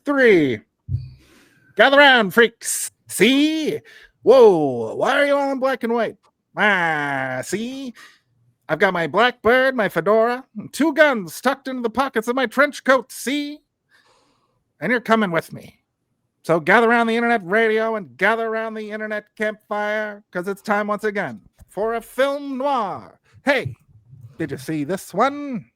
3. Gather round, freaks. See? Whoa, why are you all in black and white? See? I've got my blackbird, my fedora, and 2 guns tucked into the pockets of my trench coat. See? And you're coming with me. So gather around the internet radio and gather around the internet campfire, because it's time once again for a film noir. Hey, did you see this one?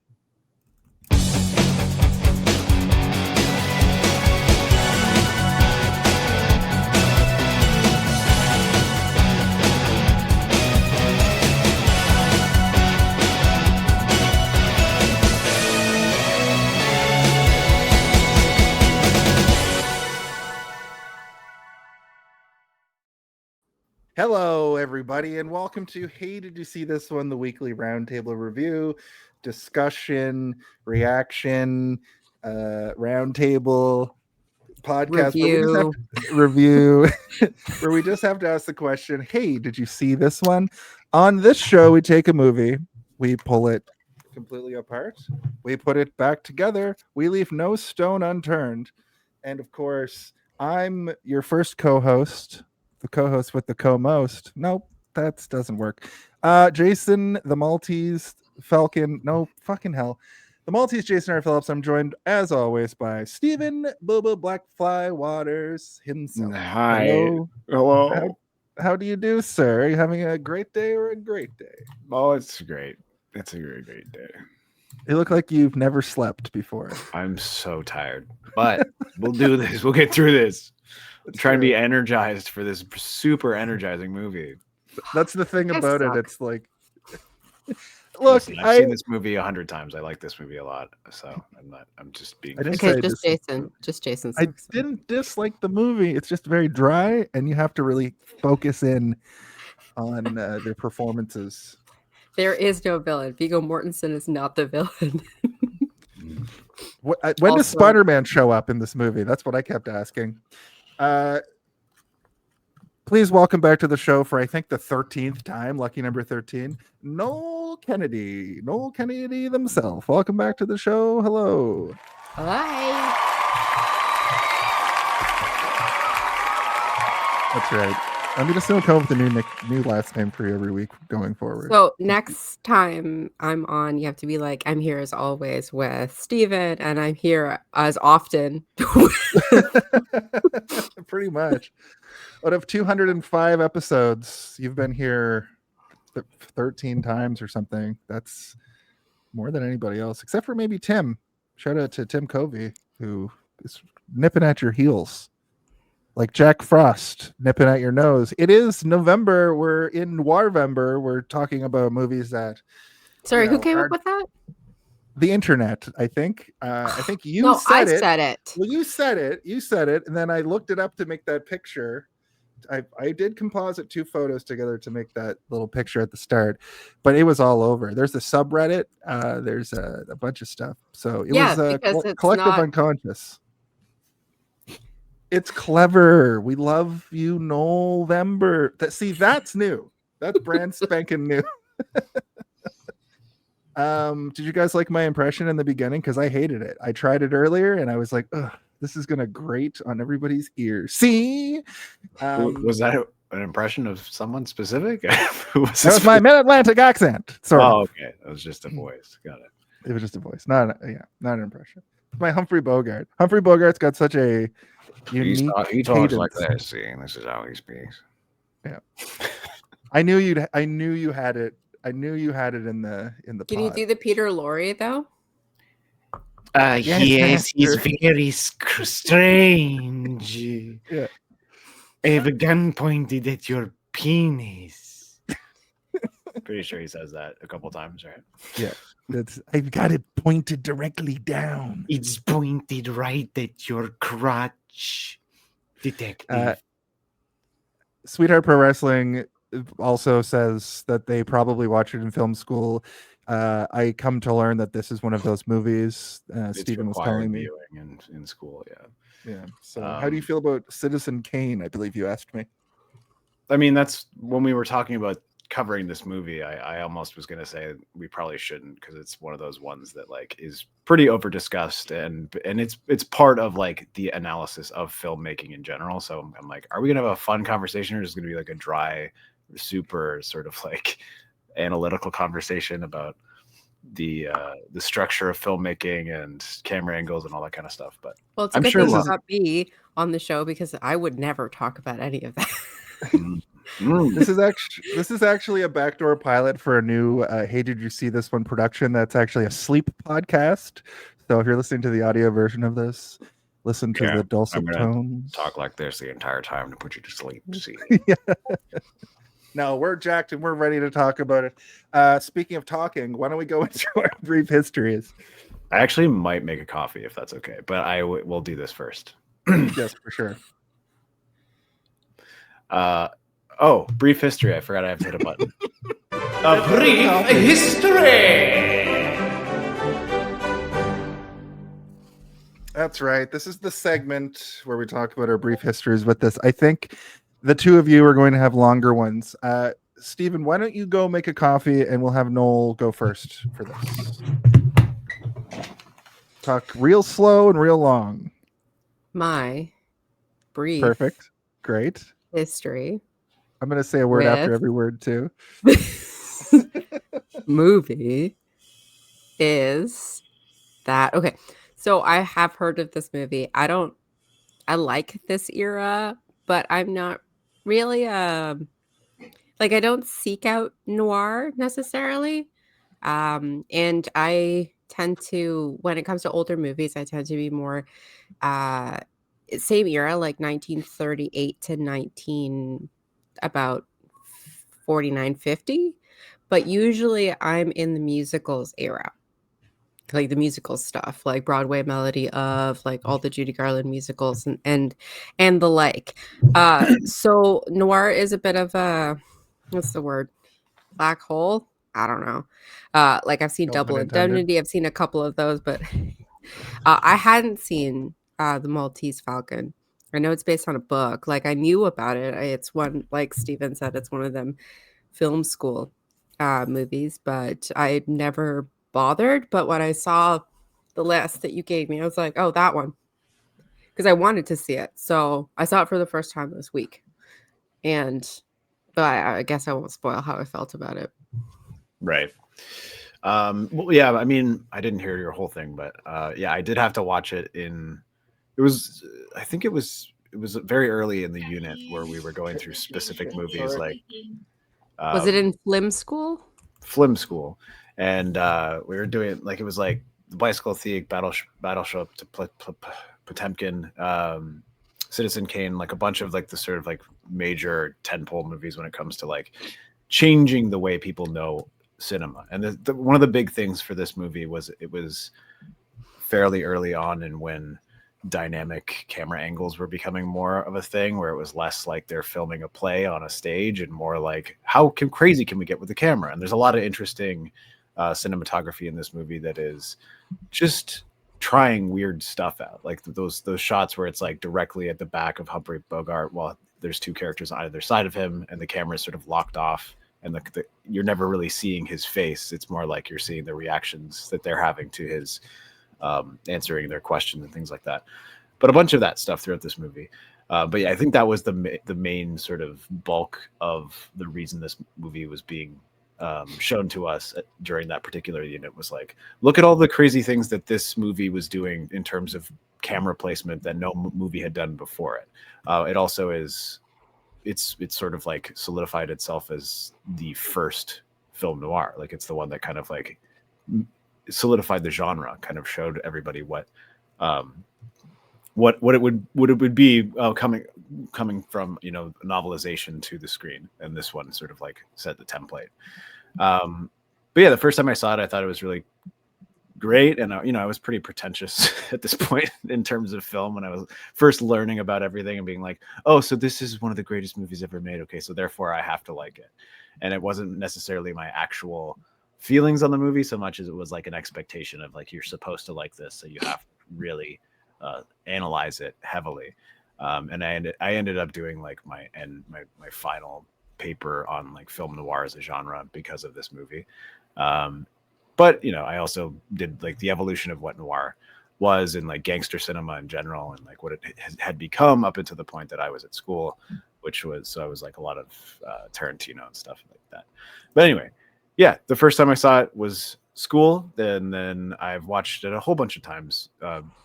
Hello, everybody, and welcome to Hey, Did You See This One? The weekly roundtable review, discussion, reaction, roundtable podcast review, where we just have to ask the question, hey, did you see this one? On this show, we take a movie, we pull it completely apart, we put it back together, we leave no stone unturned, and of course, I'm your first co-host, the co-host with the co-most. Nope, that doesn't work. Jason, the Maltese Falcon. No, fucking hell. The Maltese Jason R. Phillips. I'm joined, as always, by Stephen Booba Blackfly Waters himself. Hi. Hello. How do you do, sir? Are you having a great day or a great day? Oh, it's great. It's a great day. You look like you've never slept before. I'm so tired, but we'll do this. We'll get through this. I'm trying to be energized for this super energizing movie. That's the thing about it. It's like, look, I've seen this movie 100 times. I like this movie a lot, so I'm just being. Okay, just Jason. I didn't dislike the movie. It's just very dry, and you have to really focus in on their performances. There is no villain. Viggo Mortensen is not the villain. When does Spider-Man show up in this movie? That's what I kept asking. Please welcome back to the show for I think the 13th time, lucky number 13, Noel Kennedy himself. Welcome back to the show. Hello. Hi. That's right. I'm just gonna come up with a new last name for you every week going forward. So next time I'm on, you have to be like, I'm here as always with Steven, and I'm here as often. Pretty much. Out of 205 episodes, you've been here 13 times or something. That's more than anybody else, except for maybe Tim. Shout out to Tim Covey, who is nipping at your heels. Like Jack Frost nipping at your nose. It is November. We're in Noirvember. We're talking about movies that. Sorry, who came up with that? The internet, I think. I think you no, said it. I said it. Well, you said it. You said it, and then I looked it up to make that picture. I did composite 2 photos together to make that little picture at the start, but it was all over. There's a subreddit. There's a bunch of stuff. So it was collective unconscious. It's clever. We love you, Noirvember. That's new. That's brand spanking new. Did you guys like my impression in the beginning? Because I hated it. I tried it earlier and I was like, ugh, this is gonna grate on everybody's ears. See? Was that an impression of someone specific? That was my Mid-Atlantic accent. Sorry. Oh, okay. That was just a voice. Got it. It was just a voice. Not an impression. My Humphrey Bogart. Humphrey Bogart's got such a unique he talks like this. See, and this is how he speaks. Yeah. I knew you had it. I knew you had it in the Can you do the Peter Lorre though? Yes, he's very strange. Yeah. I have a gun pointed at your penis. Pretty sure he says that a couple times, right? Yeah. I've got it pointed directly down. It's pointed right at your crotch, detective. Sweetheart Pro Wrestling also says that they probably watched it in film school. I come to learn that this is one of those movies. Stephen was telling me in school. Yeah. So, how do you feel about Citizen Kane? I believe you asked me. I mean, that's when we were talking about covering this movie, I almost was going to say we probably shouldn't, because it's one of those ones that like is pretty over discussed, and it's part of like the analysis of filmmaking in general. So I'm like, are we going to have a fun conversation, or is it going to be like a dry, super sort of like analytical conversation about the structure of filmmaking and camera angles and all that kind of stuff? But well, it's a I'm good sure thing you got me on the show, because I would never talk about any of that. This is actually a backdoor pilot for a new Hey, Did You See This One production that's actually a sleep podcast. So if you're listening to the audio version of this, listen to the dulcet tones. Talk like this the entire time to put you to sleep. See. Yeah. No, we're jacked and we're ready to talk about it. Speaking of talking, why don't we go into our brief histories? I actually might make a coffee if that's okay, but we'll do this first. Yes, for sure. Brief history. I forgot I have to hit a button. A brief history. That's right. This is the segment where we talk about our brief histories with this. I think the two of you are going to have longer ones. Stephen, why don't you go make a coffee and we'll have Noel go first for this. Talk real slow and real long. My brief Perfect. Great. history. I'm going to say a word after every word too. Movie is that okay. So I have heard of this movie. I like this era, but I'm not really like, I don't seek out noir necessarily. And I tend to, when it comes to older movies, I tend to be more same era, like 1938 to about 49, 50. But usually I'm in the musicals era, like the musical stuff, like Broadway Melody of, like all the Judy Garland musicals and the like. So noir is a bit of a, what's the word? Black hole? I don't know. Like I've seen Double Indemnity. I've seen a couple of those, but I hadn't seen the Maltese Falcon. I know it's based on a book. Like I knew about it. It's one, like Steven said, it's one of them film school movies, but I never bothered. But when I saw the list that you gave me, I was like, oh, that one, because I wanted to see it. So I saw it for the first time this week, but I guess I won't spoil how I felt about it. Right. Well, yeah, I mean, I didn't hear your whole thing, but yeah, I did have to watch it I think it was very early in the unit where we were going through specific movies, like was it in Flim School? Flim School. And we were doing, like, it was like the Bicycle Thief, Battleship to Potemkin, Citizen Kane, like a bunch of like the sort of like major tentpole movies when it comes to like changing the way people know cinema. And one of the big things for this movie was it was fairly early on, and when dynamic camera angles were becoming more of a thing, where it was less like they're filming a play on a stage and more like how crazy can we get with the camera. And there's a lot of interesting cinematography in this movie that is just trying weird stuff out, like those shots where it's like directly at the back of Humphrey Bogart while there's two characters on either side of him and the camera is sort of locked off, and you're never really seeing his face. It's more like you're seeing the reactions that they're having to his answering their questions and things like that. But a bunch of that stuff throughout this movie. But yeah, I think that was the main sort of bulk of the reason this movie was being shown to us during that particular unit, was like, look at all the crazy things that this movie was doing in terms of camera placement that no movie had done before it. It also it's sort of like solidified itself as the first film noir. Like it's the one that kind of like solidified the genre, kind of showed everybody what it would be coming from, you know, novelization to the screen. And this one sort of like set the template. But yeah, the first time I saw it, I thought it was really great. And I was pretty pretentious at this point in terms of film, when I was first learning about everything and being like, oh, so this is one of the greatest movies ever made. Okay, so therefore I have to like it. And it wasn't necessarily my actual feelings on the movie so much as it was like an expectation of like, you're supposed to like this, so you have to really analyze it heavily. And I ended up doing like my final paper on like film noir as a genre because of this movie. But you know, I also did like the evolution of what noir was in like gangster cinema in general, and like what it had become up until the point that I was at school, which was, so I was like a lot of Tarantino and stuff like that. But anyway, yeah, the first time I saw it was school, then I've watched it a whole bunch of times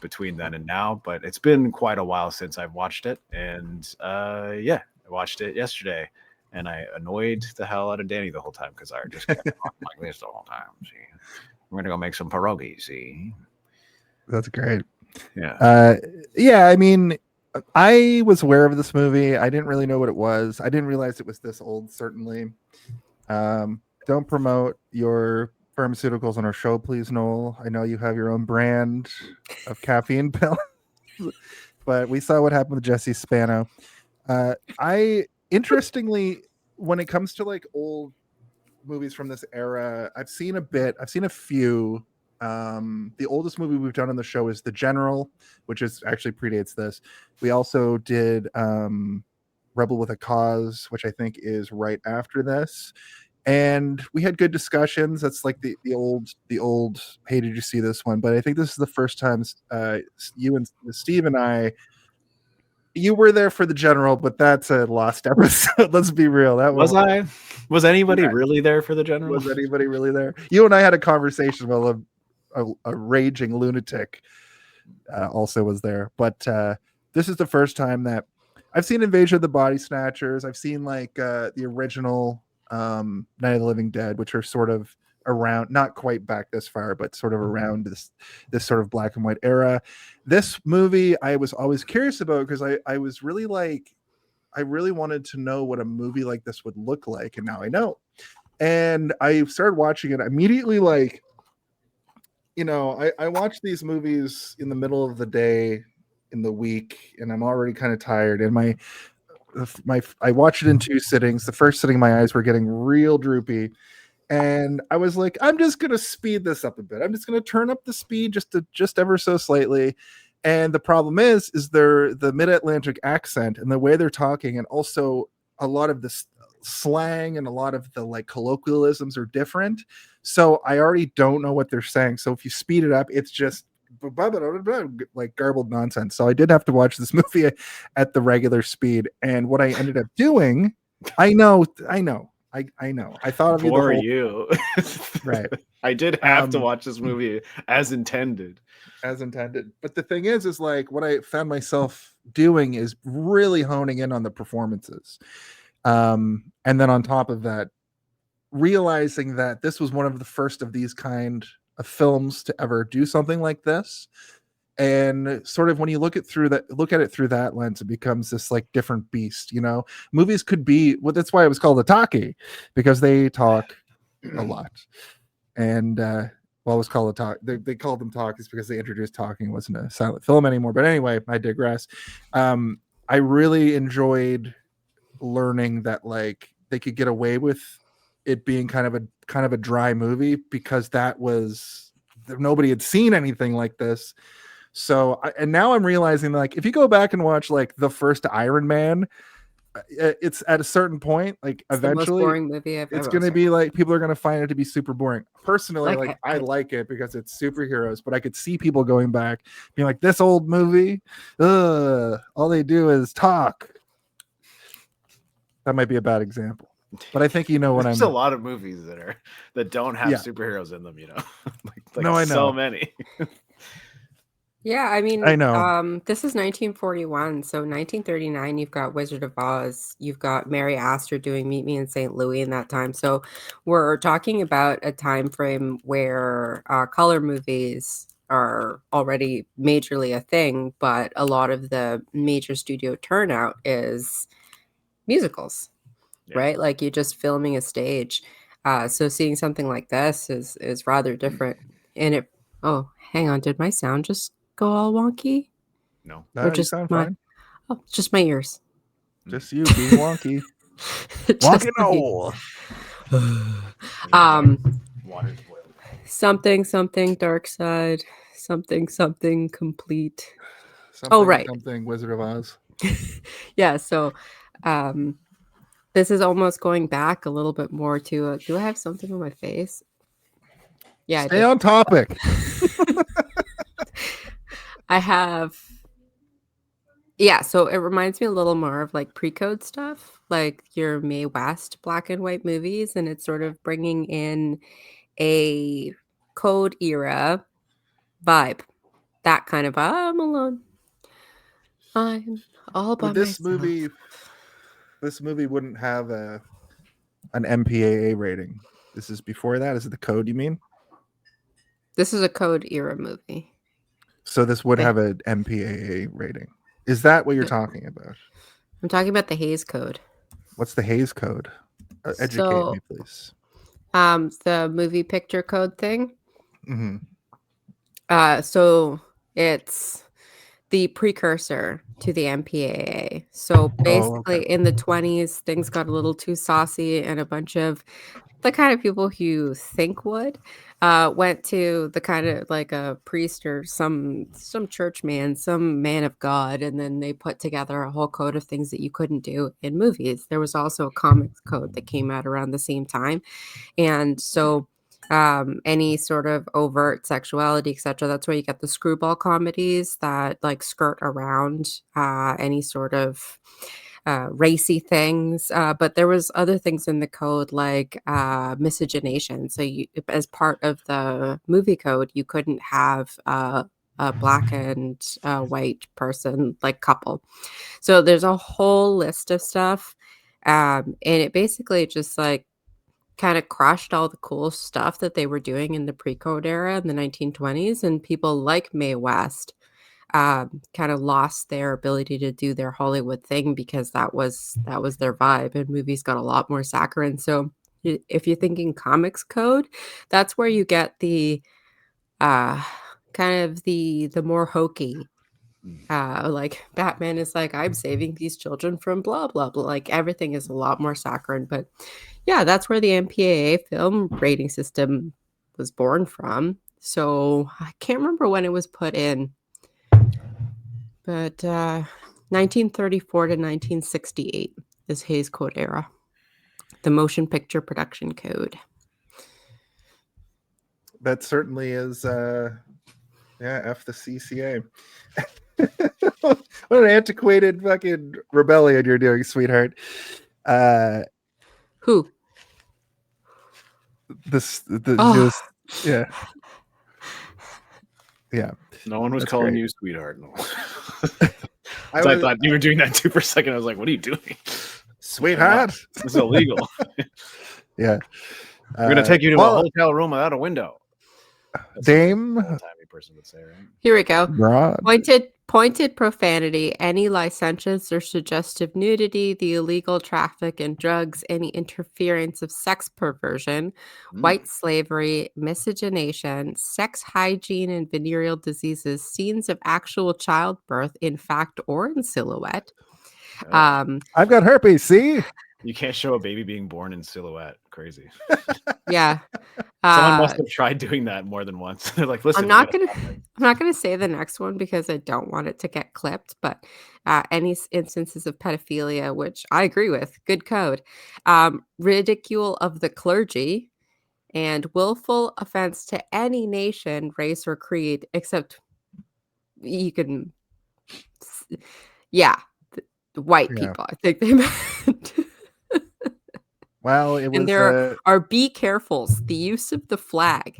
between then and now, but it's been quite a while since I've watched it. And yeah, I watched it yesterday, and I annoyed the hell out of Danny the whole time because I just kept talking like this the whole time. See, we're gonna go make some pierogies. See, That's great. yeah. Yeah, I mean, I was aware of this movie. I didn't really know what it was. I didn't realize it was this old, certainly. Don't promote your pharmaceuticals on our show, please, Noel. I know you have your own brand of caffeine pill. But we saw what happened with Jesse Spano. I, interestingly, when it comes to like old movies from this era, I've seen a few. The oldest movie we've done on the show is The General, which is actually predates this. We also did Rebel with a Cause, which I think is right after this, and we had good discussions. That's like the old hey, did you see this one? But I think this is the first time you and Steve and I, you were there for The General, but that's a lost episode. Let's be real. That Was anybody really there for The General? Was anybody really there? You and I had a conversation while a raging lunatic also was there. But this is the first time that I've seen Invasion of the Body Snatchers. I've seen like the original Night of the Living Dead, which are sort of around, not quite back this far, but sort of around this sort of black and white era. This movie I was always curious about because I was really like, I really wanted to know what a movie like this would look like, and now I know. And I started watching it immediately. Like, you know, I watch these movies in the middle of the day, in the week, and I'm already kind of tired. And I watched it in 2 sittings. The first sitting, my eyes were getting real droopy, and I was like, I'm just gonna speed this up a bit. I'm just gonna turn up the speed just ever so slightly. And the problem is they're the mid-Atlantic accent and the way they're talking, and also a lot of this slang and a lot of the like colloquialisms are different. So I already don't know what they're saying. So if you speed it up, it's just like garbled nonsense. So I did have to watch this movie at the regular speed. And what I ended up doing, I know. I thought of you. Right. I did have to watch this movie as intended. But the thing is like what I found myself doing is really honing in on the performances. And then on top of that, realizing that this was one of the first of these kind of films to ever do something like this. And sort of when you look at it through that lens, it becomes this like different beast, you know. Movies could be, well, that's why it was called a talkie, because they talk a lot. And it was called a talk. They called them talkies because they introduced talking. It wasn't a silent film anymore. But anyway, I digress. I really enjoyed learning that like they could get away with it being kind of a dry movie because nobody had seen anything like this. So and now I'm realizing like if you go back and watch like the first Iron Man, it's at a certain point like it's eventually the most boring movie it's going to be like people are going to find it to be super boring. Personally, like I like it because it's superheroes, but I could see people going back being like, this old movie, all they do is talk. That might be a bad example, but I think you know what I mean. There's a lot of movies that don't have superheroes in them, you know. like no, I know. So many. Yeah, I mean, I know. This is 1941, so 1939. You've got Wizard of Oz. You've got Mary Astor doing Meet Me in St. Louis in that time. So we're talking about a time frame where color movies are already majorly a thing, but a lot of the major studio turnout is musicals, right? Like you're just filming a stage. So seeing something like this is rather different. And it, oh, hang on, did my sound just go all wonky? No, or just sound my fine. Oh, just my ears. Just you being wonky. Wonky Noel. Water's boiling. Something dark side, something complete. Something right. Something Wizard of Oz. Yeah, so This is almost going back a little bit more to. Do I have something on my face? Yeah, Stay on topic. I have. Yeah, so it reminds me a little more of like pre-code stuff, like your Mae West black and white movies, and it's sort of bringing in a code era vibe, that kind of I'm alone, I'm all by This myself. movie wouldn't have an MPAA rating. This is before that. Is it the code you mean? This is a code era movie. So this would Okay. have an MPAA rating. Is that what you're talking about? I'm talking about the Hays Code. What's the Hays Code? Educate So, me, please. the movie picture code thing. Mm-hmm. So it's the precursor to the MPAA. So basically, in the 20s, things got a little too saucy, and a bunch of the kind of people who you think would went to the kind of like a priest or some church man, some man of God, and then they put together a whole code of things that you couldn't do in movies. There was also a comics code that came out around the same time, and so any sort of overt sexuality, etc., that's where you get the screwball comedies that like skirt around any sort of racy things, but there was other things in the code like miscegenation. So you, as part of the movie code, you couldn't have a black and white person like couple. So there's a whole list of stuff, and it basically just like kind of crushed all the cool stuff that they were doing in the pre-code era in the 1920s, and people like Mae West kind of lost their ability to do their Hollywood thing because that was their vibe, and movies got a lot more saccharine. So if you're thinking comics code, that's where you get the kind of the more hokey. Like Batman is like, I'm saving these children from blah blah blah. Like everything is a lot more saccharine. But yeah, that's where the MPAA film rating system was born from. So I can't remember when it was put in, but 1934 to 1968 is Hays Code era, the motion picture production code. That certainly is F the CCA. What an antiquated fucking rebellion you're doing, sweetheart. Who? Yeah. No one was That's calling great. you sweetheart. No. I thought you were doing that too for a second. I was like, what are you doing? Sweetheart. This is illegal. Yeah. We're going to take you to a hotel room without a window. That's Dame. what an old-timey person would say, right? Here we go. Broad. Pointed profanity, any licentious or suggestive nudity, the illegal traffic in drugs, any interference of sex perversion, white slavery, miscegenation, sex hygiene and venereal diseases, scenes of actual childbirth in fact or in silhouette. I've got herpes, see? You can't show a baby being born in silhouette. Crazy. Yeah. Someone must have tried doing that more than once. They're like, listen, I'm not gonna say the next one because I don't want it to get clipped, but any instances of pedophilia, which I agree with, good code, ridicule of the clergy, and willful offense to any nation, race, or creed, except you can, the white people, I think they meant. Well, it was. And there are be carefuls. The use of the flag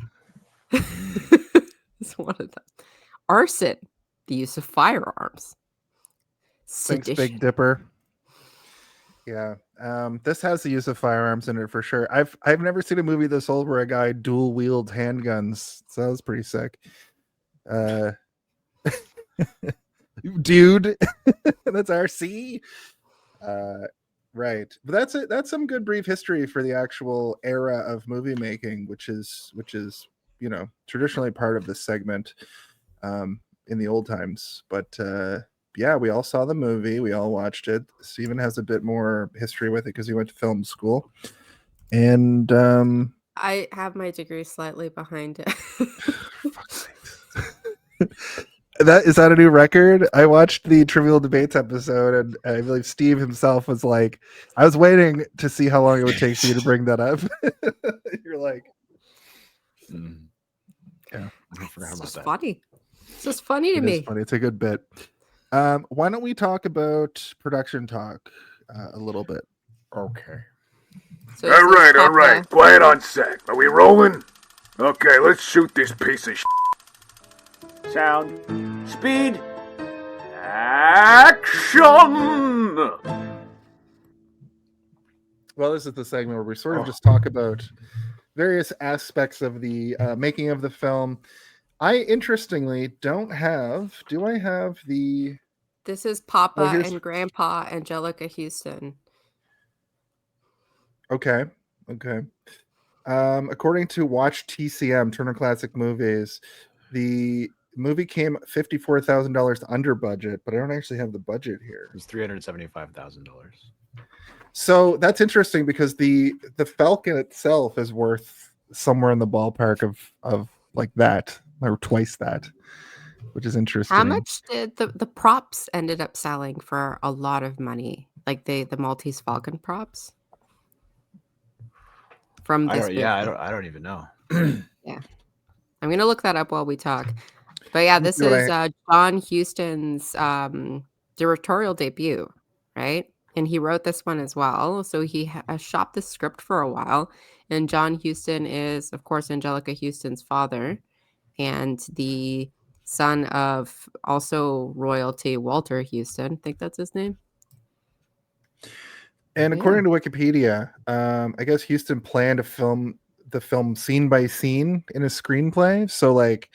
is one of them. Arson, the use of firearms. Thanks, Sedition. Big Dipper. Yeah, this has the use of firearms in it for sure. I've never seen a movie this old where a guy dual wield handguns. So that was pretty sick. Dude, that's RC. Right, but that's it. That's some good brief history for the actual era of movie making, which is traditionally part of this segment in the old times. But yeah, we all saw the movie, we all watched it. Stephen has a bit more history with it because he went to film school, and I have my degree slightly behind it. fuck's sake. Is that a new record? I watched the Trivial Debates episode, and I believe Steve himself was like, I was waiting to see how long it would take for you to bring that up. You're like, yeah, I forgot about that. Funny. It's just funny to me. It's funny. It's a good bit. Why don't we talk about production talk a little bit? Okay. So All right. Quiet on set. Are we rolling? Okay, let's shoot this piece of Sound. Speed. Action! Well, this is the segment where we sort of just talk about various aspects of the making of the film. I interestingly don't have. Do I have the? This is Papa and Grandpa Angelica Huston. Okay. According to Watch TCM, Turner Classic Movies, the movie came $54,000 under budget, but I don't actually have the budget here. It was $375,000. So that's interesting because the Falcon itself is worth somewhere in the ballpark of like that, or twice that, which is interesting. How much did the props ended up selling for? A lot of money, like the Maltese Falcon props from this. I don't even know. Yeah, I'm gonna look that up while we talk. But yeah, this is John Huston's directorial debut, right? And he wrote this one as well. So he shopped the script for a while. And John Huston is, of course, Angelica Huston's father and the son of also royalty Walter Huston. I think that's his name. And according to Wikipedia, I guess Huston planned to film the film scene by scene in a screenplay. So like,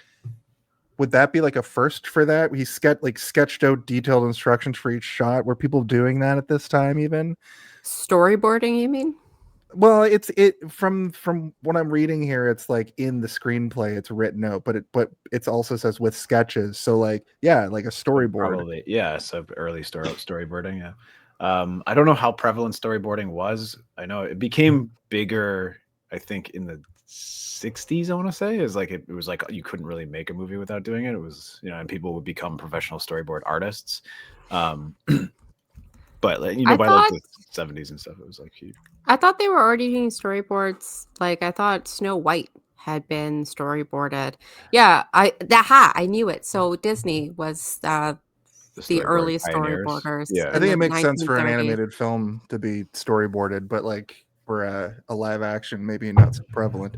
would that be like a first for that? He sketched out detailed instructions for each shot. Were people doing that at this time even? Storyboarding, you mean? Well, it from what I'm reading here, it's like in the screenplay, it's written out, but it also says with sketches. So like, yeah, like a storyboard. Probably, yeah. So early storyboarding, yeah. I don't know how prevalent storyboarding was. I know it became bigger, I think, in the 60s. I want to say it was like you couldn't really make a movie without doing it. It was, and people would become professional storyboard artists. But by like the 70s and stuff, it was like huge. I thought they were already doing storyboards. Like I thought Snow White had been storyboarded. Yeah, I knew it. So Disney was the early storyboarders. Yeah, I think it makes sense for an animated film to be storyboarded, but like for a live action, maybe not so prevalent.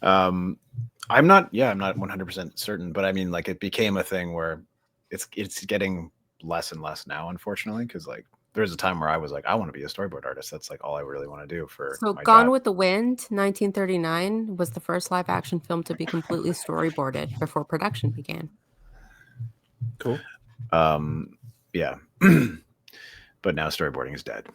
I'm not 100% certain, but I mean, like, it became a thing where it's getting less and less now, unfortunately, because like there's a time where I was like, I want to be a storyboard artist. That's like all I really want to do for. So Gone with the Wind, 1939, was the first live action film to be completely storyboarded before production began. Cool. Yeah. But now storyboarding is dead.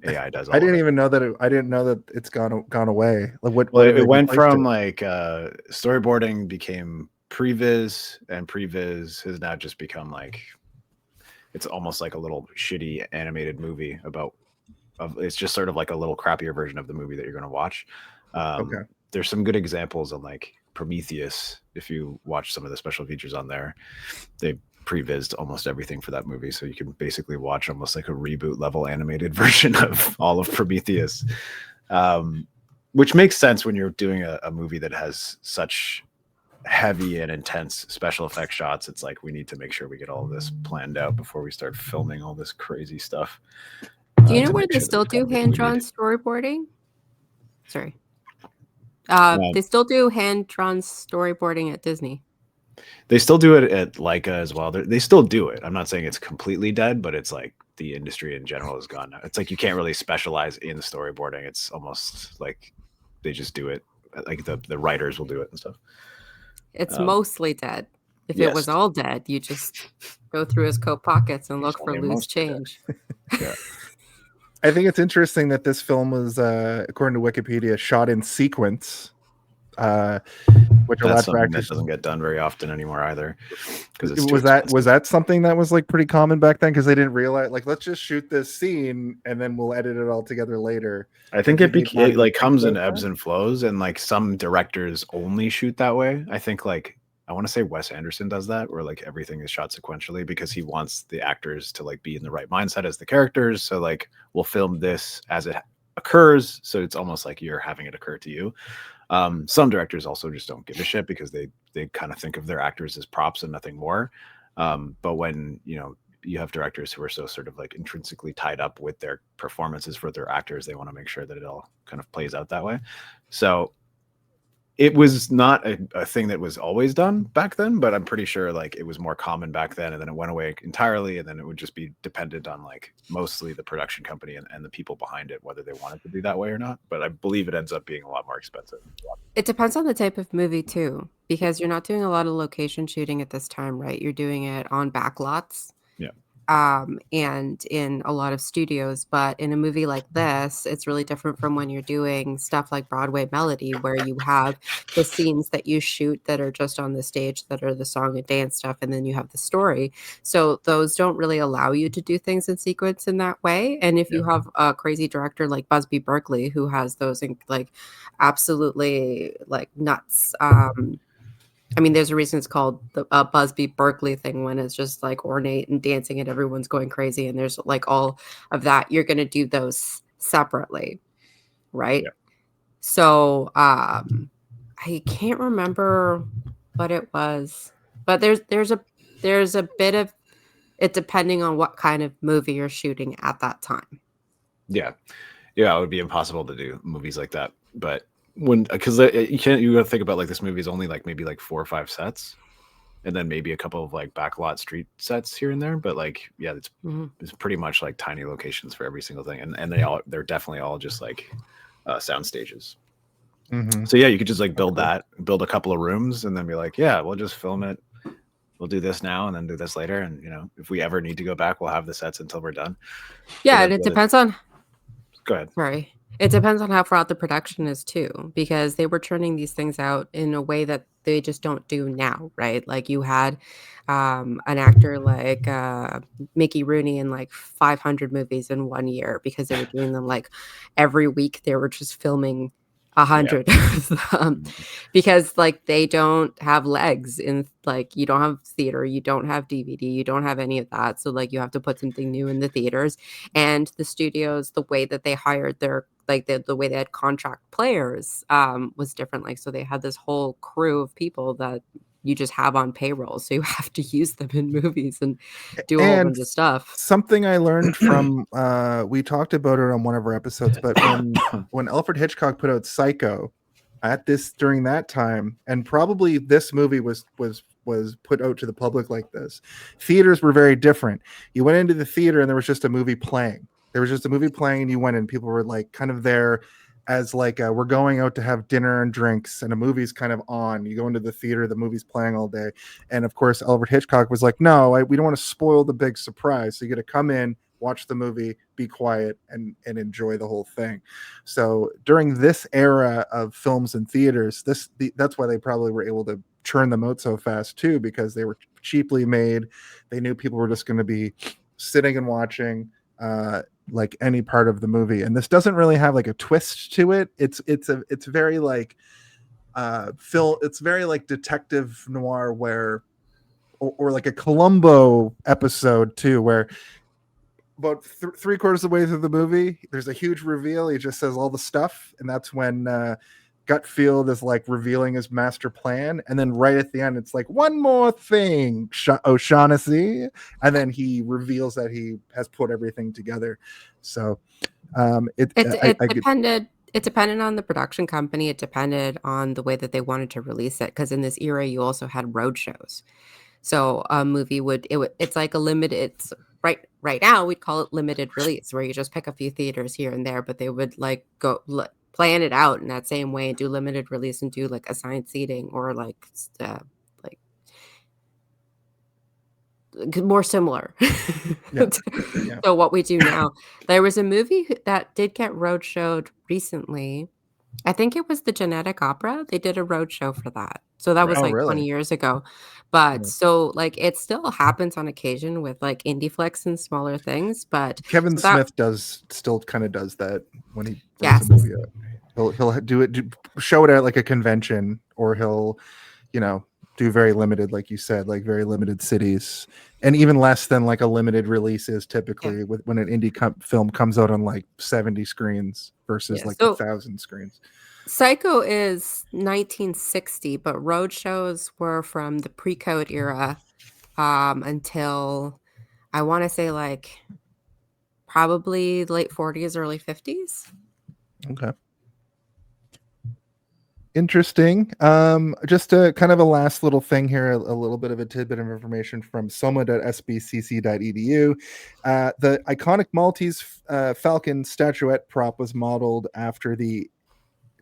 AI does. I didn't even know that. I didn't know that it's gone away. Like it went from like storyboarding became previs, and previs has now just become like it's almost like a little shitty animated movie it's just sort of like a little crappier version of the movie that you're going to watch. Okay. There's some good examples on like Prometheus. If you watch some of the special features on there, they prevised almost everything for that movie, so you can basically watch almost like a reboot level animated version of all of Prometheus, which makes sense when you're doing a movie that has such heavy and intense special effects shots. It's like we need to make sure we get all of this planned out before we start filming all this crazy stuff. Do you know where they still do hand-drawn storyboarding? Sorry. They still do hand-drawn storyboarding at Disney. They still do it at Leica as well. They still do it. I'm not saying it's completely dead, but it's like the industry in general is gone now. It's like you can't really specialize in storyboarding. It's almost like they just do it. Like the writers will do it and stuff. It's mostly dead. If it was all dead, you just go through his coat pockets and look for loose change. Yeah. I think it's interesting that this film was, according to Wikipedia, shot in sequence. Which that's something that doesn't get done very often anymore either. Because was that something that was like pretty common back then? Because they didn't realize, like, let's just shoot this scene and then we'll edit it all together later. I think it like comes in ebbs and flows, and like some directors only shoot that way. I think like I want to say Wes Anderson does that, where like everything is shot sequentially because he wants the actors to like be in the right mindset as the characters. So like we'll film this as it occurs, so it's almost like you're having it occur to you. Some directors also just don't give a shit because they kind of think of their actors as props and nothing more. But when you have directors who are so sort of like intrinsically tied up with their performances for their actors, they want to make sure that it all kind of plays out that way. So it was not a thing that was always done back then, but I'm pretty sure like it was more common back then, and then it went away entirely, and then it would just be dependent on like mostly the production company and the people behind it, whether they wanted to be that way or not. But I believe it ends up being a lot more expensive. It depends on the type of movie too, because you're not doing a lot of location shooting at this time, right? You're doing it on back lots. Yeah. And in a lot of studios, but in a movie like this, it's really different from when you're doing stuff like Broadway Melody, where you have the scenes that you shoot that are just on the stage that are the song and dance stuff, and then you have the story. So those don't really allow you to do things in sequence in that way. And if you have a crazy director like Busby Berkeley, who has those like absolutely like nuts I mean, there's a reason it's called the Busby Berkeley thing, when it's just like ornate and dancing and everyone's going crazy. And there's like all of that. You're going to do those separately. Right. Yeah. So I can't remember what it was, but there's a bit of it depending on what kind of movie you're shooting at that time. Yeah. It would be impossible to do movies like that. But because you gotta think about like this movie is only like maybe like 4 or 5 sets, and then maybe a couple of like backlot street sets here and there, but like it's pretty much like tiny locations for every single thing, and they're definitely all just like sound stages. So you could just like build a couple of rooms and then be like, we'll just film it, we'll do this now and then do this later, and if we ever need to go back, we'll have the sets until we're done. And it depends on go ahead. Sorry. It depends on how far out the production is too, because they were turning these things out in a way that they just don't do now, right? Like you had an actor like Mickey Rooney in like 500 movies in 1 year, because they were doing them like every week. They were just filming 100 because like they don't have legs in, like you don't have theater, you don't have DVD, you don't have any of that. So like you have to put something new in the theaters, and the studios, the way that they hired their like the way they had contract players was different. Like so they had this whole crew of people that you just have on payroll, so you have to use them in movies and do a whole bunch of stuff. Something I learned from we talked about it on one of our episodes, but when Alfred Hitchcock put out Psycho during that time, and probably this movie was put out to the public like this, theaters were very different. You went into the theater and there was just a movie playing. And you went in, people were like kind of there as like we're going out to have dinner and drinks, and a movie's kind of on. You go into the theater, the movie's playing all day, and of course Alfred Hitchcock was like, no, we don't want to spoil the big surprise, so you got to come in, watch the movie, be quiet, and enjoy the whole thing. So during this era of films and theaters, that's why they probably were able to churn them out so fast too, because they were cheaply made. They knew people were just going to be sitting and watching like any part of the movie, and this doesn't really have like a twist to it. It's very like it's very like detective noir, where or like a Columbo episode too, where about 3/4 of the way through the movie there's a huge reveal. He just says all the stuff, and that's when Gutfield is like revealing his master plan, and then right at the end it's like, one more thing, O'Shaughnessy, and then he reveals that he has put everything together. So it depended on the production company. It depended on the way that they wanted to release it, because in this era you also had road shows. So a movie it's like a limited, it's right now we'd call it limited release, where you just pick a few theaters here and there, but they would like go plan it out in that same way and do limited release and do like assigned seating, or like more similar. So what we do now, there was a movie that did get roadshowed recently. I think it was the Genetic Opera. They did a roadshow for that. So that was 20 years ago. But so like it still happens on occasion with like indie flicks and smaller things. But Kevin Smith still kind of does that when he does a movie out. He'll show it at like a convention, or he'll do very limited, like you said, like very limited cities, and even less than like a limited release is typically when an indie film comes out on like 70 screens versus like 1,000 screens. Psycho is 1960, but road shows were from the pre-code era until I want to say like probably late 40s, early 50s. Okay. Interesting. Just a kind of a last little thing here, a little bit of a tidbit of information from soma.sbcc.edu. The iconic Maltese Falcon statuette prop was modeled after the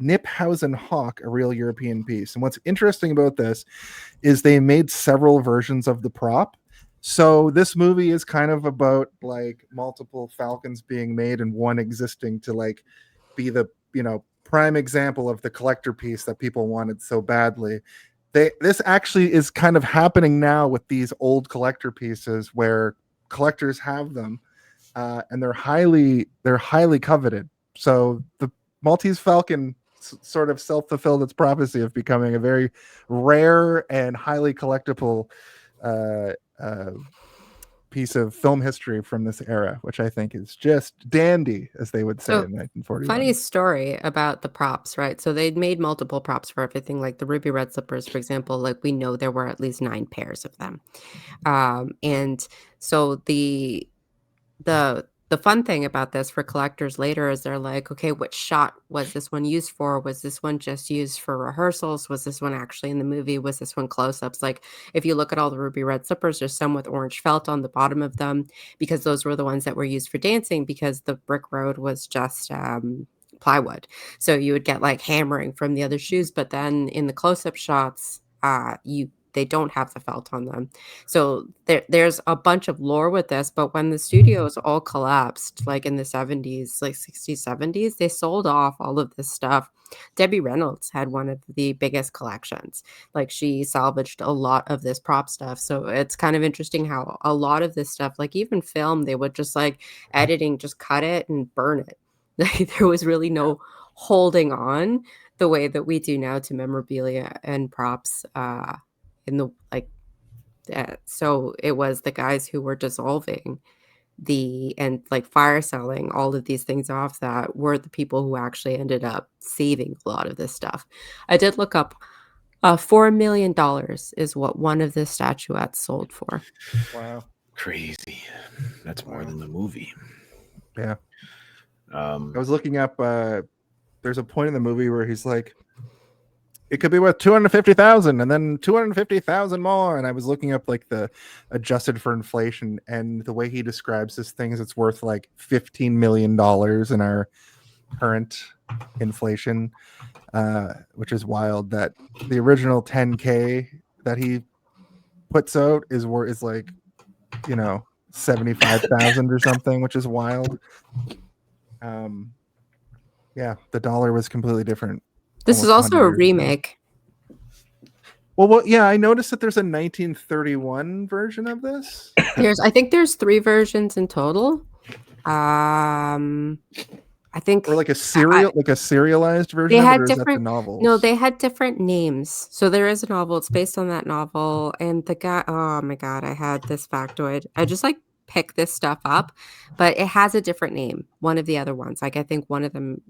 Kniphausen hawk, a real European piece. And what's interesting about this is they made several versions of the prop. So this movie is kind of about like multiple falcons being made and one existing to like be the, prime example of the collector piece that people wanted so badly. This actually is kind of happening now with these old collector pieces where collectors have them and they're highly coveted. So the Maltese Falcon sort of self-fulfilled its prophecy of becoming a very rare and highly collectible piece of film history from this era, which I think is just dandy, as they would say in 1941. Funny story about the props, right? So they'd made multiple props for everything, like the ruby red slippers, for example. Like we know there were at least 9 pairs of them, and so the fun thing about this for collectors later is they're like, okay, which shot was this one used for? Was this one just used for rehearsals? Was this one actually in the movie? Was this one close-ups? Like if you look at all the ruby red slippers, there's some with orange felt on the bottom of them because those were the ones that were used for dancing because the brick road was just plywood. So you would get like hammering from the other shoes, but then in the close-up shots, they don't have the felt on them. So there's a bunch of lore with this, but when the studios all collapsed, like in the 70s, like 60s, 70s, they sold off all of this stuff. Debbie Reynolds had one of the biggest collections. Like she salvaged a lot of this prop stuff. So it's kind of interesting how a lot of this stuff, like even film, they would just like editing, just cut it and burn it. Like there was really no holding on the way that we do now to memorabilia and props. In the so it was the guys who were dissolving and like fire selling all of these things off that were the people who actually ended up saving a lot of this stuff. I did look up $4 million is what one of the statuettes sold for. Wow. Crazy. That's more than the movie. Yeah. I was looking up there's a point in the movie where he's like, it could be worth 250,000 and then 250,000 more. And I was looking up like the adjusted for inflation, and the way he describes this thing is it's worth like $15 million in our current inflation, which is wild. That the original 10K that he puts out is like, 75,000 or something, which is wild. Yeah, the dollar was completely different. This is also a remake. Well, yeah, I noticed that there's a 1931 version of this. I think there's 3 versions in total. I think, or like a serialized version. They of had it, or different is that the novels? No, they had different names. So there is a novel. It's based on that novel, and the guy. Oh my god, I had this factoid. I just like pick this stuff up, but it has a different name. One of the other ones, like I think one of them.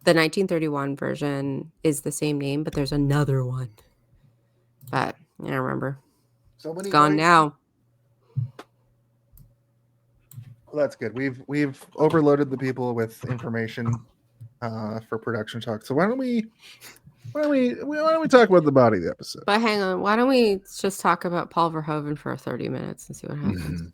The 1931 version is the same name, but there's another one. But I don't remember. It's gone now. Well, that's good. We've overloaded the people with information for production talk. So why don't we talk about the body of the episode? But hang on, why don't we just talk about Paul Verhoeven for 30 minutes and see what happens? Mm-hmm.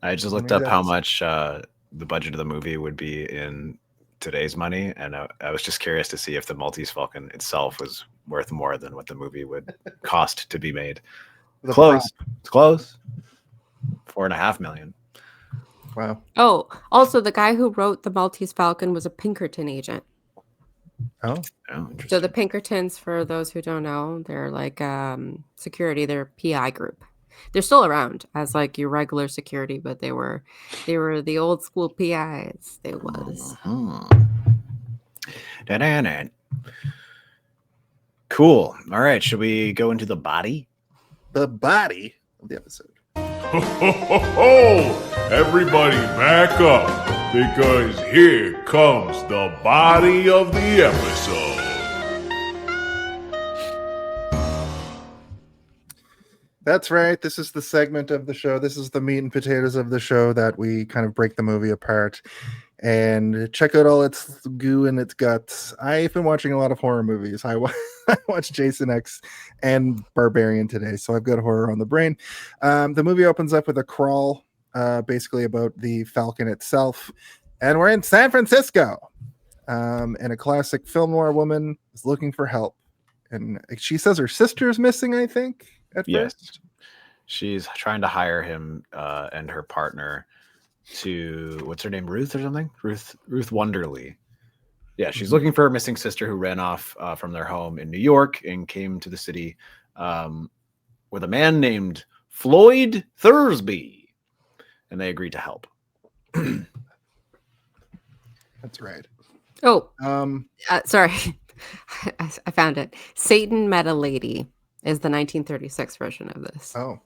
I just looked up how much the budget of the movie would be in today's money, and I was just curious to see if the Maltese Falcon itself was worth more than what the movie would cost to be made. Close. It's close. $4.5 million. Wow. Oh, also the guy who wrote the Maltese Falcon was a Pinkerton agent. Oh, so the Pinkertons, for those who don't know, they're like security. They're PI group. They're still around as like your regular security, but they were the old school PIs. They was. Cool. All right. Should we go into the body? The body of the episode. Ho, ho, ho, ho! Everybody back up, because here comes the body of the episode. That's right. This is the segment of the show. This is the meat and potatoes of the show that we kind of break the movie apart and check out all its goo and its guts. I've been watching a lot of horror movies. I watched Jason X and Barbarian today, so I've got horror on the brain. The movie opens up with a crawl, basically about the Falcon itself, and we're in San Francisco. And a classic film noir woman is looking for help, and she says her sister's missing, I think. First. She's trying to hire him and her partner to, what's her name, Ruth or something? Ruth Wonderly. Yeah, she's looking for her missing sister who ran off from their home in New York and came to the city with a man named Floyd Thursby, and they agreed to help. That's right. Oh, sorry. I found it. Satan Met a Lady is the 1936 version of this. Oh.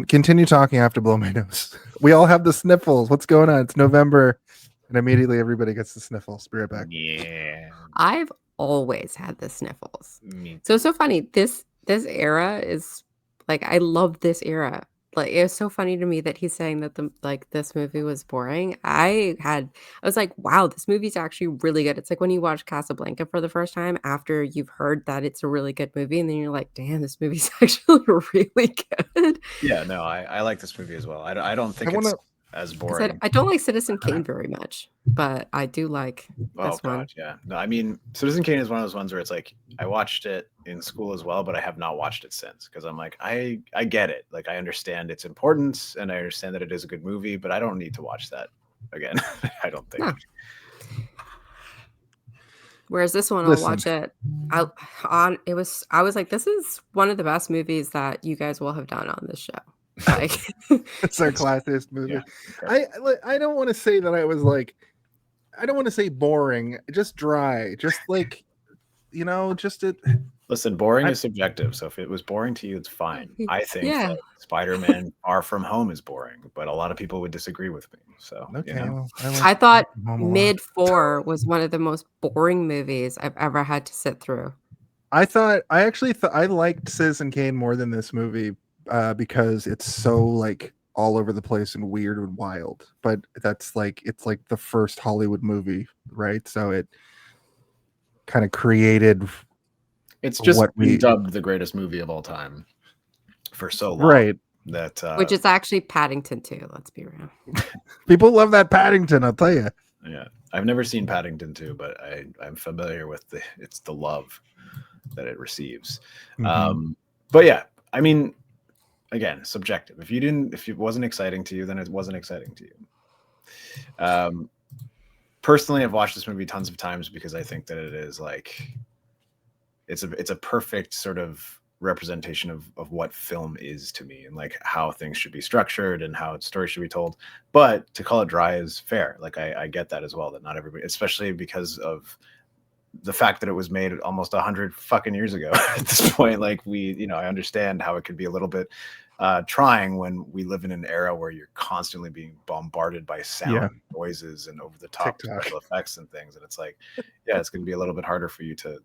Continue talking. I have to blow my nose. We all have the sniffles. What's going on? It's November, and immediately everybody gets the sniffles. Be right back. Yeah. I've always had the sniffles. So it's so funny. This era is like, I love this era. Like, it was so funny to me that he's saying that this movie was boring. I was like, wow, this movie's actually really good. It's like when you watch Casablanca for the first time after you've heard that it's a really good movie, and then you're like, damn, this movie's actually really good. Yeah, no, I like this movie as well. I don't think it's as boring. I don't like Citizen Kane very much, but I do like this one. Yeah. No, I mean, Citizen Kane is one of those ones where it's like, I watched it in school as well, but I have not watched it since, because I'm like, I get it. Like, I understand its importance and I understand that it is a good movie, but I don't need to watch that again. I don't think. No. Whereas this one, I'll watch it. I was like, this is one of the best movies that you guys will have done on this show. Like, it's our classiest movie. Yeah, I don't want to say that I was like, I don't want to say boring, just dry, just like, just it. Listen, boring is subjective. So if it was boring to you, it's fine. I think that Spider-Man Far From Home is boring, but a lot of people would disagree with me. So okay, I thought Mid 4 was one of the most boring movies I've ever had to sit through. I liked Citizen Kane more than this movie. Because it's so like all over the place and weird and wild, but that's like, it's like the first Hollywood movie, right? So it kind of created. It's just been dubbed the greatest movie of all time for so long, right? That which is actually Paddington 2. Let's be real. People love that Paddington, I'll tell you. Yeah, I've never seen Paddington 2, but I'm familiar with the love that it receives. Mm-hmm. But yeah, I mean, again, subjective. If it wasn't exciting to you, then it wasn't exciting to you. Personally, I've watched this movie tons of times because I think that it is like, it's a perfect sort of representation of what film is to me, and like how things should be structured and how stories should be told. But to call it dry is fair. Like, I get that as well, that not everybody, especially because of the fact that it was made almost 100 fucking years ago at this point. Like, I understand how it could be a little bit trying when we live in an era where you're constantly being bombarded by sound noises and over the top special effects and things. And it's like, yeah, it's going to be a little bit harder for you to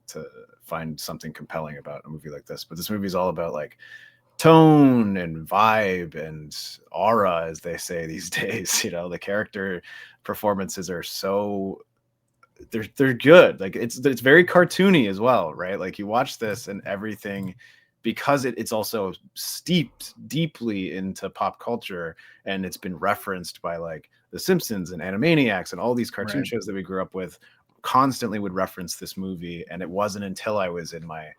find something compelling about a movie like this. But this movie is all about like tone and vibe and aura, as they say these days. The character performances are so, they're good. Like, it's very cartoony as well, right? Like, you watch this and everything, because it's also steeped deeply into pop culture, and it's been referenced by like The Simpsons and Animaniacs and all these cartoon shows that we grew up with, constantly would reference this movie. And it wasn't until I was in my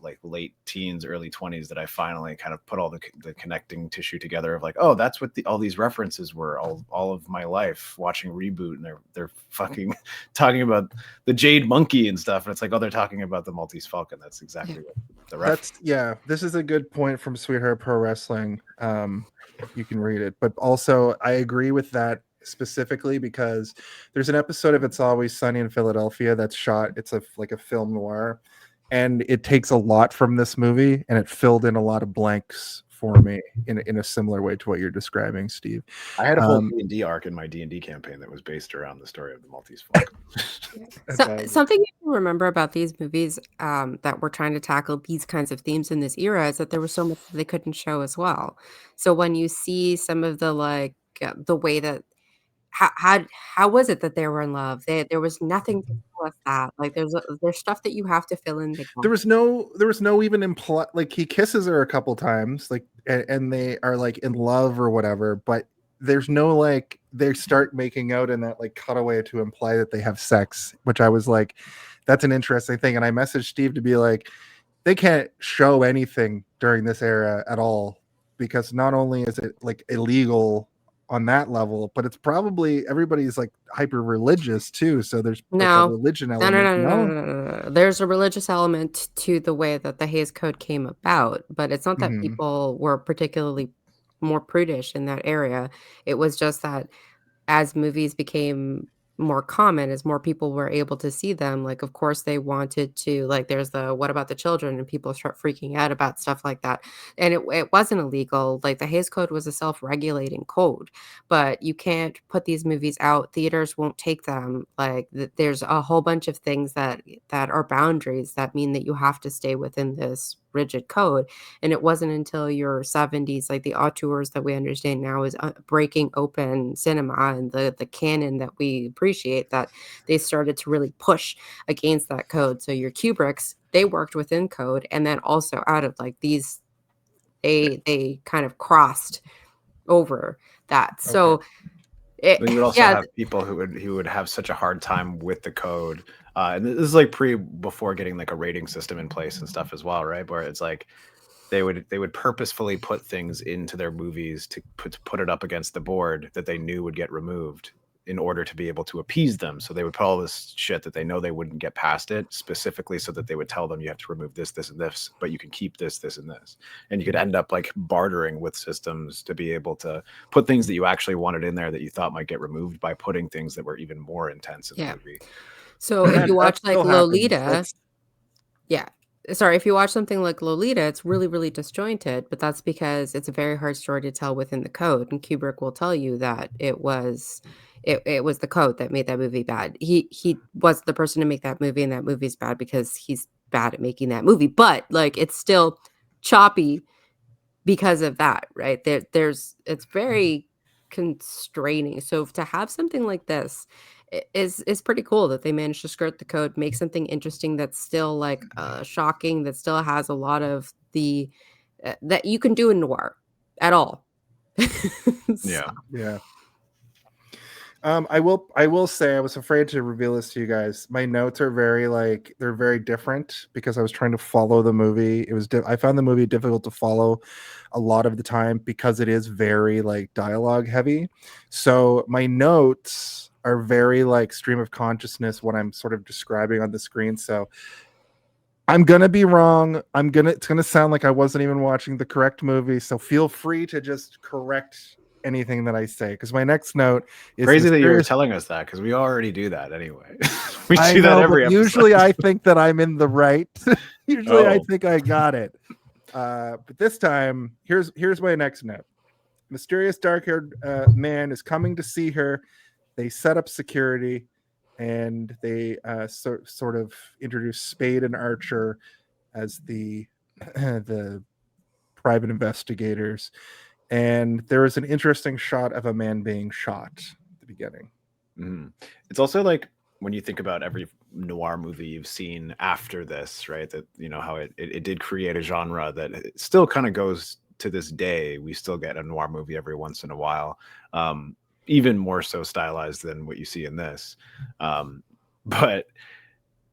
like late teens, early 20s, that I finally kind of put all the connecting tissue together of like, oh, that's what all these references were all of my life, watching Reboot, and they're fucking talking about the Jade Monkey and stuff, and it's like, oh, they're talking about the Maltese Falcon. That's exactly what the reference. This is a good point from Sweetheart Pro Wrestling. You can read it, but also I agree with that specifically because there's an episode of It's Always Sunny in Philadelphia that's shot. It's like a film noir, and it takes a lot from this movie, and it filled in a lot of blanks for me in a similar way to what you're describing, Steve. I had a whole D&D arc in my D&D campaign that was based around the story of the Maltese Falcon. Something you can remember about these movies that were trying to tackle these kinds of themes in this era is that there was so much that they couldn't show as well. So when you see some of the the way that how was it that they were in love? There was nothing to tell us that. Like there's stuff that you have to fill in. There was no even imply, like he kisses her a couple times, like and they are like in love or whatever, but there's no like they start making out in that like cutaway to imply that they have sex, which I was like, that's an interesting thing. And I messaged Steve to be like, they can't show anything during this era at all, because not only is it like illegal on that level, but it's probably everybody's like hyper religious too. So there's like a religion element. No. There's a religious element to the way that the Hays Code came about, but it's not that people were particularly more prudish in that area. It was just that as movies became more common, as more people were able to see them, like of course they wanted to, like there's the what about the children, and people start freaking out about stuff like that. And it wasn't illegal. Like the Hays Code was a self-regulating code, but you can't put these movies out. Theaters won't take them. Like there's a whole bunch of things that are boundaries that mean that you have to stay within this rigid code. And it wasn't until your 70s, like the auteurs that we understand now is breaking open cinema and the canon that we appreciate, that they started to really push against that code. So your Kubricks, they worked within code, and then also out of like these, they kind of crossed over that. Okay. So you would also have people who would have such a hard time with the code. And this is like before getting like a rating system in place and stuff as well, right? Where it's like they would purposefully put things into their movies to put it up against the board that they knew would get removed in order to be able to appease them. So they would put all this shit that they know they wouldn't get past it, specifically so that they would tell them you have to remove this, this, and this, but you can keep this, this, and this. And you could end up like bartering with systems to be able to put things that you actually wanted in there that you thought might get removed by putting things that were even more intense in the movie. So if you watch like Lolita, if you watch something like Lolita, it's really, really disjointed, but that's because it's a very hard story to tell within the code. And Kubrick will tell you that it was the code that made that movie bad. He was the person to make that movie, and that movie's bad because he's bad at making that movie. But like it's still choppy because of that, right? It's very constraining. So to have something like this is pretty cool that they managed to skirt the code, make something interesting that's still like shocking, that still has a lot of the that you can do in noir at all. Yeah. I will say I was afraid to reveal this to you guys. My notes are they're very different because I was trying to follow the movie. I found the movie difficult to follow a lot of the time because it is very like dialogue heavy. So my notes are very like stream of consciousness what I'm sort of describing on the screen. So I'm gonna be wrong. It's gonna sound like I wasn't even watching the correct movie. So feel free to just correct anything that I say, because my next note is crazy that you're telling us that, because we already do that anyway. We do that every episode. Usually I think that I'm in the right. Usually I think I got it. But this time, here's my next note. Mysterious dark-haired man is coming to see her. They set up security, and they sort of introduce Spade and Archer as the private investigators. And there is an interesting shot of a man being shot at the beginning. Mm-hmm. It's also like when you think about every noir movie you've seen after this, right? That how it did create a genre that it still kind of goes to this day. We still get a noir movie every once in a while. Even more so stylized than what you see in this. But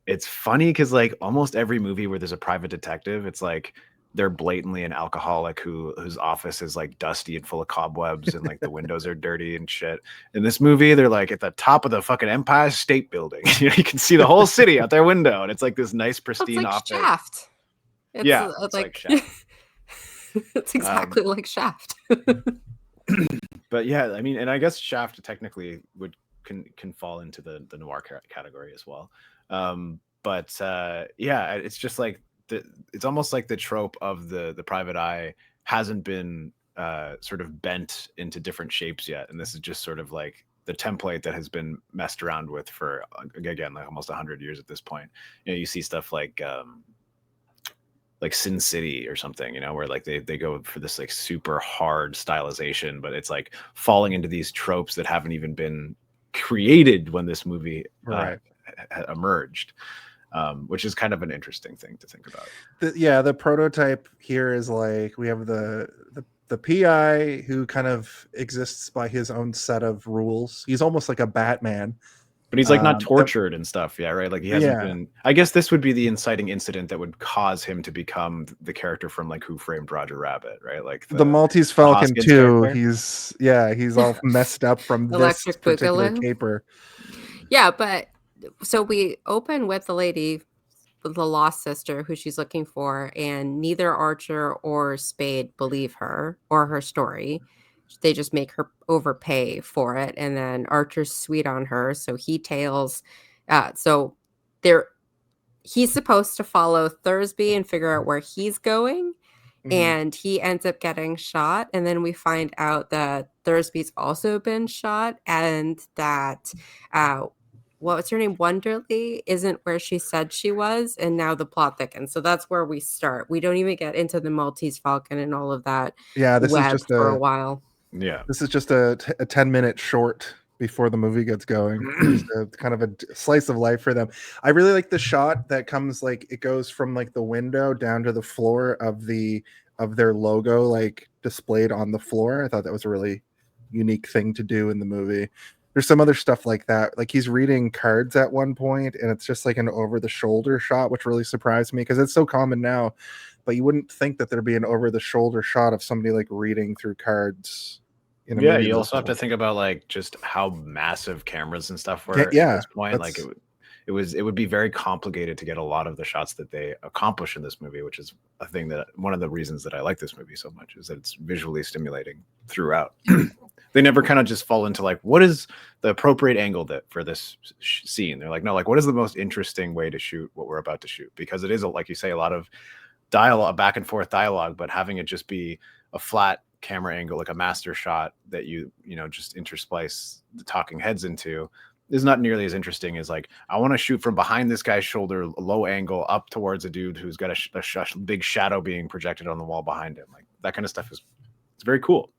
it's funny because like almost every movie where there's a private detective, it's like they're blatantly an alcoholic whose office is like dusty and full of cobwebs and like the windows are dirty and shit. In this movie, they're like at the top of the fucking Empire State Building. You can see the whole city out their window, and it's like this nice pristine office. Shaft. It's like Shaft. It's exactly like Shaft. But yeah, I mean, and I guess Shaft technically can fall into the noir category as well. But yeah, it's just like it's almost like the trope of the private eye hasn't been sort of bent into different shapes yet, and this is just sort of like the template that has been messed around with for again like almost 100 years at this point. You know, you see stuff like Sin City or something, you know, where like they go for this like super hard stylization, but it's like falling into these tropes that haven't even been created when this movie emerged, which is kind of an interesting thing to think about. The prototype here is like we have the PI who kind of exists by his own set of rules. He's almost like a Batman. But he's like not tortured and stuff, yeah, right? Like he hasn't been. I guess this would be the inciting incident that would cause him to become the character from like Who Framed Roger Rabbit, right? Like the Maltese Falcon too. He's all messed up from this particular caper. Yeah, but so we open with the lady, the lost sister, who she's looking for, and neither Archer or Spade believe her or her story. They just make her overpay for it, and then Archer's sweet on her, so he tails. He's supposed to follow Thursby and figure out where he's going, and he ends up getting shot. And then we find out that Thursby's also been shot, and that what's her name, Wonderly, isn't where she said she was, and now the plot thickens. So that's where we start. We don't even get into the Maltese Falcon and all of that. Yeah, this is just for a while. Yeah, this is just a 10-minute short before the movie gets going. Just a kind of a slice of life for them. I really like the shot that comes like it goes from like the window down to the floor of their logo like displayed on the floor. I thought that was a really unique thing to do in the movie. There's some other stuff like that. Like he's reading cards at one point and it's just like an over the shoulder shot, which really surprised me because it's so common now. But you wouldn't think that there'd be an over-the-shoulder shot of somebody like reading through cards. You also have to think about like just how massive cameras and stuff were at this point. Like it would be very complicated to get a lot of the shots that they accomplish in this movie, which is a thing that one of the reasons that I like this movie so much is that it's visually stimulating throughout. They never kind of just fall into like, what is the appropriate angle for this scene? They're like, no, like what is the most interesting way to shoot what we're about to shoot? Because it is, like you say, a lot of dialogue, back and forth dialogue, but having it just be a flat camera angle, like a master shot that you just intersplice the talking heads into is not nearly as interesting as like, I want to shoot from behind this guy's shoulder, low angle up towards a dude who's got a big shadow being projected on the wall behind him. Like that kind of stuff it's very cool.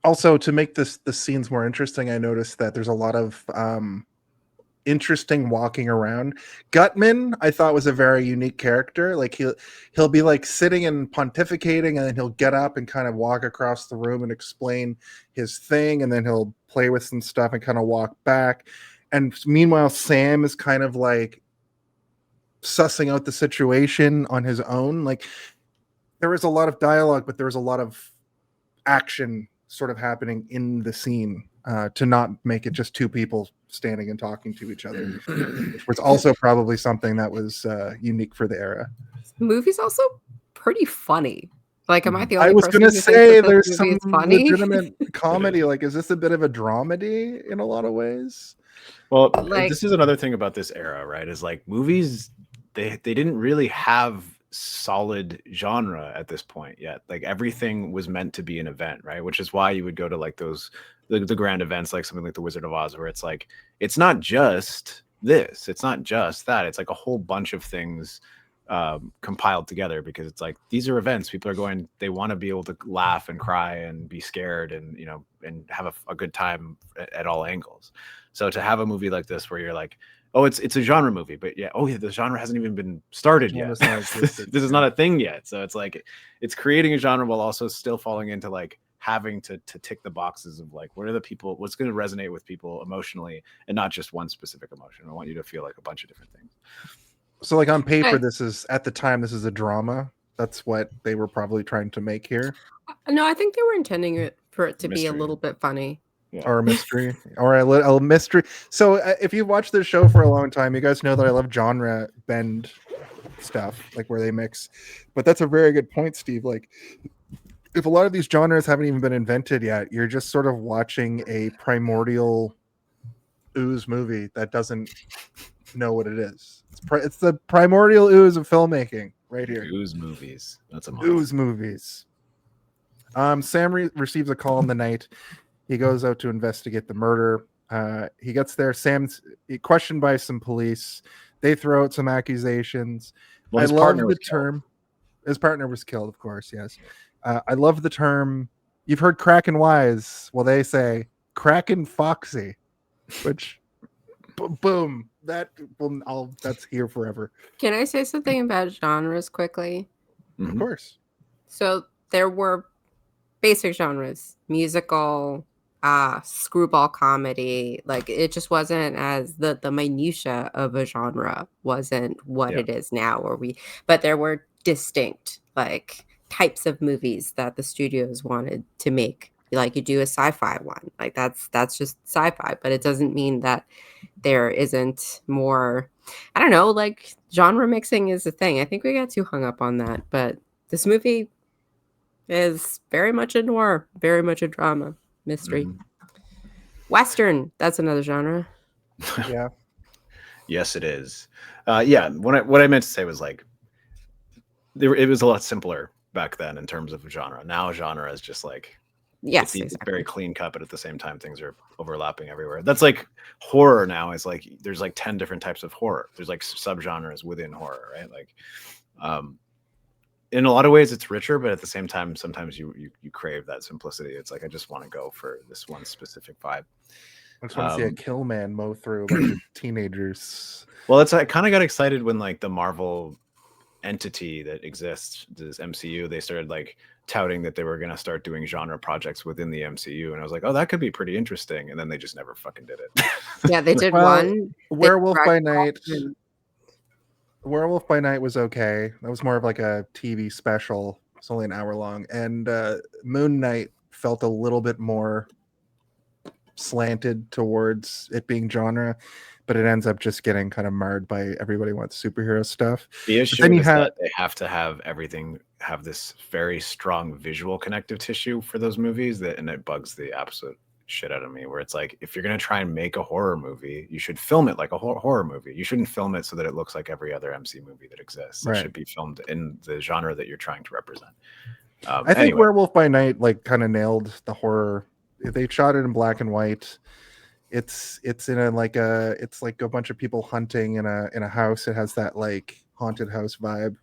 Also, to make the scenes more interesting, I noticed that there's a lot of interesting walking around. Gutman, I thought, was a very unique character. Like he'll be like sitting and pontificating, and then he'll get up and kind of walk across the room and explain his thing, and then he'll play with some stuff and kind of walk back. And meanwhile, Sam is kind of like sussing out the situation on his own. Like there was a lot of dialogue, but there was a lot of action sort of happening in the scene to not make it just two people standing and talking to each other, which was also probably something that was unique for the era. The movie's also pretty funny. Like, am I the only I was person going to who say thinks that there's this some movie is funny? legitimate comedy. Like, is this a bit of a dramedy in a lot of ways? Well, this is another thing about this era, right? Is like movies, they didn't really have solid genre at this point yet. Like everything was meant to be an event, right? Which is why you would go to like those the grand events, like something like the Wizard of Oz, where it's like it's not just this, it's not just that, it's like a whole bunch of things compiled together, because it's like these are events. People are going, they want to be able to laugh and cry and be scared and and have a good time at all angles. So to have a movie like this where you're like, oh, it's a genre movie, but the genre hasn't even been started yet. This is not a thing yet. So it's like it's creating a genre while also still falling into like having to tick the boxes of like, what are the people, what's going to resonate with people emotionally, and not just one specific emotion. I want you to feel like a bunch of different things. So like on paper, this is at the time, this is a drama. That's what they were probably trying to make here. No, I think they were intending for it to be a little bit funny. Yeah. Or a mystery, or a mystery. So if you've watched this show for a long time, you guys know that I love genre bend stuff, like where they mix. But that's a very good point, Steve. Like if a lot of these genres haven't even been invented yet, you're just sort of watching a primordial ooze movie that doesn't know what it is. It's the primordial ooze of filmmaking right here. Ooze movies. That's a month. Ooze movies. Sam receives a call in the night. He goes out to investigate the murder. He gets there. Sam's questioned by some police. They throw out some accusations. Well, I his love partner the was term. His partner was killed, of course. Yes. I love the term. You've heard Kraken Wise. Well, they say Kraken Foxy, which boom. That's here forever. Can I say something about genres quickly? Mhm. Of course. So there were basic genres: musical, screwball comedy. Like it just wasn't as the minutia of a genre wasn't what Yeah. it is now. But there were distinct like types of movies that the studios wanted to make. Like you do a sci-fi one, like that's just sci-fi, but it doesn't mean that there isn't more. I don't know, like genre mixing is a thing. I think we got too hung up on that, but this movie is very much a noir, very much a drama, mystery. Mhm. Western, that's another genre. Yeah. Yes, it is. Yeah, what I meant to say was like it was a lot simpler back then in terms of genre. Now genre is just like Yes, it's exactly. very clean cut, but at the same time things are overlapping everywhere. That's like horror now is like there's like 10 different types of horror. There's like subgenres within horror, right? Like in a lot of ways it's richer, but at the same time sometimes you crave that simplicity. It's like I just want to go for this one specific vibe. I just want to see a kill man mow through a bunch of teenagers. Well, I kind of got excited when like the Marvel entity that exists, this MCU, they started like touting that they were going to start doing genre projects within the MCU, and I was like, oh, that could be pretty interesting, and then they just never fucking did it. Yeah, they did Well, one. Werewolf by Dragon Night. Ball and- Werewolf by Night was okay. That was more of like a TV special. It's only an hour long. And Moon Knight felt a little bit more slanted towards it being genre, but it ends up just getting kind of marred by everybody wants superhero stuff. The But issue then you is have that they have to have everything have this very strong visual connective tissue for those movies, and it bugs the absolute shit out of me, where it's like, if you're going to try and make a horror movie, you should film it like a horror movie. You shouldn't film it so that it looks like every other MC movie that exists. Right. It should be filmed in the genre that you're trying to represent. I think anyway. Werewolf by Night like kind of nailed the horror. If they shot it in black and white, it's in a like a it's like a bunch of people hunting in a house. It has that like haunted house vibe,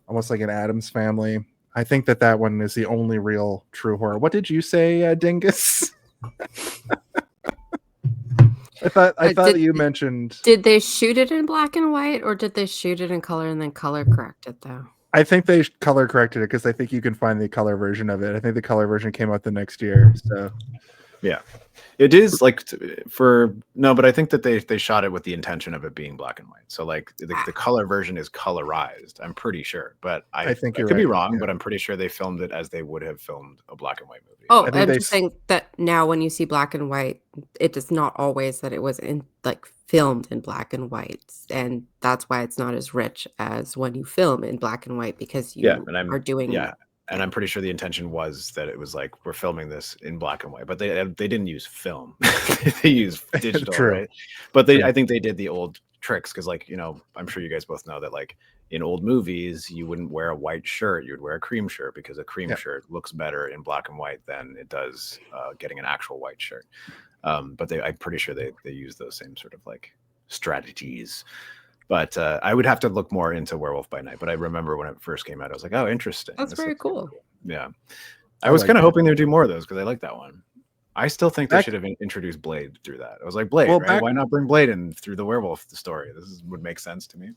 almost like an Addams Family. I think that one is the only real true horror. What did you say, Dingus? I thought that you mentioned. Did they shoot it in black and white, or did they shoot it in color and then color correct it though? I think they color corrected it because I think you can find the color version of it. I think the color version came out the next year. So yeah, it is like but I think that they shot it with the intention of it being black and white. So like the color version is colorized, I'm pretty sure, but I think I could be wrong, yeah. But I'm pretty sure they filmed it as they would have filmed a black and white movie. Oh, I'm just saying that now when you see black and white, it is not always that it was in like filmed in black and white, and that's why it's not as rich as when you film in black and white, because you are doing and I'm pretty sure the intention was that it was like, we're filming this in black and white, but they didn't use film. They used digital, right? But I think they did the old tricks, because like, I'm sure you guys both know that like in old movies, you wouldn't wear a white shirt, you would wear a cream shirt, because a cream shirt looks better in black and white than it does getting an actual white shirt. But I'm pretty sure they use those same sort of like strategies. But I would have to look more into Werewolf by Night. But I remember when it first came out, I was like, oh, interesting. That's very cool. Yeah. I was kind of hoping they'd do more of those, because I like that one. I still think they should have introduced Blade through that. I was like, Blade, right? Why not bring Blade in through the werewolf story? Would make sense to me.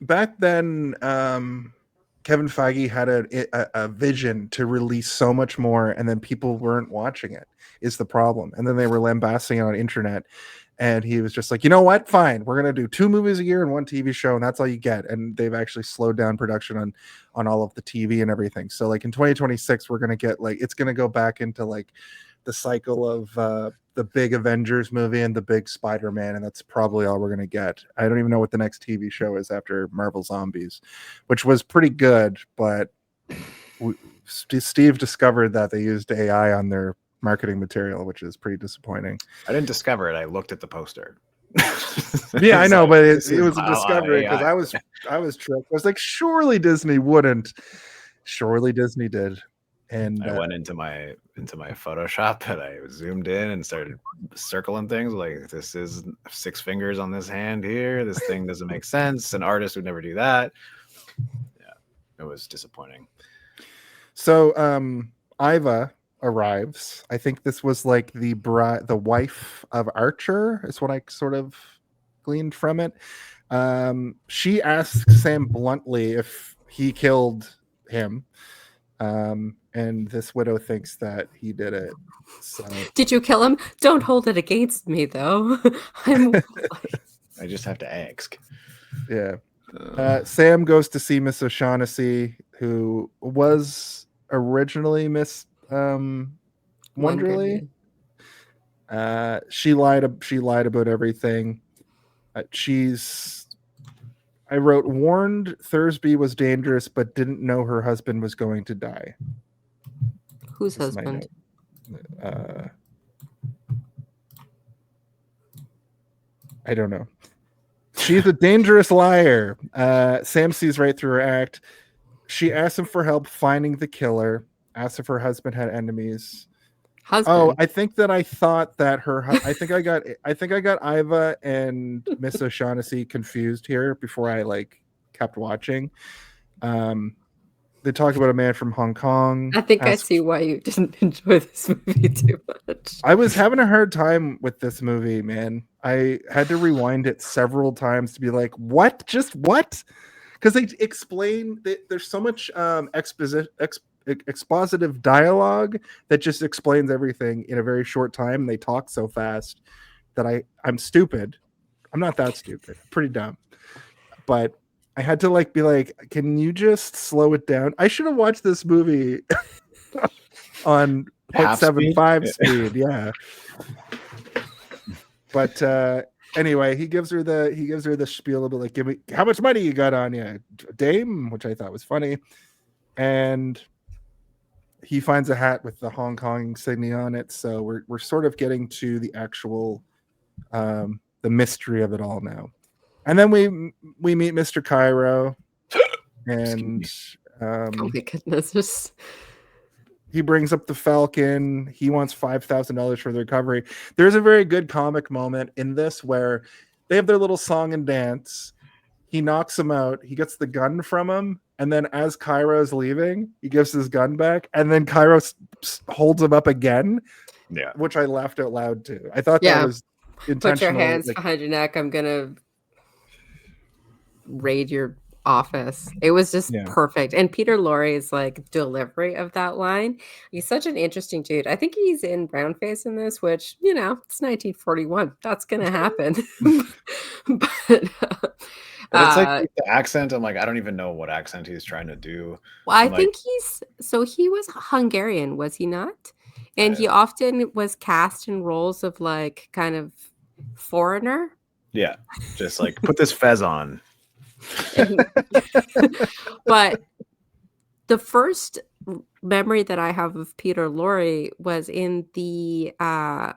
Back then, Kevin Feige had a vision to release so much more, and then people weren't watching it, is the problem. And then they were lambasting it on internet. And he was just like, you know what? Fine. We're going to do 2 movies a year and 1 TV show. And that's all you get. And they've actually slowed down production on all of the TV and everything. So like in 2026, we're going to get like, it's going to go back into like the cycle of the big Avengers movie and the big Spider-Man. And that's probably all we're going to get. I don't even know what the next TV show is after Marvel Zombies, which was pretty good, but Steve discovered that they used AI on their marketing material, which is pretty disappointing. I didn't discover it. I looked at the poster. Yeah, I know, but it was a AI. discovery because I was tricked. I was like, surely Disney wouldn't. Surely Disney did. And I went into my Photoshop and I zoomed in and started circling things like, this is 6 fingers on this hand here. This thing doesn't make sense. An artist would never do that. Yeah, it was disappointing. So Iva arrives. I think this was like the wife of Archer, is what I sort of gleaned from it. She asks Sam bluntly if he killed him. And this widow thinks that he did it. So Did you kill him? Don't hold it against me, though. I just have to ask. Yeah. Sam goes to see Miss O'Shaughnessy, who was originally Miss Wonderly. She lied about everything. I wrote, warned Thursby was dangerous, but didn't know her husband was going to die. Whose husband? I don't know. She's a dangerous liar. Sam sees right through her act. She asks him for help finding the killer. Asks if her husband had enemies. Husband. Oh, I think that I thought that I think I got Iva and Miss O'Shaughnessy confused here before I kept watching. They talk about a man from Hong Kong. I think I see why you didn't enjoy this movie too much. I was having a hard time with this movie, man. I had to rewind it several times to be like, what? Just what? Because they explain that there's so much expositive dialogue that just explains everything in a very short time. They talk so fast that I'm stupid. I'm not that stupid. I'm pretty dumb. But I had to be like, can you just slow it down? I should have watched this movie on 0.75 speed. Yeah. But anyway, he gives her the spiel about give me how much money you got on you, dame, which I thought was funny. And he finds a hat with the Hong Kong insignia on it. So we're sort of getting to the actual the mystery of it all now. And then we meet Mr. Cairo, and oh my goodness, he brings up the Falcon. He wants $5,000 for the recovery. There's a very good comic moment in this where they have their little song and dance. He knocks him out. He gets the gun from him, and then as Cairo's leaving, he gives his gun back, and then Cairo holds him up again. Yeah, which I laughed out loud too. I thought that was intentional. Put your hands behind your neck. I'm gonna raid your office. It was just perfect. And Peter Lorre's delivery of that line, he's such an interesting dude. I think he's in brownface in this, which it's 1941, that's gonna happen. But it's the accent, I'm I don't even know what accent he's trying to do. Well, I think he was Hungarian, was he not? And he often was cast in roles of kind of foreigner. Yeah, just put this fez on. But the first memory that I have of Peter Lorre was in the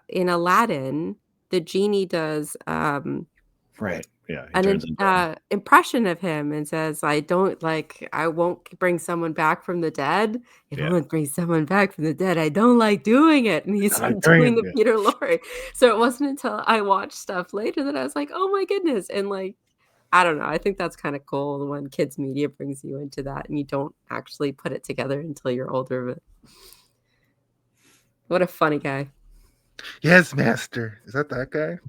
in Aladdin. The genie does right. Yeah, an impression of him and says, I won't bring someone back from the dead. If I won't bring someone back from the dead, I don't like doing it. And he's doing the Peter Lorre. So it wasn't until I watched stuff later that I was like, oh my goodness. And I don't know. I think that's kind of cool when kids media brings you into that and you don't actually put it together until you're older. But what a funny guy. Yes, master. Is that guy?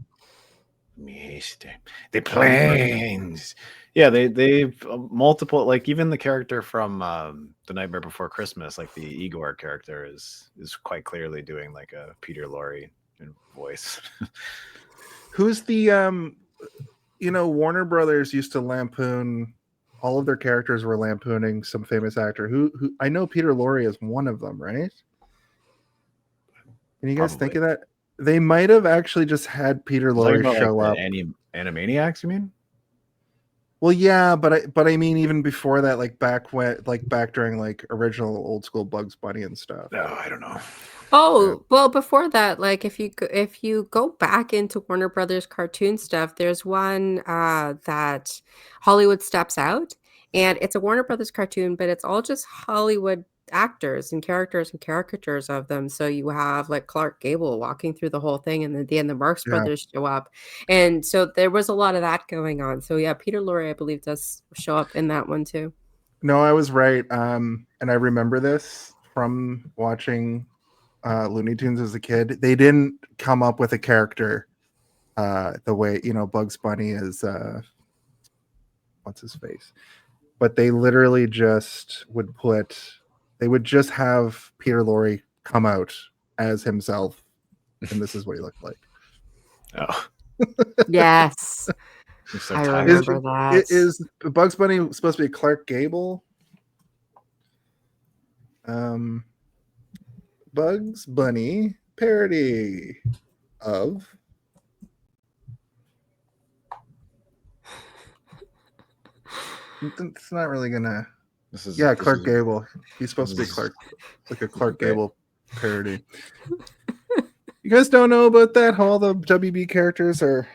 Master. The planes. Yeah, they multiple, even the character from The Nightmare Before Christmas, the Igor character is quite clearly doing a Peter Lorre voice. Who's the Warner Brothers used to lampoon, all of their characters were lampooning some famous actor. Who I know Peter Lorre is one of them, right? Can you guys think of that? They might have actually just had Peter Lorre show up. Animaniacs, you mean? Well, yeah, but I mean, even before that, like back during like original old school Bugs Bunny and stuff. No, I don't know. Oh, well, before that, like if you go back into Warner Brothers cartoon stuff, there's one that Hollywood Steps Out, and it's a Warner Brothers cartoon, but it's all just Hollywood actors and characters and caricatures of them. So you have like Clark Gable walking through the whole thing, and then at the end the Marx Yeah. Brothers show up, and so there was a lot of that going on. So yeah, Peter Lorre, I believe, does show up in that one too. No, I was right. And I remember this from watching Looney Tunes as a kid. They didn't come up with a character the way, Bugs Bunny is what's his face, but they literally just would just have Peter Lorre come out as himself, and this is what he looked like. Oh, Yes, I'm so I tired. remember that. Is Bugs Bunny supposed to be Clark Gable? Bugs Bunny parody of it's not really gonna. This is Clark Gable. He's supposed to be Clark, like a Clark Okay. Gable parody. You guys don't know about that? How all the WB characters are.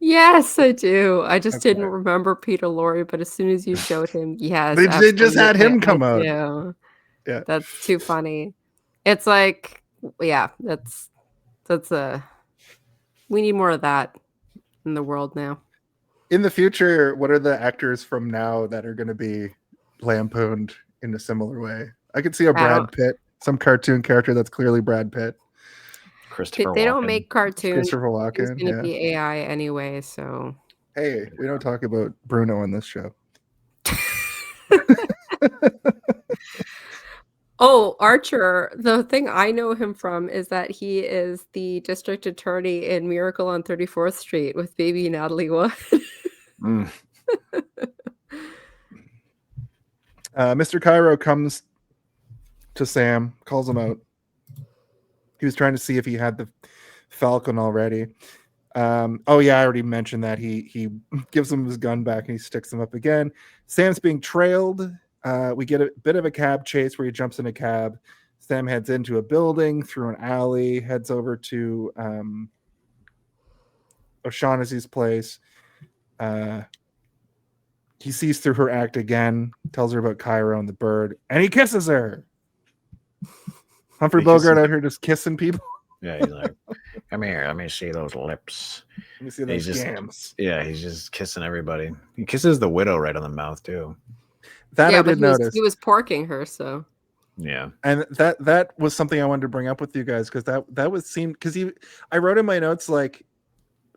Yes, I do. I just Okay. didn't remember Peter Lorre, but as soon as you showed him, yes, They just had him absolutely, come I out. do. Yeah. That's too funny. It's like, yeah, that's we need more of that in the world now. In the future, what are the actors from now that are going to be lampooned in a similar way? I could see a Brad Pitt, some cartoon character that's clearly Brad Pitt. Christopher They don't Walken. make cartoons. Christopher It's Walken. going to Yeah. be AI anyway, so. Hey, we don't talk about Bruno on this show. Oh, Archer. The thing I know him from is that he is the district attorney in Miracle on 34th Street with baby Natalie Wood. Mm. Mr. Cairo comes to Sam, calls him out. He was trying to see if he had the Falcon already. Oh yeah, I already mentioned that. He gives him his gun back and he sticks him up again. Sam's being trailed. We get a bit of a cab chase where he jumps in a cab. Sam heads into a building through an alley, heads over to O'Shaughnessy's place. He sees through her act again, tells her about Cairo and the bird, and he kisses her. Humphrey Bogart out here just kissing people. Yeah, he's like, come here, let me see those lips. Let me see And he's those just- gams. Yeah, he's just kissing everybody. He kisses the widow right on the mouth too. That yeah, I but did notice. he was porking her, so. Yeah. And that was something I wanted to bring up with you guys, because that was seemed because I wrote in my notes like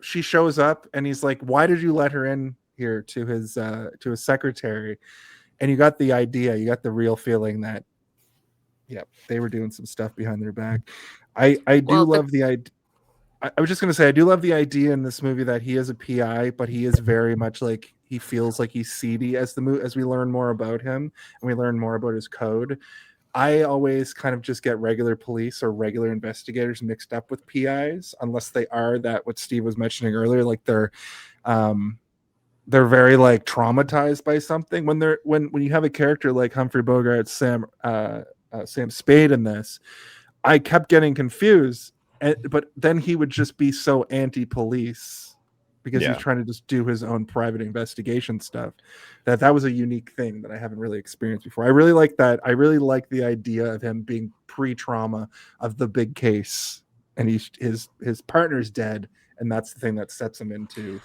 she shows up and he's like, why did you let her in here to his secretary? And you got the idea, you got the real feeling that they were doing some stuff behind their back. I do love the idea. I was just gonna say I do love the idea in this movie that he is a PI, but he is very much like he feels like he's seedy as we learn more about him and we learn more about his code. I always kind of just get regular police or regular investigators mixed up with PIs, unless they are that what Steve was mentioning earlier, like they're very like traumatized by something. When you have a character like Humphrey Bogart, Sam Spade in this, I kept getting confused, but then he would just be so anti-police because he's trying to just do his own private investigation stuff. That was a unique thing that I haven't really experienced before. I really like that. I really like the idea of him being pre-trauma of the big case, and his partner's dead, and that's the thing that sets him into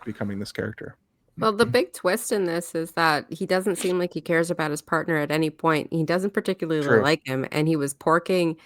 becoming this character. Well, the big twist in this is that he doesn't seem like he cares about his partner at any point. He doesn't particularly True. like him, and he was porking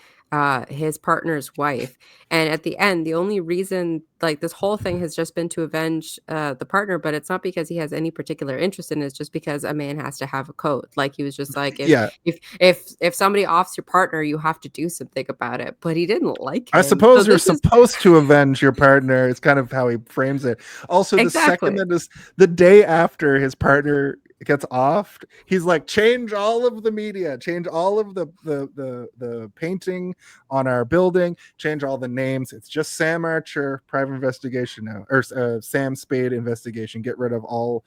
his partner's wife. And at the end, the only reason, like, this whole thing has just been to avenge the partner, but it's not because he has any particular interest in it. It's just because a man has to have a code. Like, he was just like, if somebody offs your partner, you have to do something about it. But he didn't like him. I suppose So you're this is- supposed to avenge your partner. It's kind of how he frames it. Also, the second Exactly. the day after his partner gets offed, he's like, change all of the media, change all of the painting on our building, change all the names. It's just Sam Archer private investigation now, or Sam Spade investigation. Get rid of all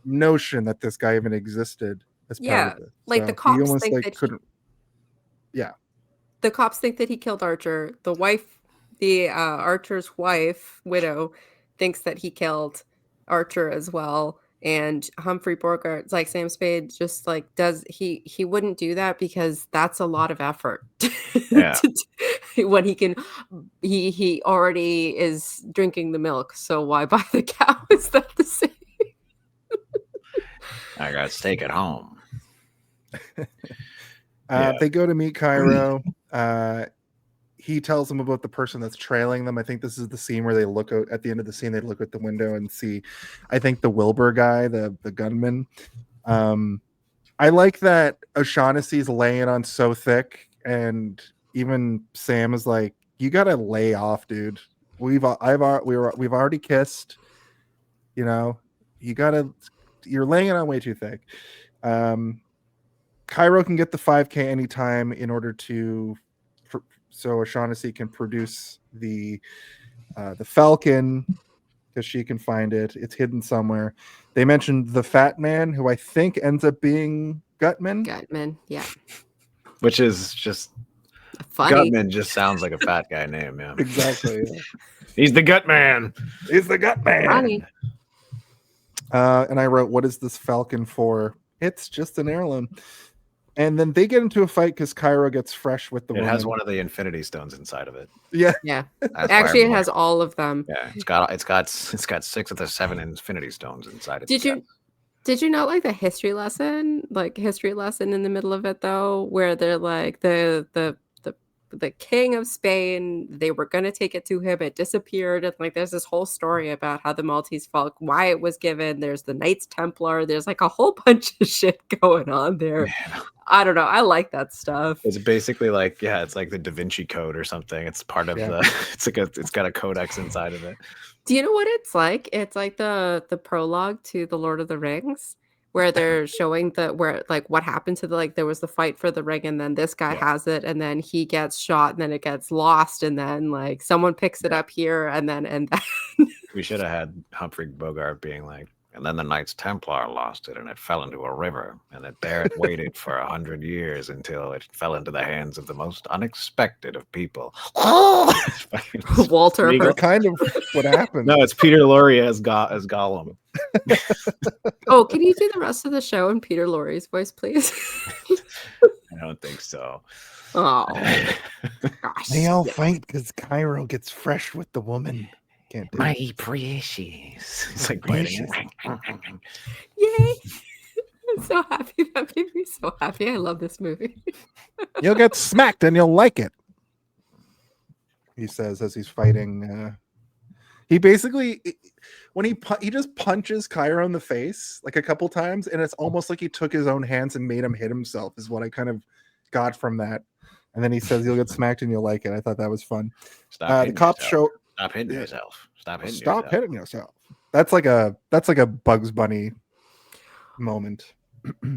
notion that this guy even existed as part of it. Like So the he cops almost think like that couldn't. Yeah. the cops think that he killed Archer. The wife, Archer's wife, widow, thinks that he killed Archer as well. And Humphrey Bogart, like Sam Spade, just like he wouldn't do that because that's a lot of effort. Yeah. When he already is drinking the milk, so why buy the cow? Is that the same? I got steak at home. They go to meet Cairo. He tells them about the person that's trailing them. I think this is the scene where they look out at the end of the scene. They look at the window and see, I think, the Wilbur guy, the gunman. I like that O'Shaughnessy's laying on so thick, and even Sam is like, "You gotta lay off, dude. We've already kissed. You know, you're laying it on way too thick." Cairo can get the 5K anytime in order to. So O'Shaughnessy can produce the Falcon because she can find it. It's hidden somewhere. They mentioned the fat man, who I think ends up being Gutman. Gutman, yeah. Which is just funny. Gutman just sounds like a fat guy name, yeah. Exactly. Yeah. He's the gut man. He's the gut man. Funny. And I wrote, "What is this Falcon for?" It's just an heirloom. And then they get into a fight because Cairo gets fresh with the woman. It has one of the Infinity Stones inside of it. Yeah. Actually, it has all of them. Yeah, it's got 6 of the 7 Infinity Stones inside it. Did you not like the history lesson? Like history lesson in the middle of it though, where they're like the king of Spain, they were gonna take it to him, it disappeared, and like there's this whole story about how the Maltese Falcon, why it was given. There's the Knights Templar, there's like a whole bunch of shit going on there. Man. I don't know. I like that stuff. It's basically like, it's like the Da Vinci Code or something. It's part of the. It's got a codex inside of it. Do you know what it's like? It's like the prologue to the Lord of the Rings, where they're showing what happened to there was the fight for the ring, and then this guy has it, and then he gets shot, and then it gets lost, and then like someone picks it up here, and then we should have had Humphrey Bogart being like, and then the Knights Templar lost it, and it fell into a river, and there it waited for 100 years until it fell into the hands of the most unexpected of people. Walter. That's kind of what happened. No, it's Peter Lorre as Gollum. Oh, can you do the rest of the show in Peter Lorre's voice, please? I don't think so. Oh, gosh. They all fight because Cairo gets fresh with the woman. Can't do My precious. It's like biting. Yay! I'm so happy. That made me so happy. I love this movie. You'll get smacked and you'll like it, he says as he's fighting. He basically, when he just punches Cairo in the face like a couple times, and it's almost like he took his own hands and made him hit himself, is what I kind of got from that. And then he says, "You'll get smacked and you'll like it." I thought that was fun. The cops show. Stop hitting yourself. Stop hitting yourself. That's like a Bugs Bunny moment.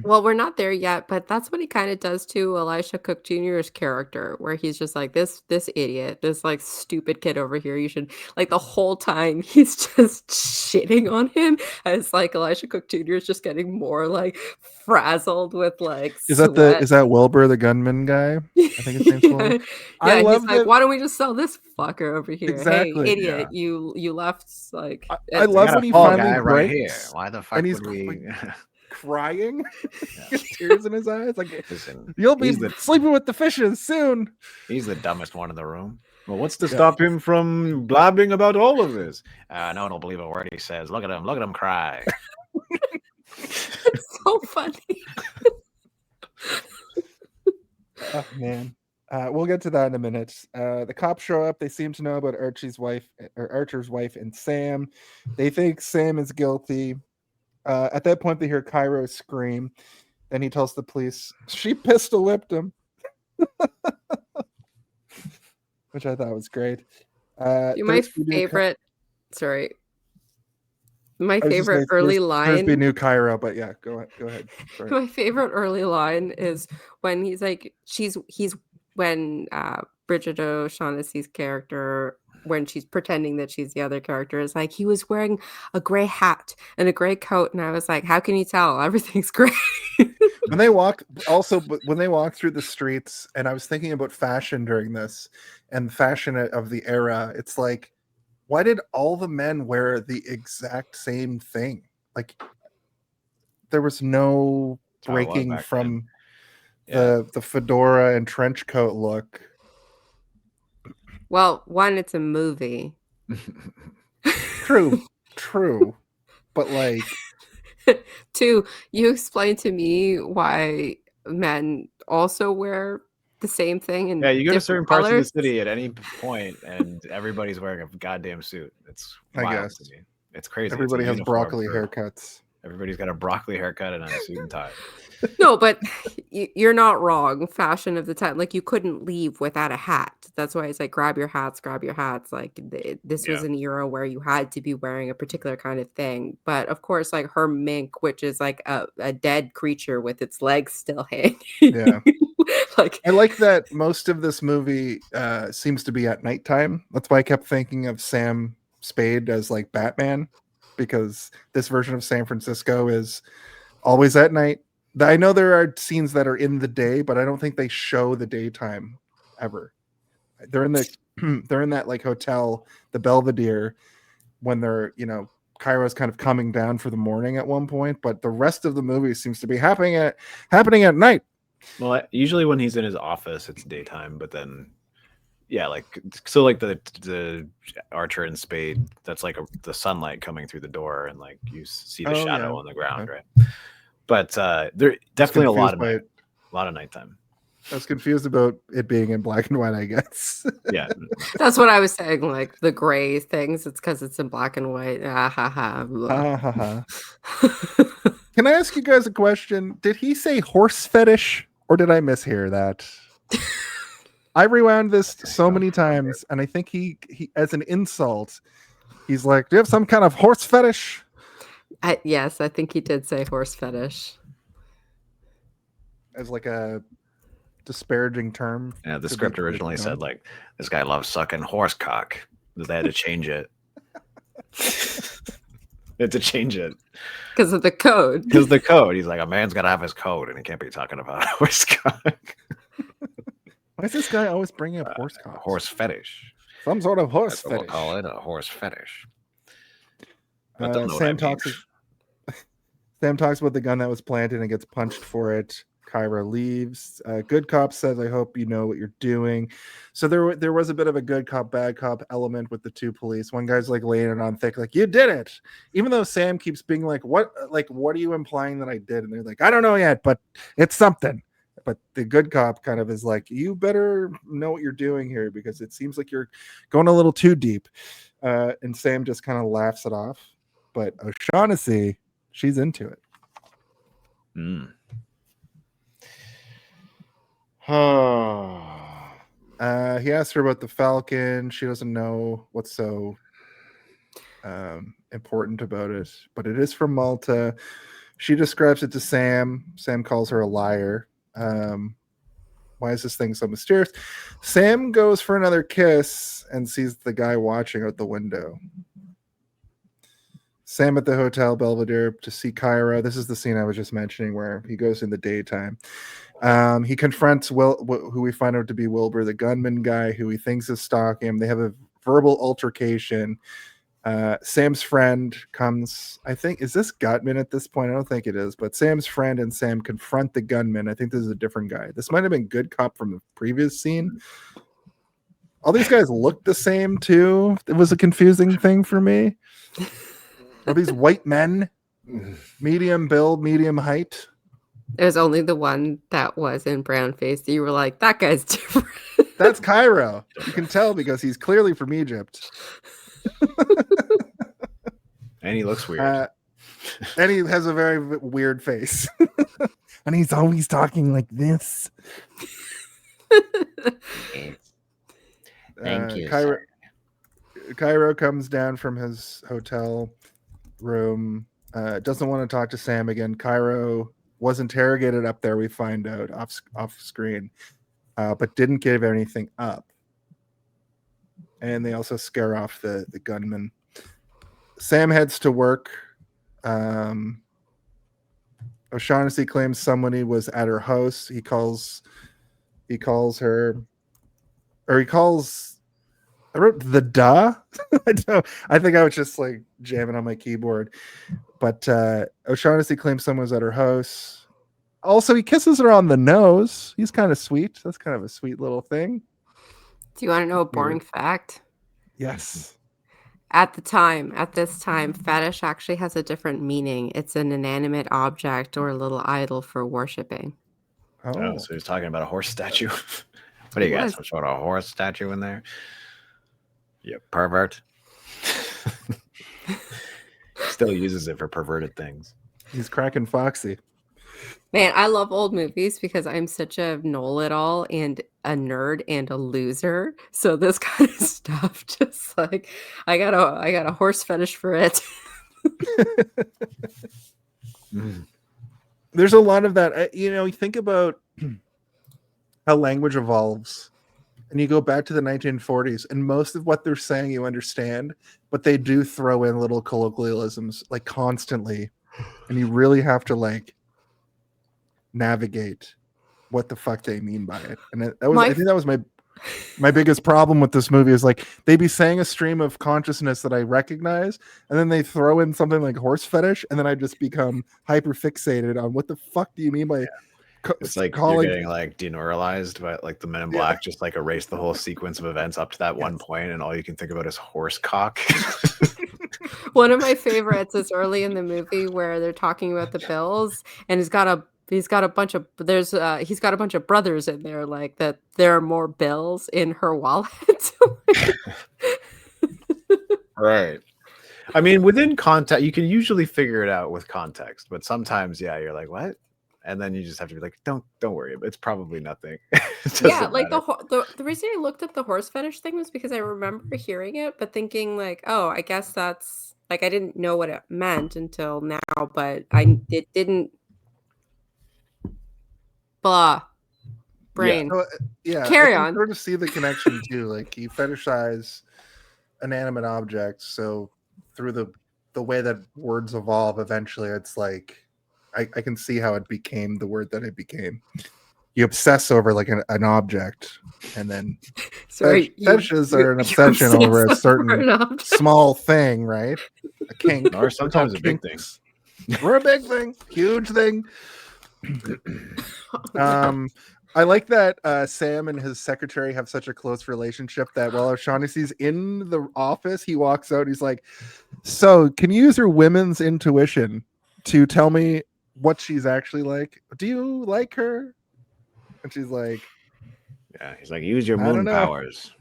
Well, we're not there yet, but that's what he kind of does to Elisha Cook Jr.'s character, where he's just like this idiot, this like stupid kid over here. You should like the whole time he's just shitting on him as like Elisha Cook Jr. is just getting more like frazzled with like. Is that Wilbur the gunman guy? I think his name's Wilbur. I love he's like, why don't we just sell this fucker over here? Exactly. Hey, idiot, you left like. I love when he finally right breaks. here. Why the fuck would we? Crying, tears in his eyes. Like, listen, you'll be sleeping with the fishes soon. He's the dumbest one in the room. Well, what's to stop him from blabbing about all of this? No one will believe a word he says. Look at him cry. It's so funny. Oh man. We'll get to that in a minute. The cops show up. They seem to know about Archer's wife and Sam. They think Sam is guilty. At that point, they hear Cairo scream. Then he tells the police, she pistol whipped him. Which I thought was great. My favorite early line. Thursby knew Cairo, but yeah, go ahead. Sorry. My favorite early line is when he's like, when Bridget O'Shaughnessy's character when she's pretending that she's the other character is like, he was wearing a gray hat and a gray coat, and I was like, how can you tell? Everything's gray. when they walk through the streets, and I was thinking about fashion during this and fashion of the era, it's like, why did all the men wear the exact same thing? Like, there was no breaking from the fedora and trench coat look. Well, one, it's a movie. True. But like, two, you explain to me why men also wear the same thing. And you go to certain parts of the city at any point, and everybody's wearing a goddamn suit. It's wild to me. It's crazy. Everybody has broccoli haircuts. Everybody's got a broccoli haircut and a suit and tie. No, but you're not wrong. Fashion of the time, like, you couldn't leave without a hat. That's why it's like, grab your hats. Like, this was an era where you had to be wearing a particular kind of thing. But of course, like, her mink, which is like a dead creature with its legs still hanging. Yeah. Like, I like that most of this movie seems to be at nighttime. That's why I kept thinking of Sam Spade as like Batman, because this version of San Francisco is always at night. I know there are scenes that are in the day, but I don't think they show the daytime ever. They're in that like hotel, the Belvedere, when they're, Cairo's kind of coming down for the morning at one point, but the rest of the movie seems to be happening at night. Well, usually when he's in his office, it's daytime, but then the Archer and Spade, that's like the sunlight coming through the door, and like you see the shadow on the ground, right? But there definitely a lot of nighttime. I was confused about it being in black and white, I guess. Yeah. That's what I was saying, like the gray things. It's because it's in black and white. Can I ask you guys a question? Did he say horse fetish, or did I mishear that? I rewound this so many times, and I think he as an insult, he's like, do you have some kind of horse fetish? Yes, I think he did say horse fetish. As like a disparaging term. Yeah, the script originally said like, this guy loves sucking horse cock. They had to change it. They had to change it. Because of the code. He's like, a man's got to have his code, and he can't be talking about horse cock. Why is this guy always bringing up horse cock? Horse fetish. Some sort of horse fetish. We'll call it a horse fetish. Sam talks about the gun that was planted and gets punched for it. Kyra leaves. Good cop says, I hope you know what you're doing. So there was a bit of a good cop, bad cop element with the two police. One guy's like laying it on thick, like, you did it. Even though Sam keeps being like, what are you implying that I did? And they're like, I don't know yet, but it's something. But the good cop kind of is like, you better know what you're doing here, because it seems like you're going a little too deep. And Sam just kind of laughs it off. But O'Shaughnessy, she's into it. He asked her about the Falcon. She doesn't know what's so important about it, but it is from Malta. She describes it to Sam. Sam calls her a liar. Why is this thing so mysterious? Sam goes for another kiss and sees the guy watching out the window. Sam at the Hotel Belvedere to see Kyra. This is the scene I was just mentioning where he goes in the daytime. He confronts who we find out to be Wilbur, the gunman guy who he thinks is stalking him. They have a verbal altercation. Sam's friend comes. I think, is this Gutman at this point? I don't think it is, but Sam's friend and Sam confront the gunman. I think this is a different guy. This might have been good cop from the previous scene. All these guys look the same too. It was a confusing thing for me. Are these white men? Medium build, medium height? There's only the one that was in brown face. You were like, that guy's different. That's Cairo. You can tell because he's clearly from Egypt. And he looks weird. And he has a very weird face. And he's always talking like this. Thank you. Cairo comes down from his hotel room. Doesn't want to talk to Sam again. Cairo was interrogated up there, we find out off screen, but didn't give anything up. and they also scare off the gunman. Sam heads to work. O'Shaughnessy claims somebody was at her house. He calls her, or he calls. I wrote the duh. I think I was just like jamming on my keyboard. But O'Shaughnessy claims someone was at her house. Also, he kisses her on the nose. He's kind of sweet. That's kind of a sweet little thing. Do you want to know a boring fact? Yes. At this time, fetish actually has a different meaning. It's an inanimate object or a little idol for worshiping. Oh, so he's talking about a horse statue. What do you got? Some sort of horse statue in there? You pervert. Still uses it for perverted things. He's cracking Foxy. Man, I love old movies because I'm such a know-it-all and a nerd and a loser. So this kind of stuff, just like I got a horse fetish for it. There's a lot of that. You think about how language evolves, and you go back to the 1940s, and most of what they're saying you understand, but they do throw in little colloquialisms like constantly, and you really have to like navigate what the fuck they mean by it. And I think that was my biggest problem with this movie is like they be saying a stream of consciousness that I recognize, and then they throw in something like horse fetish, and then I just become hyper fixated on what the fuck do you mean by it's like you're getting like deneuralized, but like the Men in Black just like erase the whole sequence of events up to that one point, and all you can think about is horse cock. One of my favorites is early in the movie where they're talking about the bills, and he's got a bunch of brothers in there, like that there are more bills in her wallet. Right. I mean, within context, you can usually figure it out with context, but sometimes, yeah, you're like, what? And then you just have to be like, don't worry, it's probably nothing. Yeah, like the reason I looked up the horse fetish thing was because I remember hearing it, but thinking like, oh, I guess that's like I didn't know what it meant until now, but it didn't. Blah. Brain. Carry on. Sort of see the connection too. Like you fetishize inanimate objects, so through the way that words evolve, eventually it's like I can see how it became the word that it became. You obsess over like an object, and then fetishes are an obsession over a certain small thing, right? A kink, or sometimes a big thing. Or a big thing, huge thing. I like that Sam and his secretary have such a close relationship that while O'Shaughnessy's in the office, he walks out. He's like, "So, can you use your women's intuition to tell me what she's actually like? Do you like her?" And she's like, "Yeah." He's like, "Use your moon powers."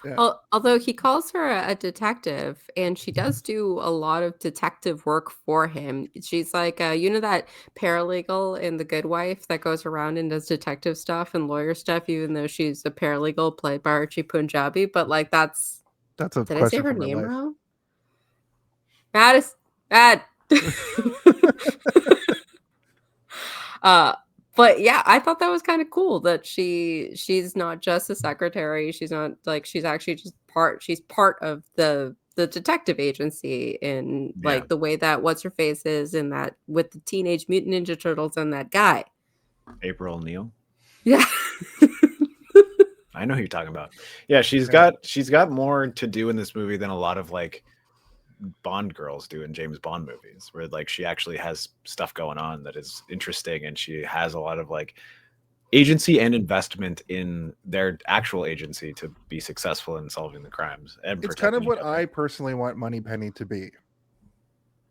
Yeah. Although he calls her a detective, and she does do a lot of detective work for him. She's like, that paralegal in The Good Wife that goes around and does detective stuff and lawyer stuff, even though she's a paralegal played by Archie Punjabi. But like, that's a did question I say her for name life. wrong? Mad. But yeah, I thought that was kind of cool that she's not just a secretary. She's not like she's actually just she's part of the detective agency in like the way that what's her face is in that with the Teenage Mutant Ninja Turtles and that guy. April O'Neil. Yeah. I know who you're talking about. Yeah, she's got more to do in this movie than a lot of like Bond girls do in James Bond movies, where like she actually has stuff going on that is interesting, and she has a lot of like agency and investment in their actual agency to be successful in solving the crimes. And it's kind of what I personally want Moneypenny to be.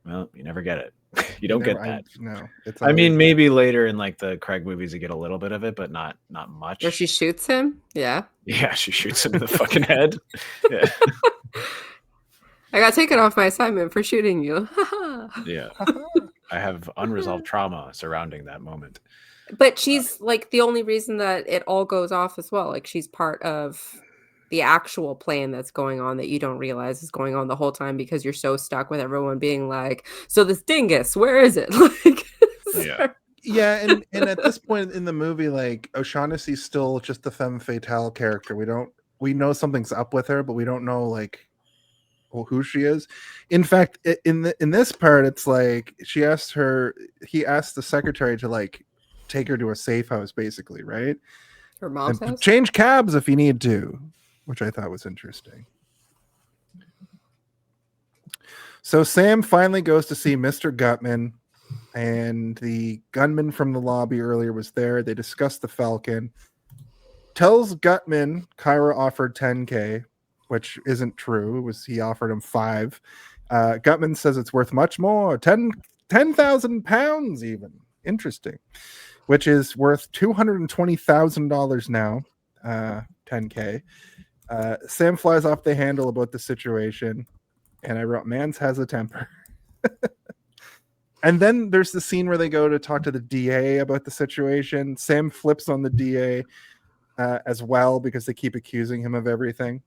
Well, you never get it. You don't get that. No, I mean, maybe later in like the Craig movies, you get a little bit of it, but not much. Where she shoots him. Yeah, she shoots him in the fucking head. Yeah. I got taken off my assignment for shooting you. Yeah. I have unresolved trauma surrounding that moment. But she's like the only reason that it all goes off as well. Like she's part of the actual plan that's going on that you don't realize is going on the whole time because you're so stuck with everyone being like, so this dingus, where is it? Like, yeah. And at this point in the movie, like O'Shaughnessy's still just the femme fatale character. We we know something's up with her, but we don't know like who she is. In fact, in this part, it's like he asked the secretary to like take her to a safe house, basically, right? Her mom's And house? change cabs if you need to, which I thought was interesting. So Sam finally goes to see Mr. Gutman, and the gunman from the lobby earlier was there. They discussed the Falcon. Tells Gutman Kyra offered $10K, which isn't true. He offered him $5. Gutman says it's worth much more, 10,000 pounds even. Interesting. Which is worth $220,000 now. $10K. Sam flies off the handle about the situation, and I wrote, "Mans has a temper." And then there's the scene where they go to talk to the DA about the situation. Sam flips on the DA as well because they keep accusing him of everything.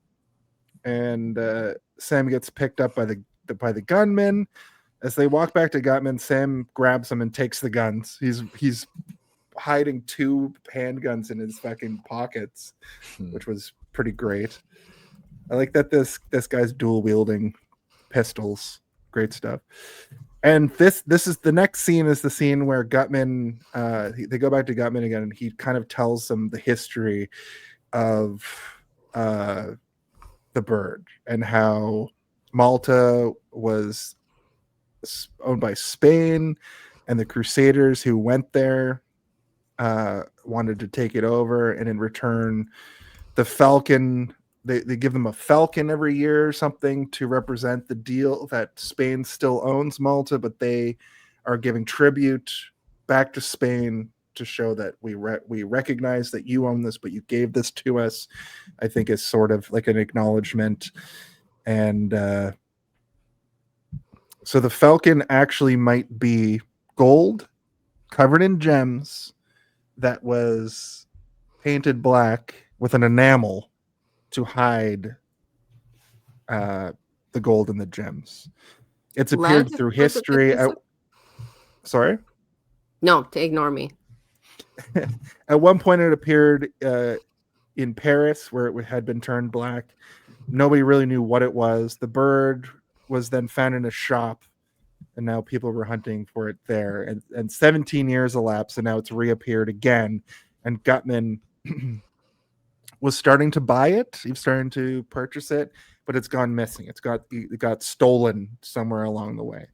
And Sam gets picked up by the gunman. As they walk back to Gutman, Sam grabs him and takes the guns. He's hiding 2 handguns in his fucking pockets, which was pretty great. I like that this guy's dual wielding pistols. Great stuff. And this is the next scene is the scene where Gutman they go back to Gutman again, and he kind of tells them the history of the bird and how Malta was owned by Spain, and the Crusaders who went there wanted to take it over, and in return the Falcon, they give them a falcon every year or something to represent the deal that Spain still owns Malta, but they are giving tribute back to Spain to show that we recognize that you own this, but you gave this to us. I think is sort of like an acknowledgement. And so the falcon actually might be gold covered in gems that was painted black with an enamel to hide the gold and the gems. It's appeared through history. Sorry? No, to ignore me. At one point it appeared in Paris where it had been turned black. Nobody really knew what it was. The bird was then found in a shop, and now people were hunting for it there. And 17 years elapsed, and now it's reappeared again. And Gutman was starting to buy it. He was starting to purchase it, but it's gone missing. It got stolen somewhere along the way.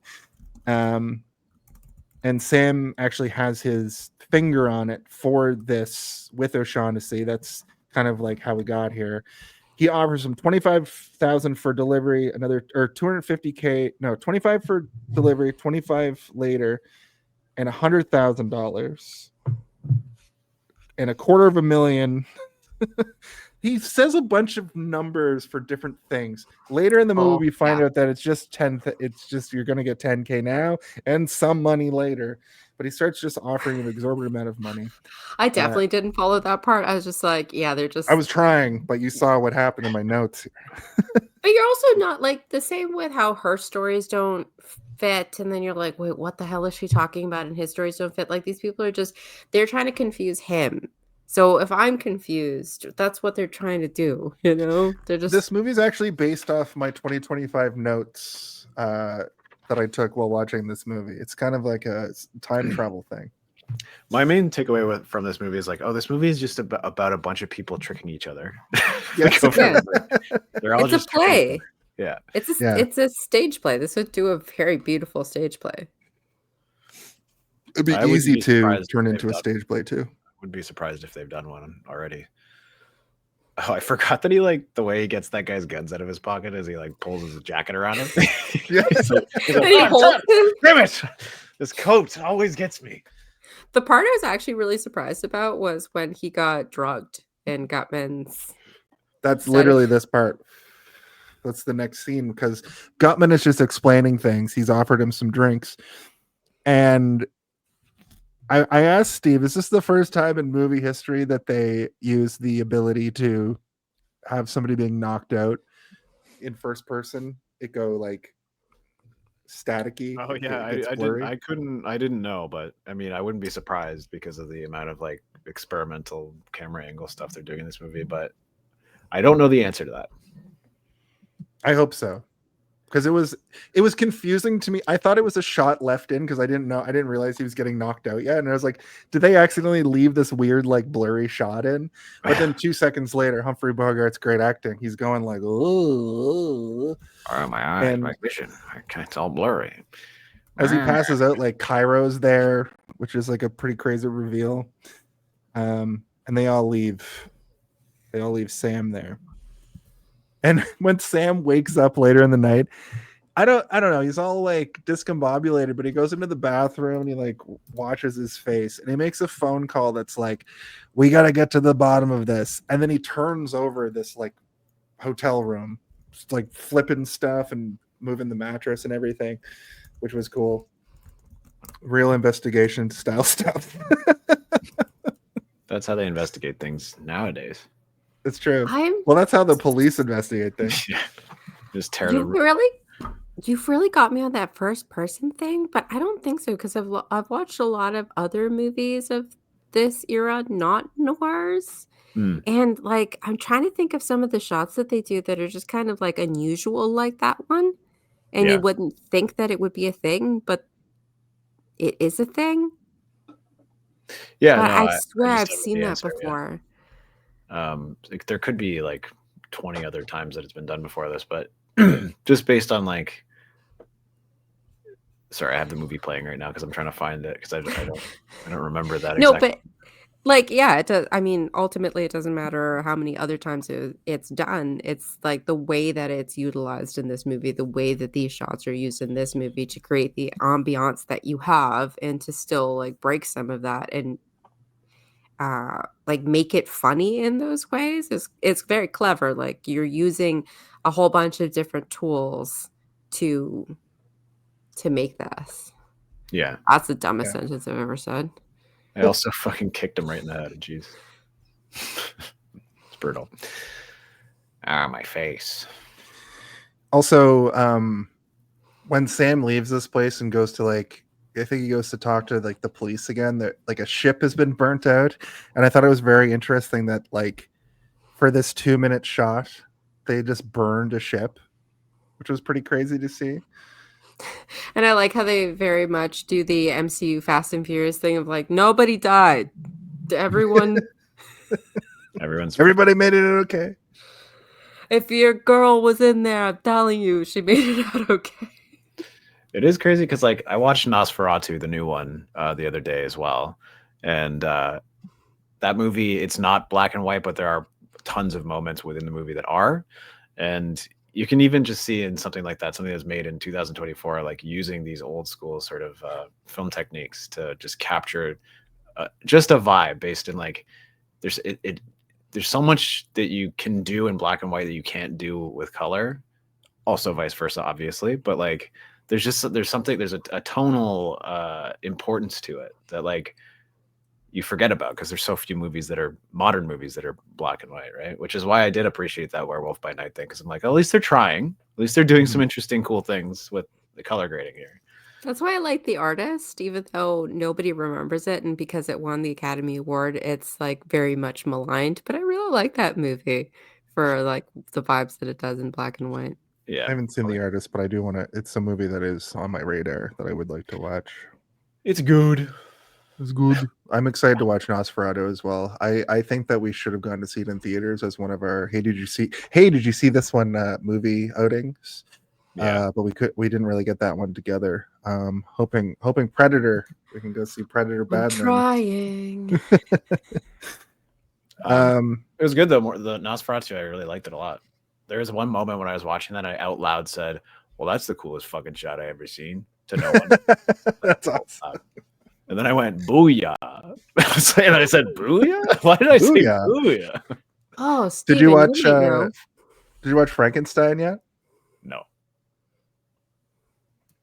And Sam actually has his finger on it for this with O'Shaughnessy. That's kind of like how we got here. He offers him $25,000 for delivery, or $250K. No, $25 for delivery, $25 later, and $100,000 and $250,000. He says a bunch of numbers for different things. Later in the movie, we find out that it's just you're going to get 10K now and some money later. But he starts just offering an exorbitant amount of money. I definitely didn't follow that part. I was just like, yeah, they're just. I was trying, but you saw what happened in my notes. But you're also not like the same with how her stories don't fit, and then you're like, wait, what the hell is she talking about? And his stories don't fit. Like these people are they're trying to confuse him. So if I'm confused, that's what they're trying to do, you know? They're just. This movie is actually based off my 2025 notes that I took while watching this movie. It's kind of like a time travel thing. My main takeaway from this movie is like, oh, this movie is just about a bunch of people tricking each other. Yes. They're all It's just a play. Yeah. It's a stage play. This would do a very beautiful stage play. It'd be easy to turn into a stage play too. Would be surprised if they've done one already. Oh, I forgot that he the way he gets that guy's guns out of his pocket is he pulls his jacket around him. Yeah. Damn it! This coat always gets me. The part I was actually really surprised about was when he got drugged in Gutman's. That's literally this part. That's the next scene because Gutman is just explaining things. He's offered him some drinks, and I asked Steve, is this the first time in movie history that they use the ability to have somebody being knocked out in first person? It go staticky. Oh yeah, I didn't know, but I mean, I wouldn't be surprised because of the amount of experimental camera angle stuff they're doing in this movie. But I don't know the answer to that. I hope so. Because it was confusing to me. I thought it was a shot left in because I didn't realize he was getting knocked out yet. And I was like, did they accidentally leave this weird, like blurry shot in? But then 2 seconds later, Humphrey Bogart's great acting. He's going like, oh my eyes, and my vision. It's all blurry. as he passes out, like Cairo's there, which is like a pretty crazy reveal. And they all leave. They all leave Sam there. And when Sam wakes up later in the night, I don't know. He's all like discombobulated, but he goes into the bathroom and he like washes his face and he makes a phone call that's like, we got to get to the bottom of this. And then he turns over this like hotel room, just, like flipping stuff and moving the mattress and everything, which was cool. Real investigation style stuff. That's how they investigate things nowadays. It's true. Well, that's how the police investigate things. Yeah. Just tear You've really got me on that first person thing, but I don't think so because I've watched a lot of other movies of this era, not noirs. And like I'm trying to think of some of the shots that they do that are just kind of like unusual like that one. And you wouldn't think that it would be a thing, but it is a thing. Yeah, but no, I swear I I've just seen don't know that the answer, before. Like there could be like 20 other times that it's been done before this, but just based on like, sorry, I have the movie playing right now because I'm trying to find it because I don't remember that. No, exactly. but like, yeah, it does. I mean, ultimately, it doesn't matter how many other times it's done. It's like the way that it's utilized in this movie, the way that these shots are used in this movie to create the ambiance that you have and to still like break some of that and like make it funny in those ways. It's very clever. Like you're using a whole bunch of different tools to make this. Yeah, that's the dumbest sentence I've ever said. I also fucking kicked him right in the head. Jeez. It's brutal. My face. Also, when Sam leaves this place and goes to like, I think he goes to talk to like the police again, that like a ship has been burnt out. And I thought it was very interesting that like for this 2-minute shot, they just burned a ship, which was pretty crazy to see. And I like how they very much do the MCU Fast and Furious thing of like, nobody died. Everybody made it okay. If your girl was in there, I'm telling you, she made it out okay. It is crazy because like I watched Nosferatu, the new one, the other day as well. And that movie, it's not black and white, but there are tons of moments within the movie that are. And you can even just see in something like that, something that's made in 2024, like using these old school sort of film techniques to just capture just a vibe based in like there's so much that you can do in black and white that you can't do with color. Also vice versa, obviously, but like there's a tonal importance to it that like you forget about because there's so few movies that are modern movies that are black and white, right? Which is why I did appreciate that Werewolf by Night thing because I'm like, at least they're trying, at least they're doing some interesting, cool things with the color grading here. That's why I like The Artist, even though nobody remembers it, and because it won the Academy Award, it's like very much maligned. But I really like that movie for like the vibes that it does in black and white. Yeah, I haven't seen The Artist, but I do want to. It's a movie that is on my radar that I would like to watch. It's good. It's good. I'm excited to watch Nosferatu as well. I think that we should have gone to see it in theaters as one of our Hey, did you see this one movie outings? Yeah. But we didn't really get that one together. Hoping Predator, we can go see Predator Badman. Trying. It was good though. The Nosferatu, I really liked it a lot. There was one moment when I was watching that I out loud said, "Well, that's the coolest fucking shot I ever seen." To no one. That's awesome. And then I went, "Booyah!" And I said, "Booyah." Why did I say booyah? Oh, Steven, did you watch? Did you watch Frankenstein yet? No.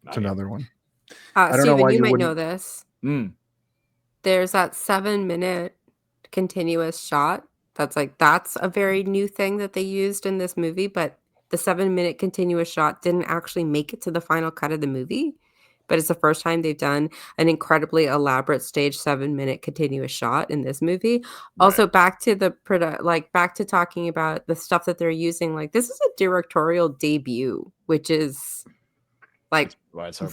It's another one. I don't know why you might know this. There's that 7-minute continuous shot. That's a very new thing that they used in this movie, but the 7-minute continuous shot didn't actually make it to the final cut of the movie but it's the first time they've done an incredibly elaborate stage 7-minute continuous shot in this movie. Also, back to back to talking about the stuff that they're using. Like, this is a directorial debut, which is like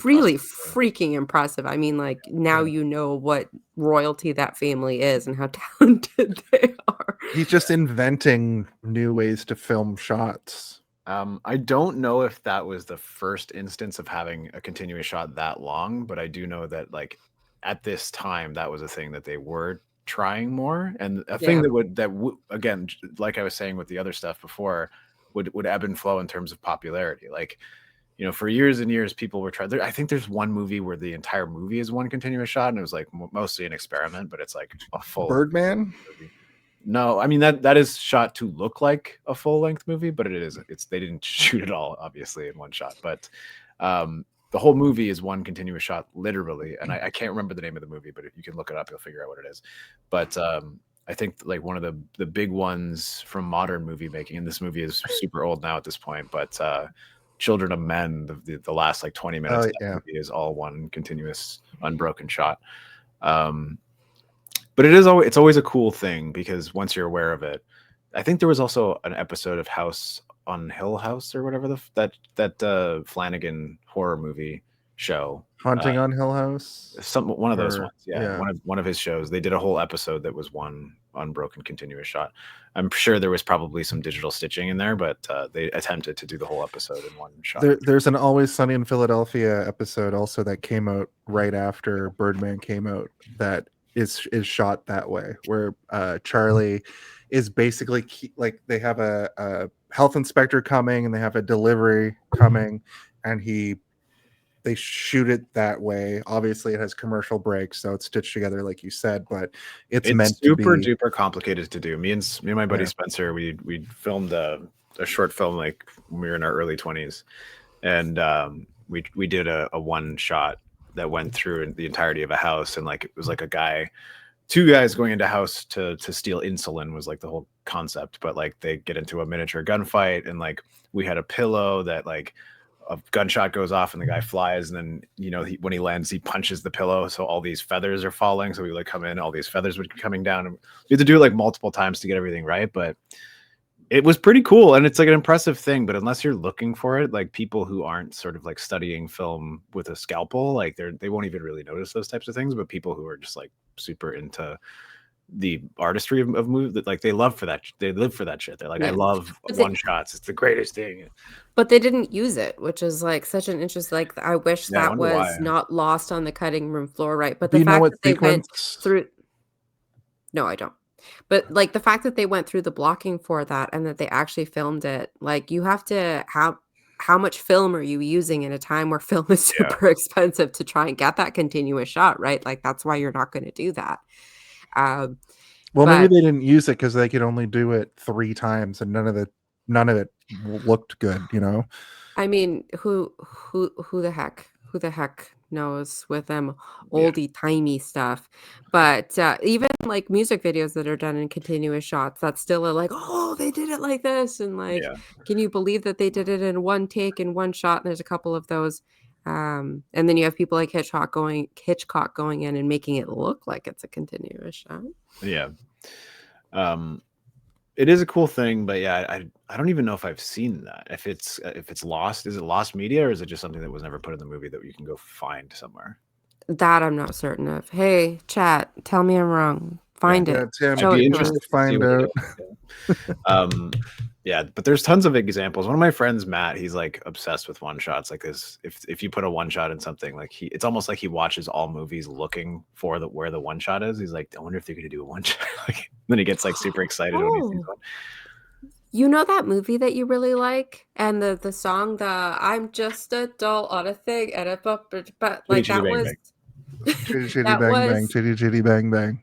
really freaking impressive. I mean, like, now you know what royalty that family is and how talented they are. He's just inventing new ways to film shots. I don't know if that was the first instance of having a continuous shot that long, but I do know that, like, at this time, that was a thing that they were trying more, and a thing that would again, like I was saying with the other stuff before, would ebb and flow in terms of popularity. Like, you know, for years and years, people were trying. I think there's one movie where the entire movie is one continuous shot, and it was like mostly an experiment, but it's like a full Birdman movie. No, I mean that is shot to look like a full length movie, but it isn't. They didn't shoot it all obviously in one shot, but the whole movie is one continuous shot, literally. And I can't remember the name of the movie, but if you can look it up, you'll figure out what it is. But I think like one of the big ones from modern movie making, and this movie is super old now at this point, but Children of Men, the last like 20 minutes of that movie is all one continuous unbroken shot. But it's always a cool thing because once you're aware of it, I think there was also an episode of House on Hill House or whatever that Flanagan horror movie show, Haunting on Hill House, one of those ones. Yeah. One of his shows. They did a whole episode that was one unbroken continuous shot. I'm sure there was probably some digital stitching in there, but they attempted to do the whole episode in one shot. There's an Always Sunny in Philadelphia episode also that came out right after Birdman came out that is shot that way, where Charlie is basically like they have a health inspector coming and they have a delivery coming, and they shoot it that way. Obviously, it has commercial breaks, so it's stitched together, like you said. But it's meant super to be duper complicated to do. Me and my buddy Spencer, we filmed a short film like when we were in our early 20s, and we did a one shot that went through the entirety of a house, and like it was like two guys going into a house to steal insulin was like the whole concept. But like they get into a miniature gunfight, and like we had a pillow that like a gunshot goes off and the guy flies, and then, you know, when he lands, he punches the pillow, so all these feathers are falling. So we like come in, all these feathers would be coming down, and we had to do it like multiple times to get everything right. But it was pretty cool, and it's like an impressive thing. But unless you're looking for it, like people who aren't sort of like studying film with a scalpel, like they won't even really notice those types of things. But people who are just like super into the artistry of movie, that like they live for that shit. They're like, I love one shots. It's the greatest thing. But they didn't use it, which is like such an interest. Like I wish that was not lost on the cutting room floor, right? But the fact that they went through, no, I don't. But like the fact that they went through the blocking for that and that they actually filmed it, like you have to have how much film are you using in a time where film is super expensive to try and get that continuous shot, right? Like that's why you're not going to do that. Maybe they didn't use it because they could only do it 3 times, and none of it looked good, you know. I mean, who the heck knows with them oldie timey stuff? But even like music videos that are done in continuous shots, that's still like, oh, they did it like this, and like, can you believe that they did it in one take in one shot? And there's a couple of those. And then you have people like Hitchcock going in and making it look like it's a continuous shot. Yeah. It is a cool thing, but I don't even know if I've seen that. If it's lost, is it lost media, or is it just something that was never put in the movie that you can go find somewhere? That I'm not certain of. Hey, chat, tell me I'm wrong. Find it. Tim, I'd be interested to find out. Yeah, but there's tons of examples. One of my friends, Matt, he's like obsessed with one shots. Like this, if you put a one shot in something, like it's almost like he watches all movies looking for where the one shot is. He's like, I wonder if they're gonna do a one shot. Then he gets like super excited when he sees one. You know that movie that you really like, and the song, I'm just a doll on a thing, and but like that was chitty chitty bang bang, chitty chitty bang bang.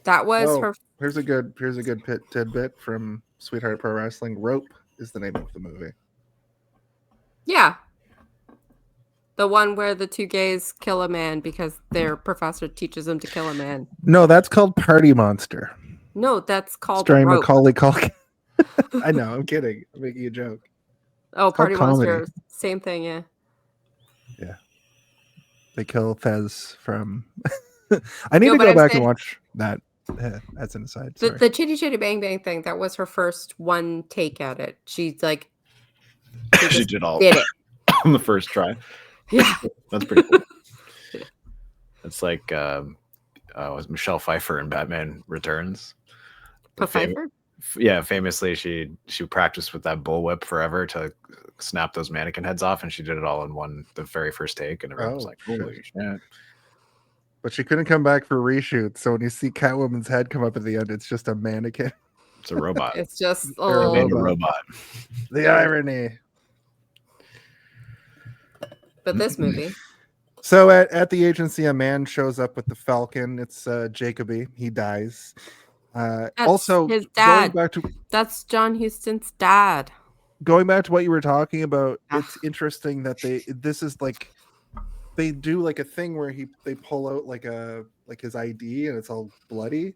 That was her. Here's a good tidbit from Sweetheart Pro Wrestling. Rope is the name of the movie. Yeah. The one where the 2 gays kill a man because their professor teaches them to kill a man. No, that's called Party Monster. No, that's called starring Rope. Macaulay Culkin. I know. I'm kidding. I'm making a joke. Oh, It's called Party comedy. Monster. Same thing, yeah. They kill Fez from. I need No, to but go I'm back and saying- watch that. That's an aside. The, Sorry. the Chitty Chitty Bang Bang thing, that was her first one take at it. She's like, She just did all did it. on the first try. Yeah. That's pretty cool. It's like was Michelle Pfeiffer in Batman Returns. Pfeiffer? Famously she practiced with that bullwhip forever to snap those mannequin heads off, and she did it all in the very first take, and everyone was like, holy shit. But she couldn't come back for reshoots. So when you see Catwoman's head come up at the end, it's just a mannequin. It's a robot. It's just a They're a They little, made a robot. The irony. but this movie. So at the agency, a man shows up with the Falcon. It's Jacoby. He dies. Also, his dad. going back to That's John Huston's dad. what you were talking about, it's interesting that this is like they do like a thing where they pull out like his ID and it's all bloody.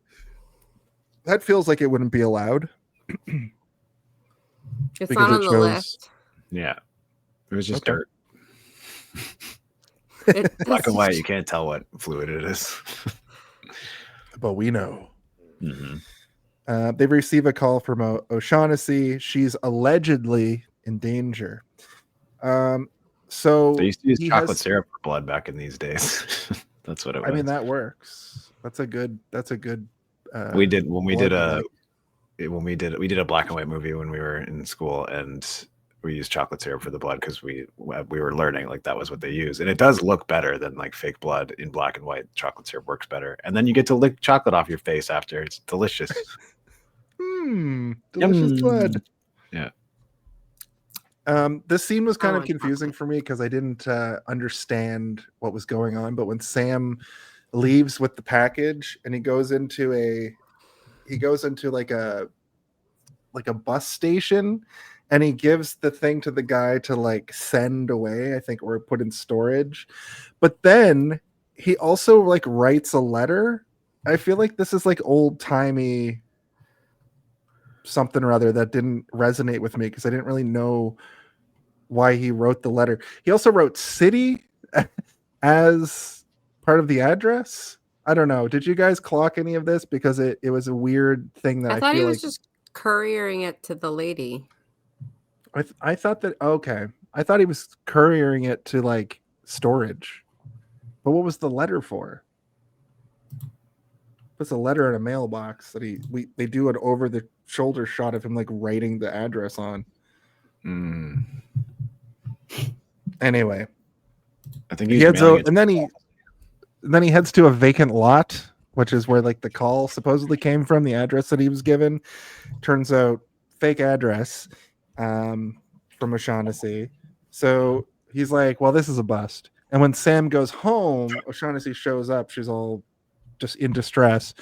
That feels like it wouldn't be allowed. It's Because not it on the shows- list. Yeah. It was just Okay. dirt. Black and white, you can't tell what fluid it is. But we know. Mm-hmm. They receive a call from O'Shaughnessy. She's allegedly in danger. So They used to use he chocolate has- syrup for blood back in these days. That's what it was. I mean, that works. That's a good. we did when we blood did a black and white movie when we were in school, and we used chocolate syrup for the blood because we were learning like that was what they use, and it does look better than like fake blood in black and white. Chocolate syrup works better, and then you get to lick chocolate off your face after. It's delicious. Delicious blood. Yeah. This scene was kind I of like confusing for me because I didn't understand what was going on. But when Sam leaves with the package and he goes into like a bus station, and he gives the thing to the guy to like send away, I think, or put in storage. But then he also like writes a letter. I feel like this is like old timey something or other that didn't resonate with me because I didn't really know why he wrote the letter. He also wrote city as part of the address. I don't know. Did you guys clock any of this? Because it was a weird thing that I I thought he feel was like just couriering it to the lady. I thought that okay. I thought he was couriering it to like storage. But what was the letter for? Puts a letter in a mailbox that they do an over the shoulder shot of him like writing the address on. Anyway, I think he he's heads mailing out, it and then he heads to a vacant lot, which is where like the call supposedly came from, the address that he was given. Turns out fake address from O'Shaughnessy. So he's like, well, this is a bust. And when Sam goes home, O'Shaughnessy shows up. She's all just in distress.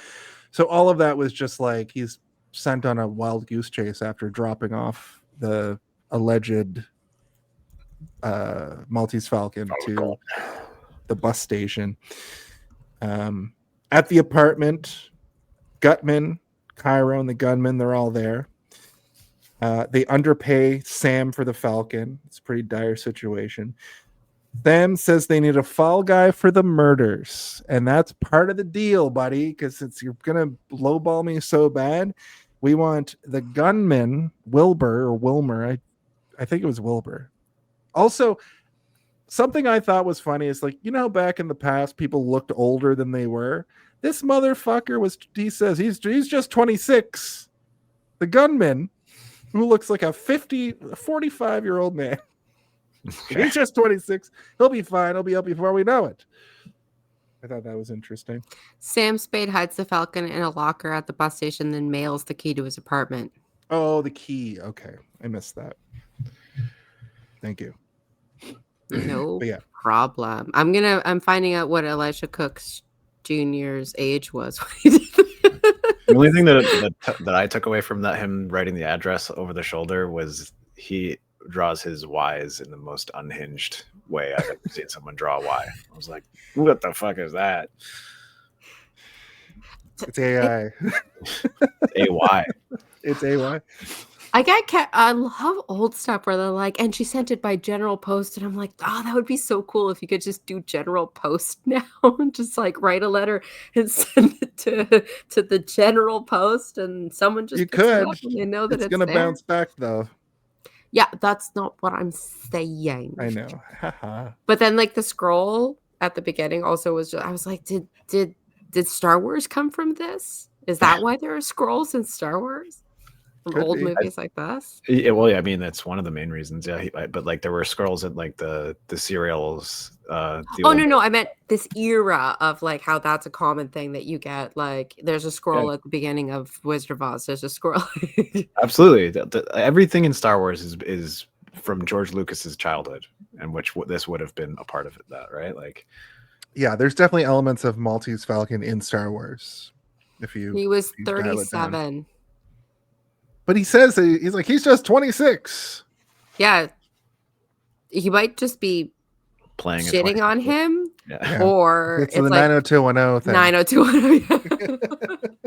So all of that was just like he's sent on a wild goose chase after dropping off the alleged Maltese Falcon to the bus station. At the apartment, Gutman, Cairo, and the gunman, they're all there. They underpay Sam for the Falcon. It's a pretty dire situation. Sam says they need a fall guy for the murders, and that's part of the deal, buddy, because since you're gonna lowball me so bad, we want the gunman, Wilbur or Wilmer. I think it was Wilbur. Also, something I thought was funny is like, you know, back in the past, people looked older than they were. This motherfucker he says he's just 26. The gunman, who looks like a 45-year-old man. He's just 26. He'll be fine. He'll be up before we know it. I thought that was interesting. Sam Spade hides the Falcon in a locker at the bus station, then mails the key to his apartment. Oh, the key. Okay. I missed that. Thank you. No But yeah. problem. I'm finding out what Elisha Cook's Jr.'s age was when he did that. The only thing that I took away from him writing the address over the shoulder was he draws his Y's in the most unhinged way I've ever seen someone draw a Y. I was like, what the fuck is that? It's AI. AY. It's AY. I love old stuff where they're like, and she sent it by general post, and I'm like, oh, that would be so cool if you could just do general post now, and just like write a letter and send it to the general post, and someone just You picks it could. up and they know that It's it's gonna there. bounce back though. Yeah, that's not what I'm saying. I know. Haha. But then like the scroll at the beginning also was just, I was like, did Star Wars come from this? Is that why there are scrolls in Star Wars? From Could old be. movies like this? Yeah, well, yeah, I mean that's one of the main reasons. Yeah, but like there were scrolls in like the serials. Oh no, I meant this era of like how that's a common thing that you get. Like there's a scroll at the beginning of Wizard of Oz. There's a scroll. Absolutely, everything in Star Wars is from George Lucas's childhood, and which this would have been a part of it. That right, like Yeah, there's definitely elements of Maltese Falcon in Star Wars. He was 37. But he says he's just 26. Yeah. He might just be playing shitting on him. Yeah. Or it's the like 90210 thing. 90210.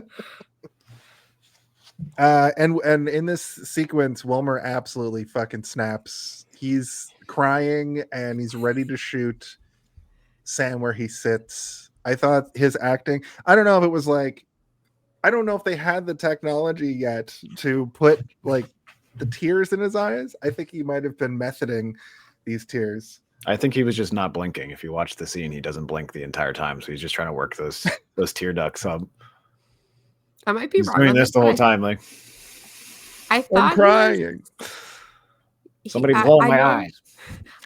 And in this sequence, Wilmer absolutely fucking snaps. He's crying and he's ready to shoot Sam where he sits. I thought his acting, I don't know if it was like, I don't know if they had the technology yet to put like the tears in his eyes. I think he might have been methoding these tears. I think he was just not blinking. If you watch the scene, he doesn't blink the entire time, so he's just trying to work those tear ducts up. I might be he's wrong. Doing this the whole time, like I thought I'm crying. Somebody's blowing my eyes.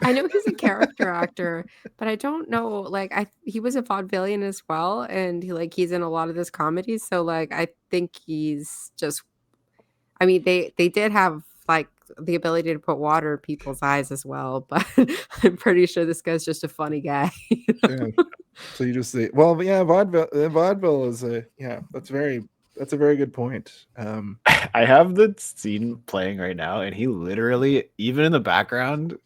I know he's a character actor, but I don't know. Like, he was a vaudevillian as well, and he's in a lot of this comedy. So, like, I think he's just. I mean, they did have like the ability to put water in people's eyes as well, but I'm pretty sure this guy's just a funny guy. Yeah. So you just say, well, yeah, vaudeville is that's a very good point. I have the scene playing right now, and he literally, even in the background,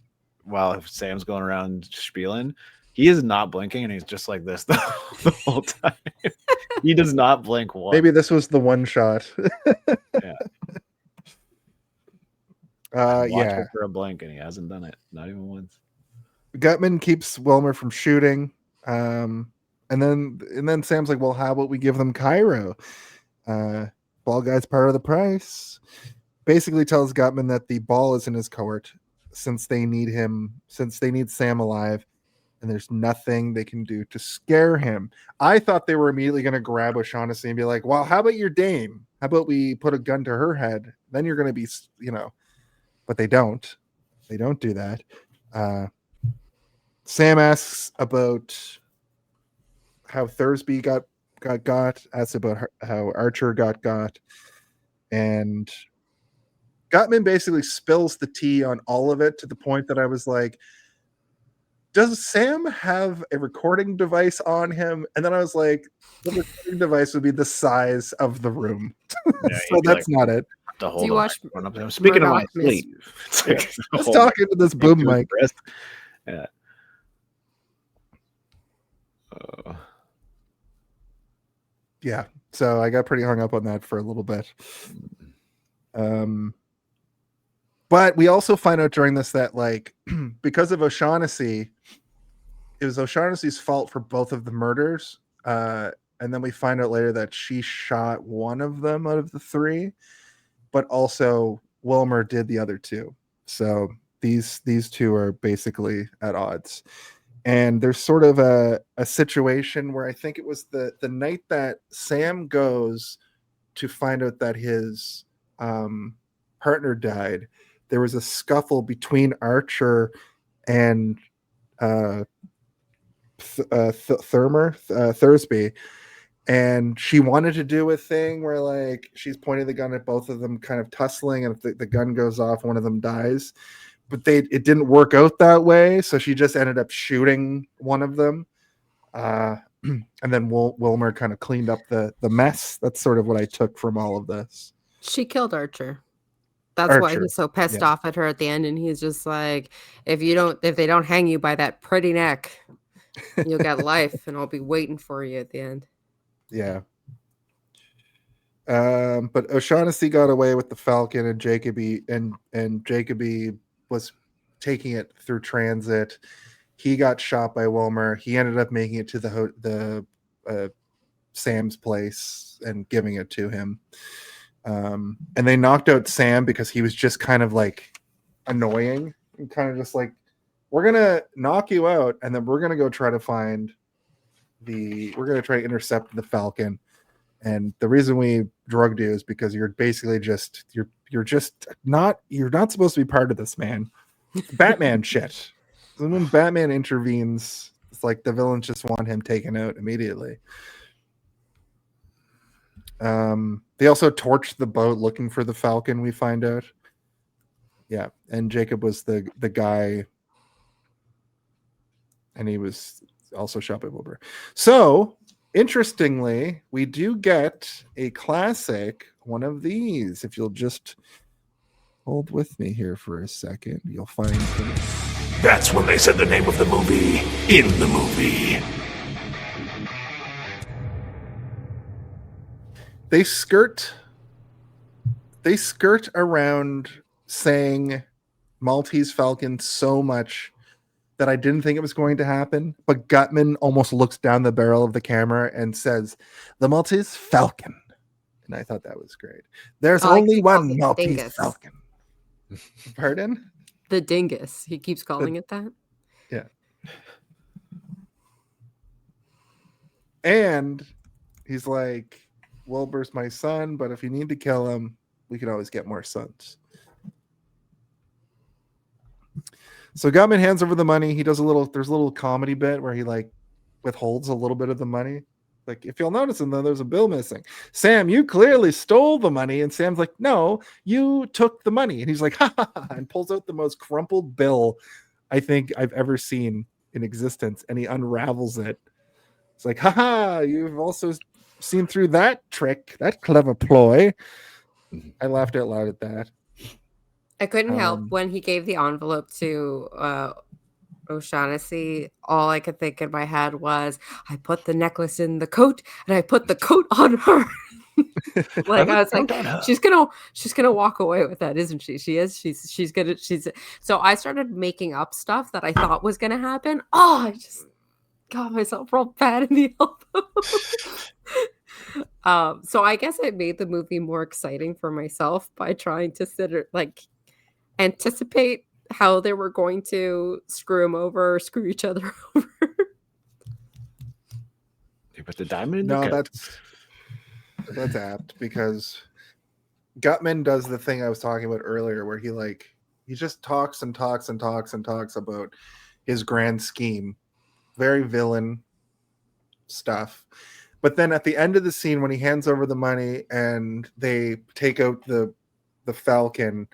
while Sam's going around spieling, he is not blinking, and he's just like this the whole time. He does not blink once. Maybe this was the one shot. Yeah. Yeah. For a blink, and he hasn't done it, not even once. Gutman keeps Wilmer from shooting, and then Sam's like, "Well, how about we give them Cairo? Ball guy's part of the price." Basically, tells Gutman that the ball is in his court since they need Sam alive, and there's nothing they can do to scare him. I thought they were immediately going to grab O'Shaughnessy and be like, "Well, how about your dame? How about we put a gun to her head? Then you're going to be, But they don't. They don't do that. Sam asks about how Thursby got, asks about how Archer got, and Gutman basically spills the tea on all of it to the point that I was like, does Sam have a recording device on him? And then I was like, the recording device would be the size of the room. Yeah, So that's not it. To hold Do you watch speaking of my Murdoch sleep, Let's talk into this boom mic. Yeah. Yeah. So I got pretty hung up on that for a little bit. But we also find out during this that like because of O'Shaughnessy, it was O'Shaughnessy's fault for both of the murders. And then we find out later that she shot one of them out of the three, but also Wilmer did the other two. So these two are basically at odds. And there's sort of a situation where I think it was the night that Sam goes to find out that his partner died. There was a scuffle between Archer and Thursby, and she wanted to do a thing where like she's pointing the gun at both of them, kind of tussling, and if the gun goes off, one of them dies. But it didn't work out that way, so she just ended up shooting one of them. And then Wilmer kind of cleaned up the mess. That's sort of what I took from all of this. She killed Archer. That's why he's so pissed off at her at the end, and he's just like, if they don't hang you by that pretty neck, you'll get life, and I'll be waiting for you at the end. Yeah. But O'Shaughnessy got away with the Falcon, and Jacoby was taking it through transit. He got shot by Wilmer. He ended up making it to the Sam's place and giving it to him. And they knocked out Sam because he was just kind of like annoying and kind of just like, we're gonna knock you out, and then we're gonna go try to intercept the Falcon. And the reason we drugged you is because you're basically just you're not supposed to be part of this, man. Batman shit. And when Batman intervenes, it's like the villains just want him taken out immediately. They also torched the boat looking for the Falcon, we find out. Yeah, and Jacob was the guy, and he was also shot by Wilbur. So, interestingly, we do get a classic, one of these. If you'll just hold with me here for a second, you'll find it. That's when they said the name of the movie in the movie. They skirt around saying Maltese Falcon so much that I didn't think it was going to happen. But Gutman almost looks down the barrel of the camera and says, "The Maltese Falcon." And I thought that was great. There's only one Maltese dingus. Falcon. Pardon? The dingus. He keeps calling it that. Yeah. And he's like, Wilbur's my son, but if you need to kill him, we can always get more sons. So Gutman hands over the money. He does there's a little comedy bit where he like withholds a little bit of the money. Like, if you'll notice, though, there's a bill missing. Sam, you clearly stole the money. And Sam's like, no, you took the money. And he's like, ha ha ha, and pulls out the most crumpled bill I think I've ever seen in existence. And he unravels it. It's like, ha ha, you've also seen through that trick, that clever ploy. I laughed out loud at that. I couldn't help when he gave the envelope to O'Shaughnessy. All I could think in my head was, I put the necklace in the coat and I put the coat on her. Like, I was like, she's gonna walk away with that, isn't she? She's gonna. So I started making up stuff that I thought was gonna happen. Oh, I just got myself real bad in the elbow. So I guess I made the movie more exciting for myself by trying to anticipate how they were going to screw him over or screw each other over. You put the diamond in the cup. That's apt, because Gutman does the thing I was talking about earlier where he just talks and talks and talks and talks about his grand scheme. Very villain stuff. But then at the end of the scene, when he hands over the money and they take out the Falcon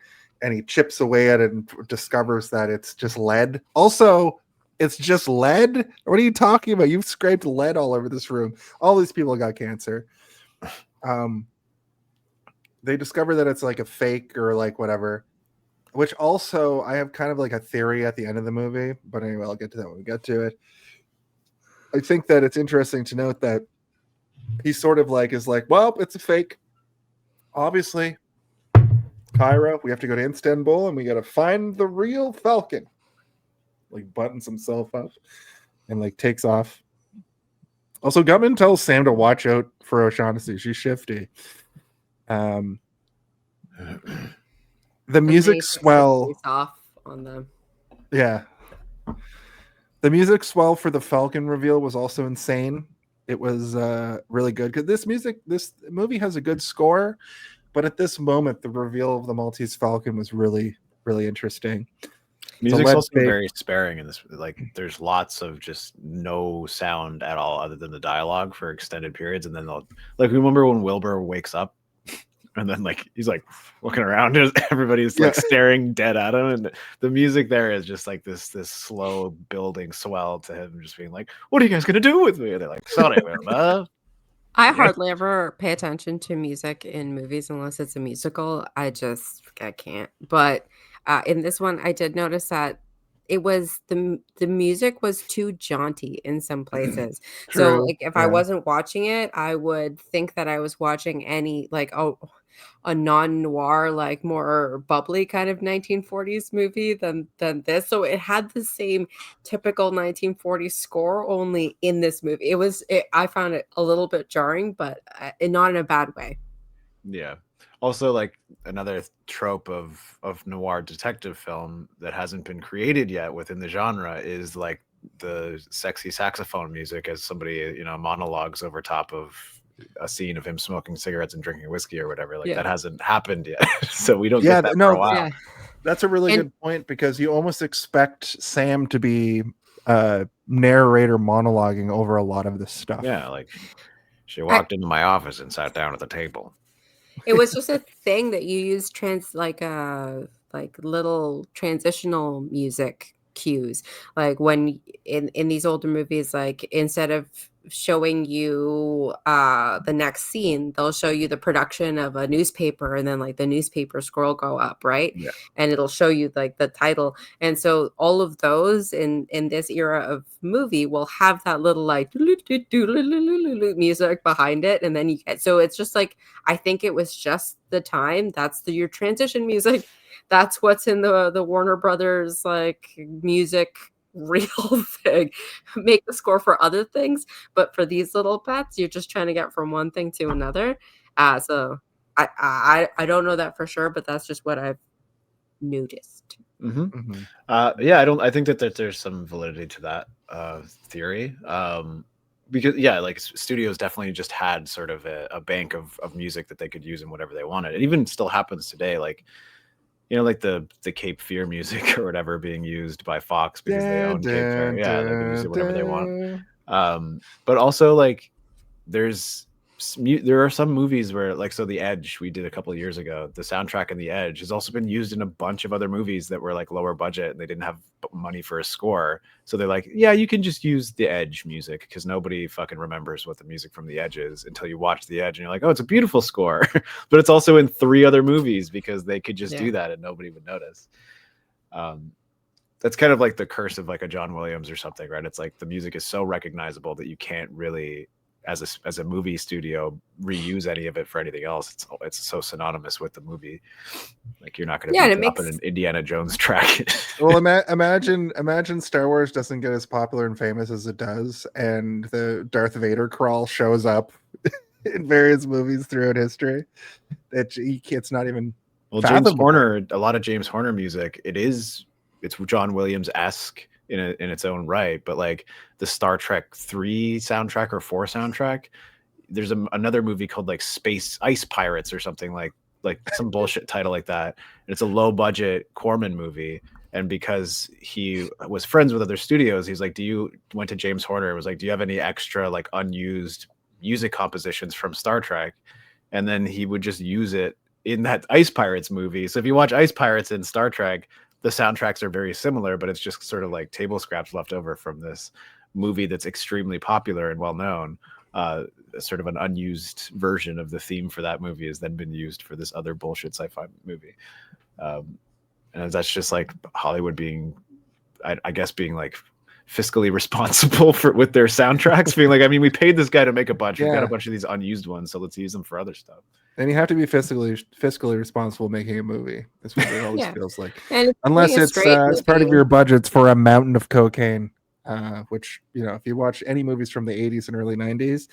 and he chips away at it and discovers that it's just lead. Also, it's just lead? What are you talking about? You've scraped lead all over this room. All these people got cancer. They discover that it's like a fake or like whatever, which also I have kind of like a theory at the end of the movie. But anyway, I'll get to that when we get to it. I think that it's interesting to note that he sort of is like, well, it's a fake. Obviously, Cairo, we have to go to Istanbul and we got to find the real Falcon. Like, buttons himself up and like takes off. Also, Gutman tells Sam to watch out for O'Shaughnessy. She's shifty. The music swell off on them. Yeah. The music swell for the Falcon reveal was also insane. It was really good because this movie has a good score, but at this moment, the reveal of the Maltese Falcon was really, really interesting. Music's also very sparing in this. Like, there's lots of just no sound at all other than the dialogue for extended periods, and then remember when Wilbur wakes up, and then he's looking around, and everybody's staring dead at him, and the music there is just like this slow building swell to him just being like, "What are you guys gonna do with me?" And they're like, "Sorry, Wilbur." I hardly ever pay attention to music in movies unless it's a musical. I can't. But in this one, I did notice that the music was too jaunty in some places. So True. like if I wasn't watching it, I would think that I was watching any like a non-noir, like more bubbly kind of 1940s movie than this. So it had the same typical 1940s score, only in this movie. I found it a little bit jarring, but not in a bad way. Yeah. Also, like another trope of noir detective film that hasn't been created yet within the genre is like the sexy saxophone music as somebody, monologues over top of a scene of him smoking cigarettes and drinking whiskey or whatever. Like that hasn't happened yet. So we don't get that for a while. Yeah. That's a really good point, because you almost expect Sam to be narrator monologuing over a lot of this stuff. Yeah, like she walked into my office and sat down at the table. It was just a thing that you use like little transitional music cues. Like when in these older movies, like instead of showing you the next scene, they'll show you the production of a newspaper, and then like the newspaper scroll go up, right? Yeah. And it'll show you like the title. And so all of those in this era of movie will have that little like music behind it, and then you get, so it's just like, I think it was just the time, that's your transition music. That's what's in the Warner Brothers like music real thing. Make the score for other things, but for these little pets, you're just trying to get from one thing to another. So I don't know that for sure, but that's just what I've noticed. I think that there's some validity to that theory. Because like studios definitely just had sort of a bank of music that they could use in whatever they wanted. It even still happens today, like like the Cape Fear music or whatever being used by Fox because they own Cape Fear. Yeah, they can use it whatever they want. But also like there are some movies where, like, so The Edge, we did a couple of years ago, the soundtrack in The Edge has also been used in a bunch of other movies that were like lower budget and they didn't have money for a score. So they're like, yeah, you can just use The Edge music, because nobody fucking remembers what the music from The Edge is until you watch The Edge and you're like, oh, it's a beautiful score. But it's also in 3 other movies because they could just do that and nobody would notice. That's kind of like the curse of like a John Williams or something, right? It's like the music is so recognizable that you can't really, as a movie studio, reuse any of it for anything else. It's so synonymous with the movie. Like you're not going to be dropping an Indiana Jones track. Well, imagine Star Wars doesn't get as popular and famous as it does, and the Darth Vader crawl shows up in various movies throughout history. It's not even. Well, James Horner, a lot of James Horner music, it's John Williams-esque in its own right, but like the Star Trek 3 soundtrack or 4 soundtrack, there's another movie called like Space Ice Pirates or something, like some bullshit title like that, and it's a low budget Corman movie. And because he was friends with other studios, he's like, went to James Horner and was like, do you have any extra like unused music compositions from Star Trek? And then he would just use it in that Ice Pirates movie. So if you watch Ice Pirates in Star Trek, the soundtracks are very similar, but it's just sort of like table scraps left over from this movie that's extremely popular and well known. Sort of an unused version of the theme for that movie has then been used for this other bullshit sci-fi movie. And that's just like Hollywood being, I guess, being like fiscally responsible with their soundtracks, being like, I mean, we paid this guy to make a bunch. We've got a bunch of these unused ones, so let's use them for other stuff. And you have to be fiscally responsible making a movie. That's what it always feels like. And unless it's part of your budgets for a mountain of cocaine, which, if you watch any movies from the 80s and early 90s,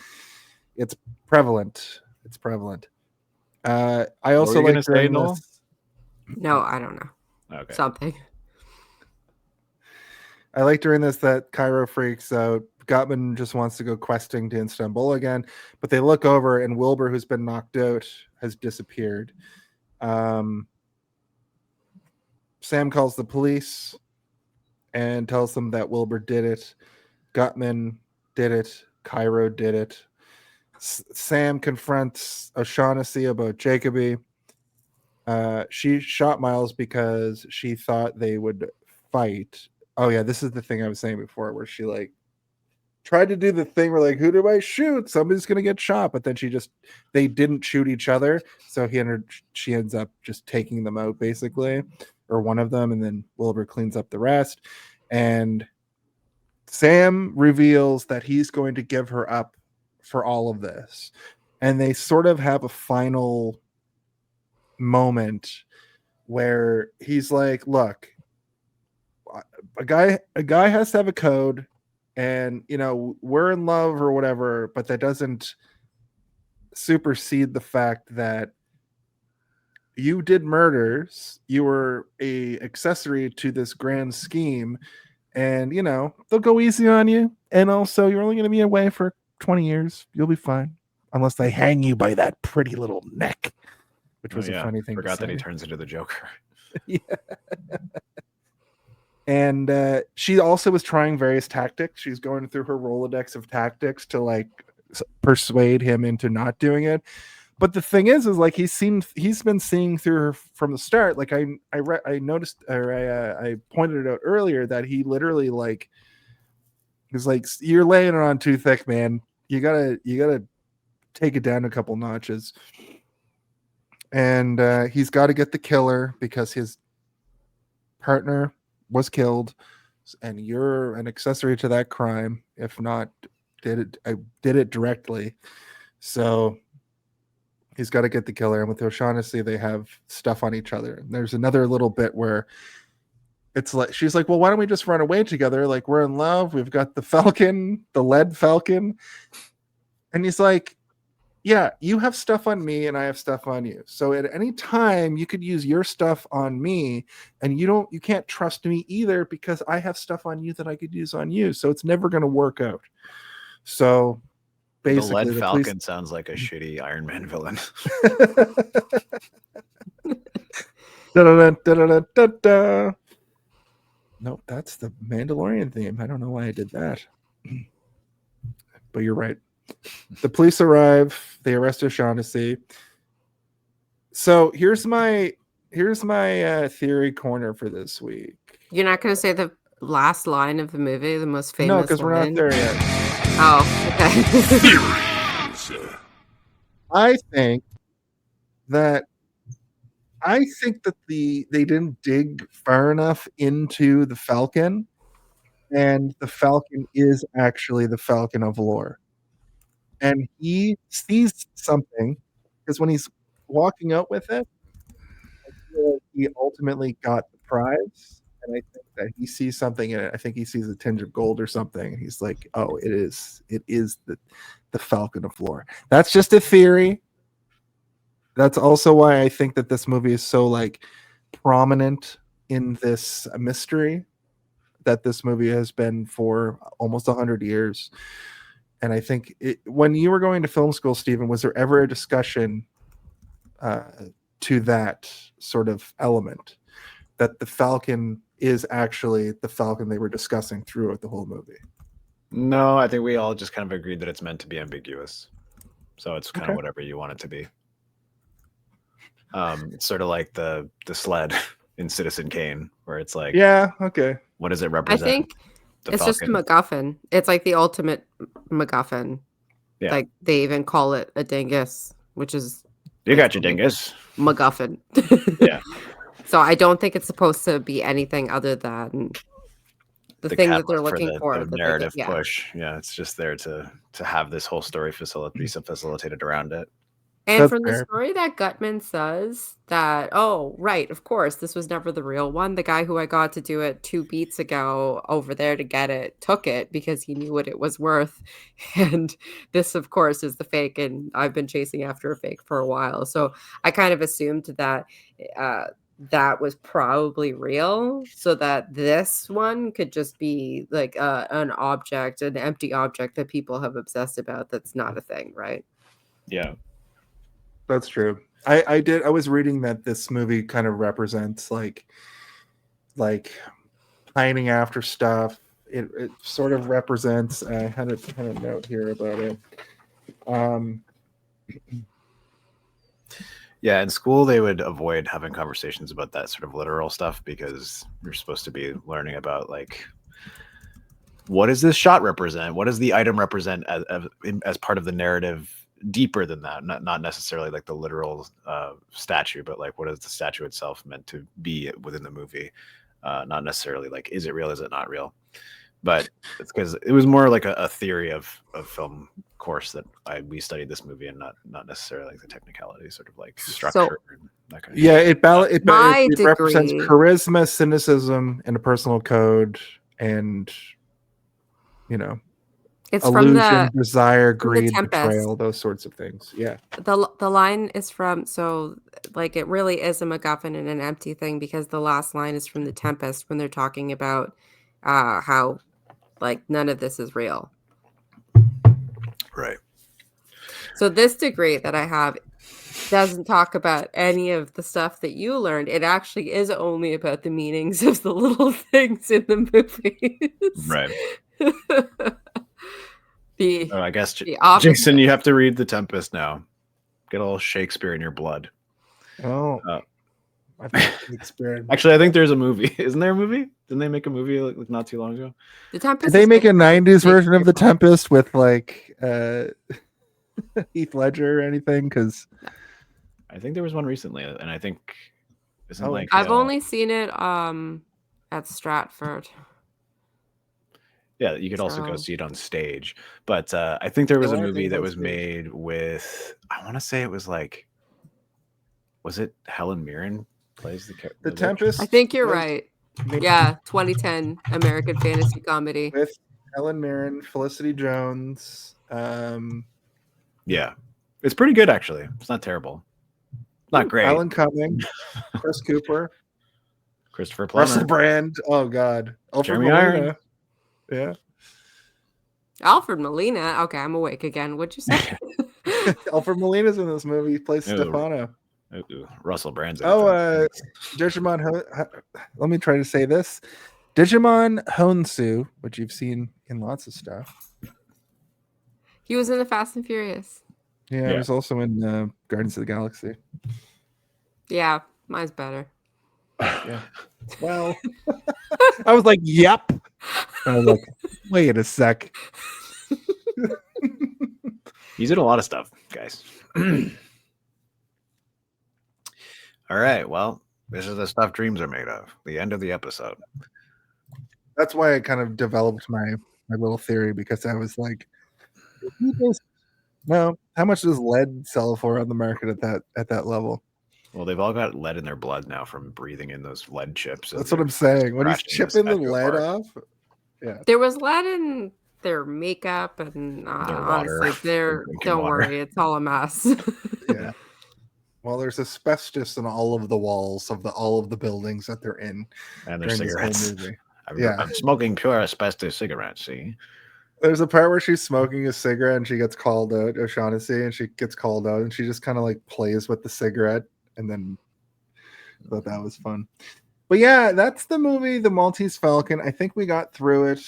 it's prevalent. I also like during this. No, I don't know. Okay. Something. I like during this that Cairo freaks out. Gottman just wants to go questing to Istanbul again, but they look over and Wilbur, who's been knocked out, has disappeared. Sam calls the police and tells them that Wilbur did it. Gottman did it. Cairo did it. Sam confronts O'Shaughnessy about Jacoby. She shot Miles because she thought they would fight. Oh yeah, this is the thing I was saying before, where she like tried to do the thing where like, who do I shoot? Somebody's gonna get shot, but then they didn't shoot each other, so she ends up just taking them out basically, or one of them, and then Wilbur cleans up the rest. And Sam reveals that he's going to give her up for all of this. And they sort of have a final moment where he's like, look, a guy has to have a code, and we're in love or whatever, but that doesn't supersede the fact that you did murders, you were a accessory to this grand scheme, and they'll go easy on you, and also you're only going to be away for 20 years. You'll be fine unless they hang you by that pretty little neck, which was a funny thing. Forgot that he turns into the Joker. Yeah. And she also was trying various tactics. She's going through her Rolodex of tactics to like persuade him into not doing it. But the thing is like he's been seeing through her from the start. Like I noticed, or I pointed it out earlier, that he literally like is like, you're laying it on too thick, man. You gotta take it down a couple notches. And he's got to get the killer because his partner was killed, and you're an accessory to that crime. If not, I did it directly. So he's got to get the killer. And with O'Shaughnessy, they have stuff on each other. And there's another little bit where it's like, she's like, well, why don't we just run away together? Like, we're in love. We've got the Falcon, the lead Falcon. And he's like, yeah, you have stuff on me and I have stuff on you. So at any time you could use your stuff on me, and you can't trust me either because I have stuff on you that I could use on you. So it's never going to work out. So basically the lead Falcon sounds like a shitty Iron Man villain. Nope, that's the Mandalorian theme. I don't know why I did that. But you're right. The police arrive. They arrest O'Shaughnessy. So here's my theory corner for this week. You're not going to say the last line of the movie, the most famous? No, because we're not there yet. Oh, okay. I think that they didn't dig far enough into the Falcon, and the Falcon is actually the Falcon of Lorre. And he sees something, because when he's walking out with it, I feel like he ultimately got the prize. And I think that he sees something in it. I think he sees a tinge of gold or something. And he's like, oh, it is the Falcon of Lorre. That's just a theory. That's also why I think that this movie is so like prominent in this mystery that this movie has been for almost 100 years. And I think when you were going to film school, Stephen, was there ever a discussion to that sort of element, that the Falcon is actually the Falcon they were discussing throughout the whole movie? No, I think we all just kind of agreed that it's meant to be ambiguous. So it's kind of whatever you want it to be. It's sort of like the sled in Citizen Kane, where it's like, yeah, okay, what does it represent? I think it's just a MacGuffin. It's like the ultimate MacGuffin. Yeah. Like they even call it a dingus, which is you got your dingus MacGuffin. Yeah. So I don't think it's supposed to be anything other than the thing that they're looking for. The narrative push. Yeah, it's just there to have this whole story facilitated around it. And from the story that Gutman says that, oh, right, of course, this was never the real one. The guy who I got to do it 2 beats ago over there to get it took it because he knew what it was worth. And this, of course, is the fake. And I've been chasing after a fake for a while. So I kind of assumed that that was probably real, so that this one could just be like an object, an empty object that people have obsessed about that's not a thing, right? Yeah. That's true. I was reading that this movie kind of represents like pining after stuff. It sort of represents. I had a note here about it. Yeah, in school they would avoid having conversations about that sort of literal stuff because you're supposed to be learning about like, what does this shot represent? What does the item represent as part of the narrative deeper than that, not necessarily like the literal statue, but like what is the statue itself meant to be within the movie, not necessarily like is it real, is it not real. But it's because it was more like a theory of film course that we studied this movie, and not necessarily like the technicality, sort of like structure and that kind of Yeah, My it represents degree- charisma, cynicism, and a personal code, and It's illusion, from desire, the greed, Tempest. betrayal, those sorts of things. Yeah. the line is from, so like it really is a MacGuffin and an empty thing, because the last line is from the Tempest when they're talking about how like none of this is real. right. So this degree that I have doesn't talk about any of the stuff that you learned. It actually is only about the meanings of the little things in the movies. Right. I guess the opposite. Jason, you have to read The Tempest now. Get a little Shakespeare in your blood. Oh, I think Shakespeare. Actually, I think there's a movie. Isn't there a movie? Didn't they make a movie like not too long ago? The Tempest. Did they is make a based on 90s version of The Shakespeare. Tempest with like Heath Ledger or anything? Because I think there was one recently, and I think isn't Oh. like I've only seen it at Stratford. yeah, you could also go So- see it on stage. But I think there was a Oh, I movie think that on was stage. made with, I want to say it was like, was it Helen Mirren plays the The witch? Tempest. I think you're was right. made Yeah, 2010 American fantasy comedy. With Helen Mirren, Felicity Jones. Yeah, it's pretty good actually. It's not terrible. Not great. Alan Cumming, Chris Cooper, Christopher Plummer. Russell Brand. Oh God, Alfred Jeremy Molina. Irons. Yeah, Alfred Molina. Okay, I'm awake again. What'd you say? Alfred Molina's in this movie. He plays Ew. Stefano. Ooh, Russell Brand's in it, Oh, though. Digimon. Let me try to say this. Digimon Honsu, which you've seen in lots of stuff. He was in the Fast and Furious. Yeah, Yeah. he was also in Guardians of the Galaxy. Yeah, mine's better. Yeah. Well, I was like, "Yep." And I was like, "Wait a sec." He's in a lot of stuff, guys. All right. Well, this is the stuff dreams are made of. The end of the episode. That's why I kind of developed my little theory, because I was like, "No, how much does lead sell for on the market at that level?" Well, they've all got lead in their blood now from breathing in those lead chips. That's what I'm saying. When he's crashing this chipping the statue lead apart. off, There was lead in their makeup and Their water, honestly, their drinking don't water. worry, it's all a mess. yeah. Well, there's asbestos in all of the walls of all of the buildings that they're in And their during this whole cigarettes. movie. I'm, Yeah. I'm smoking pure asbestos cigarettes. See, There's a part where she's smoking a cigarette and she gets called out, O'Shaughnessy, and she gets called out and she just kind of like plays with the cigarette, and then I thought that was fun. But yeah, that's the movie, The Maltese Falcon. I think we got through it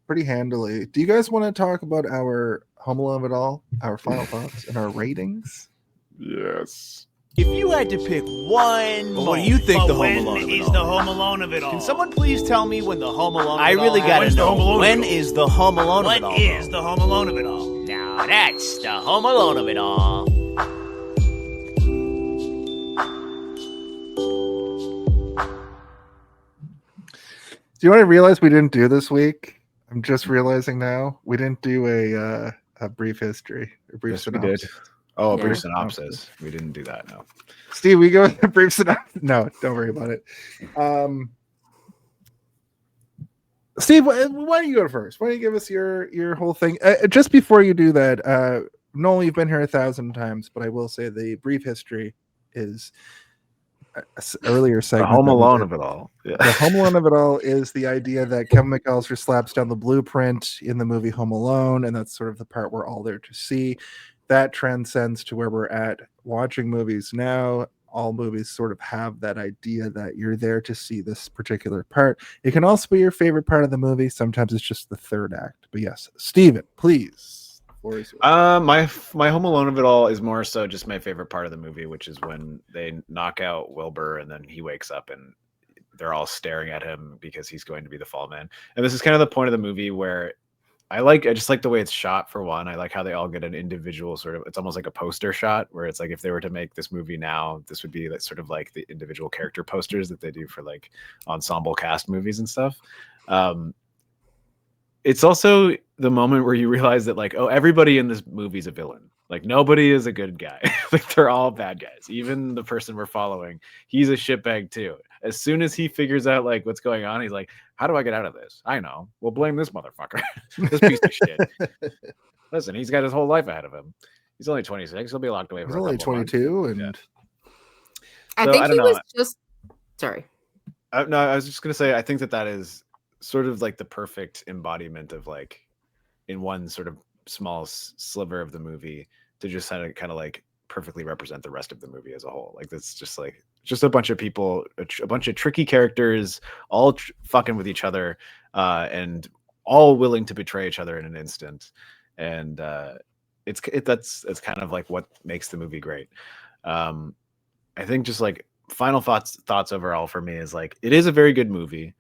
pretty handily. Do you guys want to talk about our Home Alone of it all, our final thoughts, and our ratings? Yes. If you had to pick one, Well, what do you think moment, the Home when Alone of it is all? the Home Alone of it all? Can someone please tell me when the Home Alone? I of it really all gotta happens? know. When is the Home Alone? What of it all, is though? the Home Alone of it all? Now that's the Home Alone of it all. Do you want to realize we didn't do this week? I'm just realizing now we didn't do a brief history, a brief yes, we synopsis. did. Oh, a Yeah. brief synopsis. We didn't do that. No. Steve, we go with a brief synopsis. No, don't worry about it. Steve, why don't you go first? Why don't you give us your whole thing? Just before you do that, Noel, you've been here 1,000 times, but I will say the brief history is earlier The segment. Home that we Alone did. of it all. Yeah. The Home Alone of it all is the idea that Kevin McAllister slaps down the blueprint in the movie Home Alone, and that's sort of the part we're all there to see. That transcends to where we're at watching movies now. All movies sort of have that idea that you're there to see this particular part. It can also be your favorite part of the movie. Sometimes it's just the third act. But yes, Steven, please. The floor is yours. My Home Alone of it all is more so just my favorite part of the movie, which is when they knock out Wilbur and then he wakes up and they're all staring at him because he's going to be the fall man. And this is kind of the point of the movie where I just like the way it's shot for one. I like how they all get an individual sort of, it's almost like a poster shot where it's like if they were to make this movie now, this would be like sort of like the individual character posters that they do for like ensemble cast movies and stuff. It's also the moment where you realize that like, oh, everybody in this movie's a villain. Like nobody is a good guy. Like they're all bad guys. Even the person we're following, he's a shitbag too. As soon as he figures out like what's going on, he's like, how do I get out of this? I know. We'll blame this motherfucker. This piece of shit. Listen, he's got his whole life ahead of him. He's only 26. He'll be locked away for He's a only couple of 22 months. and Yeah. I So, think I he don't know. was just sorry. No, I was just gonna say I think that is sort of like the perfect embodiment of like in one sort of small sliver of the movie to just kind of like perfectly represent the rest of the movie as a whole. Like that's just a bunch of people, a bunch of tricky characters, all fucking with each other, and all willing to betray each other in an instant. And that's kind of like what makes the movie great. I think just like final thoughts overall for me is like it is a very good movie.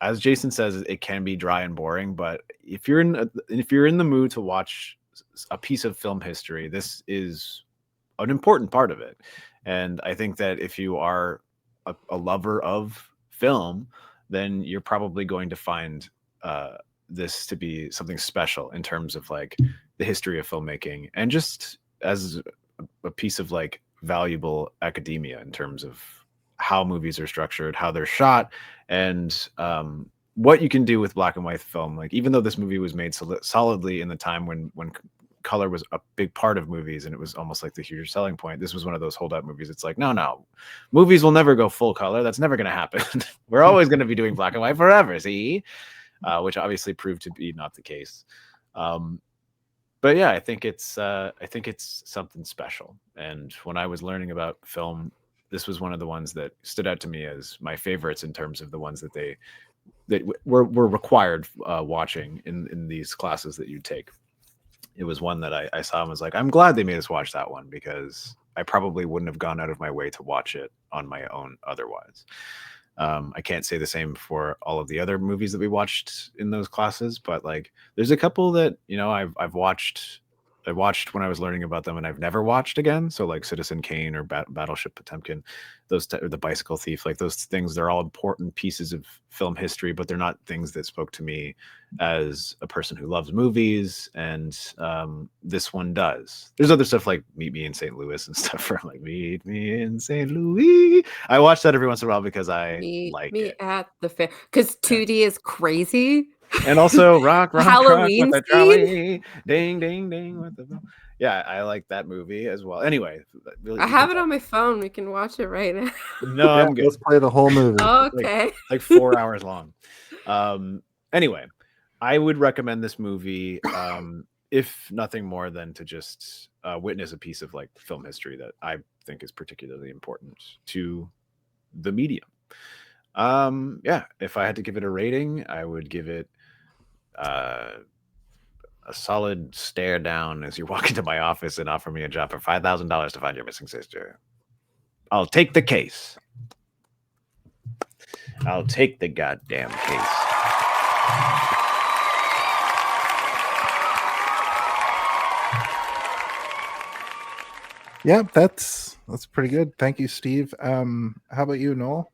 As Jason says, it can be dry and boring, but if you're in the mood to watch a piece of film history, this is an important part of it. And I think that if you are a lover of film, then you're probably going to find this to be something special in terms of like the history of filmmaking and just as a piece of like valuable academia in terms of how movies are structured, how they're shot, and what you can do with black and white film. Like even though this movie was made solidly in the time when color was a big part of movies and it was almost like the huge selling point, this was one of those holdout movies. It's like no, movies will never go full color. That's never going to happen. We're always going to be doing black and white forever. See, which obviously proved to be not the case. But yeah, I think it's something special. And when I was learning about film, this was one of the ones that stood out to me as my favorites in terms of the ones that were required watching in these classes that you take. It was one that I saw and was like, I'm glad they made us watch that one because I probably wouldn't have gone out of my way to watch it on my own otherwise. I can't say the same for all of the other movies that we watched in those classes, but like there's a couple that, you know, I watched when I was learning about them and I've never watched again. So like Citizen Kane or Battleship Potemkin, or The Bicycle Thief, like those things, they're all important pieces of film history, but they're not things that spoke to me as a person who loves movies. And this one does. There's other stuff like Meet Me in St. Louis and stuff where I'm like, Meet Me in St. Louis. I watch that every once in a while because I like it. At the fair because 2D is crazy. And also rock Halloween with the trolley, ding ding ding with the yeah, I like that movie as well. Anyway, really, I have it on my phone. We can watch it right now. No, I'm good. Let's play the whole movie. Okay. Like 4 hours long. Anyway, I would recommend this movie if nothing more than to just witness a piece of like film history that I think is particularly important to the medium. Yeah, if I had to give it a rating, I would give it a solid stare down as you walk into my office and offer me a job for $5,000 to find your missing sister. I'll take the case. I'll take the goddamn case. Yeah, that's pretty good. Thank you, Steve. How about you, Noel?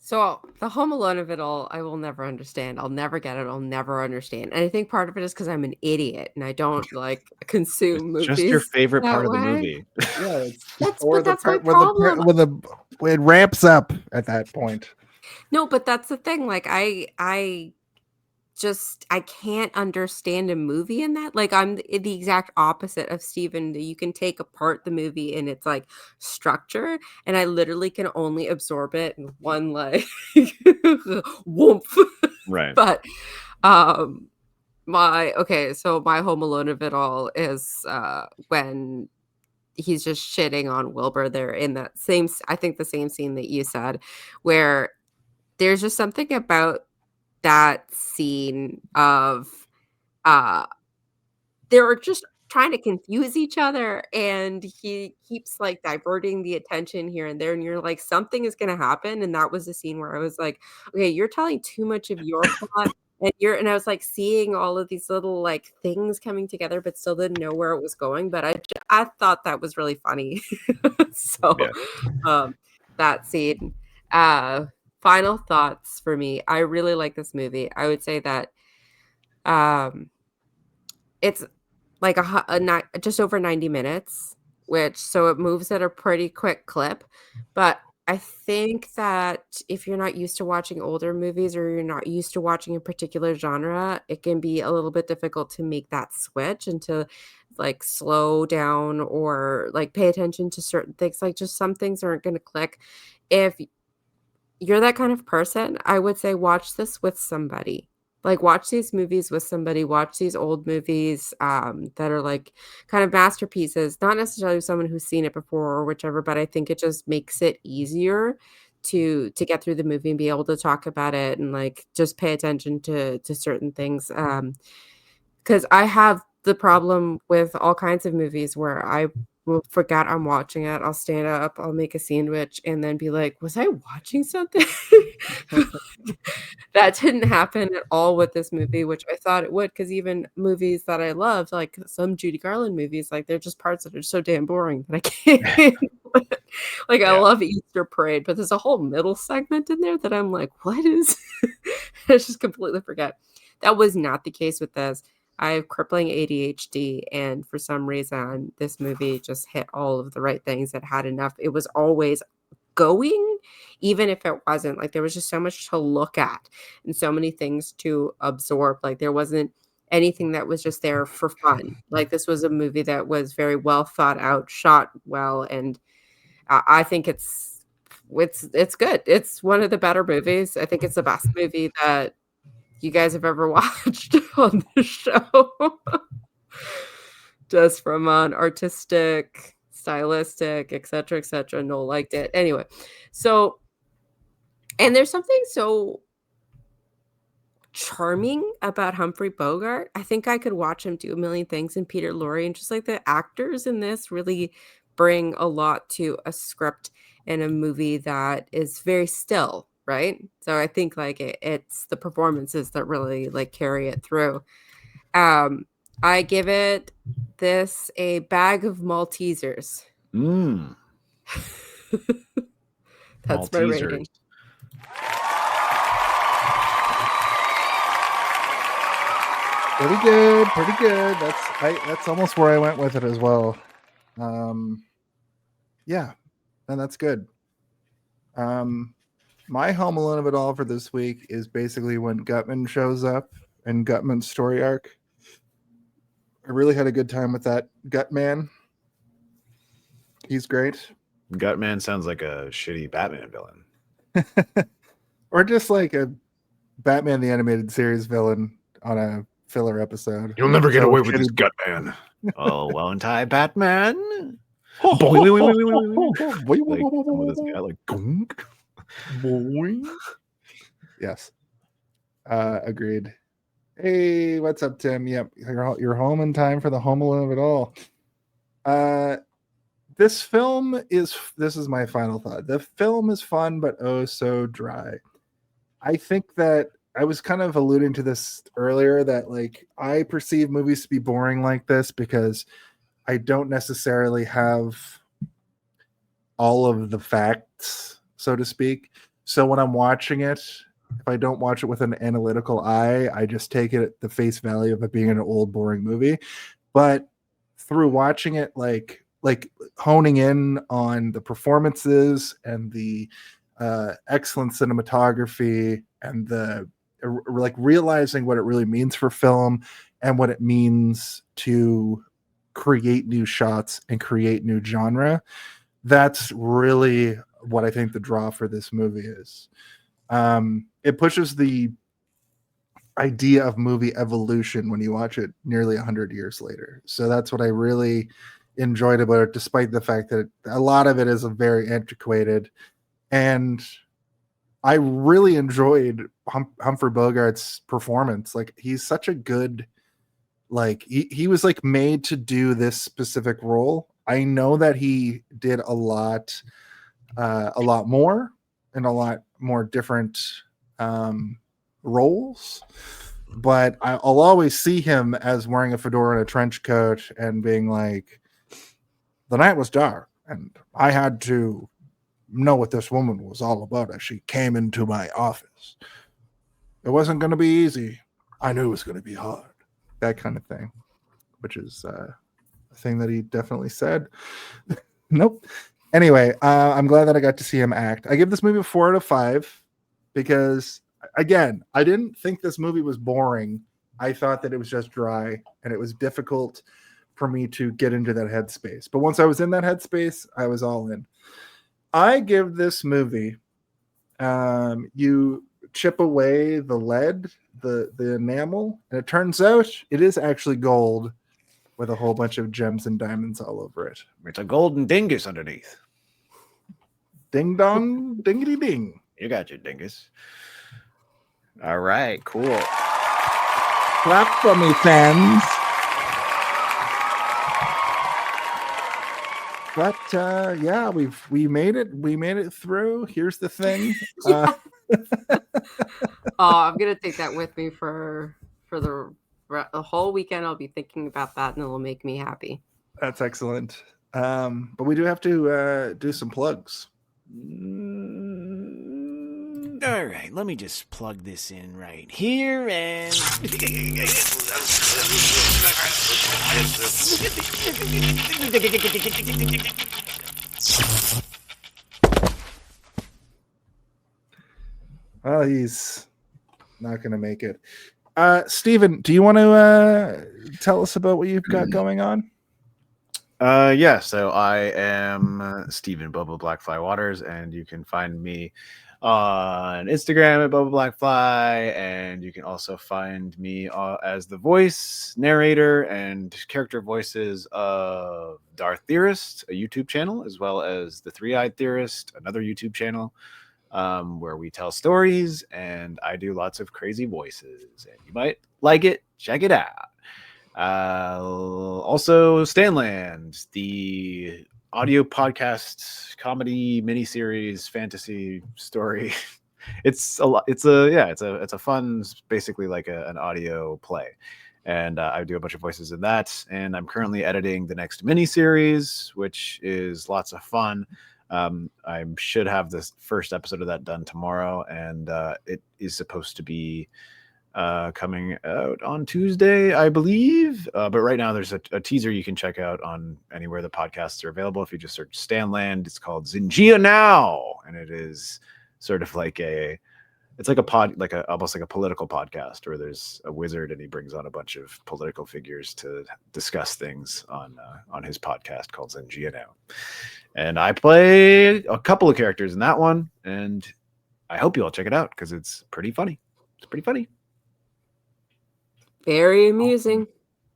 So the Home Alone of it all, I will never understand. I'll never get it. I'll never understand. And I think part of it is because I'm an idiot and I don't like consume movies. Just your favorite that part of the way. movie. Yeah, That's my when problem. it ramps up at that point. No, but that's the thing. Like I can't understand a movie in that. Like I'm the exact opposite of Steven. You can take apart the movie and it's like structure, and I literally can only absorb it in one like whoomp. Right. But my Home Alone of it all is when he's just shitting on Wilbur. They're in that same, I think the same scene that you said, where there's just something about that scene of they're just trying to confuse each other and he keeps like diverting the attention here and there and you're like something is going to happen, and that was the scene where I was like, okay, you're telling too much of your plot And I was like seeing all of these little like things coming together, but still didn't know where it was going. But I thought that was really funny. So that scene. Final thoughts for me. I really like this movie. I would say that it's like just over 90 minutes, so it moves at a pretty quick clip. But I think that if you're not used to watching older movies or you're not used to watching a particular genre, it can be a little bit difficult to make that switch and to like slow down or like pay attention to certain things. Like just some things aren't going to click. If you're that kind of person, I would say watch this with somebody. Like watch these movies with somebody, watch these old movies that are like kind of masterpieces, not necessarily someone who's seen it before or whichever, but I think it just makes it easier to get through the movie and be able to talk about it and like just pay attention to certain things. Because I have the problem with all kinds of movies where I will forget I'm watching it. I'll stand up, I'll make a sandwich, and then be like, was I watching something? That didn't happen at all with this movie, which I thought it would, because even movies that I loved, like some Judy Garland movies, like they're just parts that are so damn boring that I can't. Like I love Easter Parade, but there's a whole middle segment in there that I'm like, what is? I just completely forget. That was not the case with this. I have crippling ADHD, and for some reason, this movie just hit all of the right things. It had enough. It was always going, even if it wasn't. Like there was just so much to look at and so many things to absorb. Like there wasn't anything that was just there for fun. Like this was a movie that was very well thought out, shot well, and I think it's good. It's one of the better movies. I think it's the best movie that you guys have ever watched on the show. Just from an artistic, stylistic, etc. Noel liked it anyway. So, and there's something so charming about Humphrey Bogart. I think I could watch him do a million things in Peter Lorre, and just like the actors in this really bring a lot to a script and a movie that is very still, right? So I think like it's the performances that really like carry it through. I give it this a bag of Maltesers. That's my rating. Pretty good. That's almost where I went with it as well. Yeah, and that's good. My Home Alone of it all for this week is basically when Gutman shows up and Gutman's story arc. I really had a good time with that Gutman. He's great. Gutman sounds like a shitty Batman villain. Or just like a Batman the Animated Series villain on a filler episode. You'll never get away with this Gutman. Oh, won't I, Batman? Like gunk. Yes. Agreed. Hey, what's up, Tim? Yep, you're home in time for the Home Alone of it all. This is my final thought. The film is fun, but oh so dry. I think that I was kind of alluding to this earlier that like I perceive movies to be boring like this because I don't necessarily have all of the facts, so to speak. So when I'm watching it, if I don't watch it with an analytical eye, I just take it at the face value of it being an old, boring movie. But through watching it, like honing in on the performances and the excellent cinematography and the like realizing what it really means for film and what it means to create new shots and create new genre, that's really what I think the draw for this movie is. It pushes the idea of movie evolution when you watch it nearly 100 years later. So that's what I really enjoyed about it, despite the fact that a lot of it is a very antiquated. And I really enjoyed Humphrey Bogart's performance. Like he's such a good, like he was like made to do this specific role. I know that he did a lot more and a lot more different roles, but I'll always see him as wearing a fedora and a trench coat and being like, the night was dark and I had to know what this woman was all about as she came into my office. It wasn't going to be easy. I knew it was going to be hard. That kind of thing, which is a thing that he definitely said. Nope. Anyway, I'm glad that I got to see him act. I give this movie a 4 out of 5 because, again, I didn't think this movie was boring. I thought that it was just dry and it was difficult for me to get into that headspace. But once I was in that headspace, I was all in. I give this movie, you chip away the lead, the enamel, and it turns out it is actually gold with a whole bunch of gems and diamonds all over it. It's a golden dingus underneath. Ding dong, dingity ding. You got your dingus. All right, cool. Clap for me, fans. But yeah, we made it. We made it through. Here's the thing. I'm gonna take that with me for the whole weekend. I'll be thinking about that, and it'll make me happy. That's excellent. But we do have to do some plugs. All right, let me just plug this in right here and. Well, he's not going to make it. Steven, do you want to tell us about what you've got going on? Yeah, so I am Steven Bubba Blackfly Waters, and you can find me on Instagram at Bubba Blackfly, and you can also find me as the voice narrator and character voices of Darth Theorist, a YouTube channel, as well as the Three-Eyed Theorist, another YouTube channel, where we tell stories, and I do lots of crazy voices, and you might like it. Check it out. Also Stanland, the audio podcast comedy miniseries fantasy story. It's a fun, basically like an audio play, and I do a bunch of voices in that, and I'm currently editing the next miniseries, which is lots of fun. I should have this first episode of that done tomorrow, and it is supposed to be coming out on Tuesday, I believe. But right now there's a teaser you can check out on anywhere the podcasts are available. If you just search Stanland, it's called Zingia Now, and it is sort of like almost like a political podcast where there's a wizard and he brings on a bunch of political figures to discuss things on his podcast called Zingia Now. And I play a couple of characters in that one, and I hope you all check it out because it's pretty funny. It's pretty funny. Very amusing.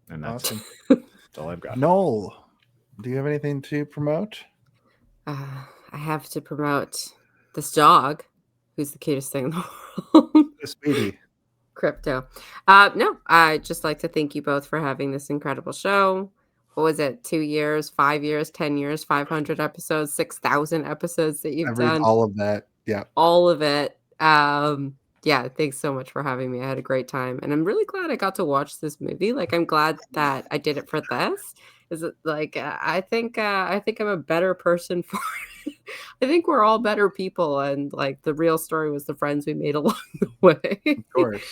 And that's, Awesome. that's all I've got. Noel, do you have anything to promote? I have to promote this dog, who's the cutest thing in the world. Speedy. Crypto. No, I'd just like to thank you both for having this incredible show. What was it? 2 years, 5 years, 10 years, 500 episodes, 6,000 episodes that you've done. All of that. Yeah. All of it. Yeah, thanks so much for having me. I had a great time, and I'm really glad I got to watch this movie. Like, I'm glad that I did it for this. Is it like I think I'm a better person for it. I think we're all better people, and like the real story was the friends we made along the way. Of course.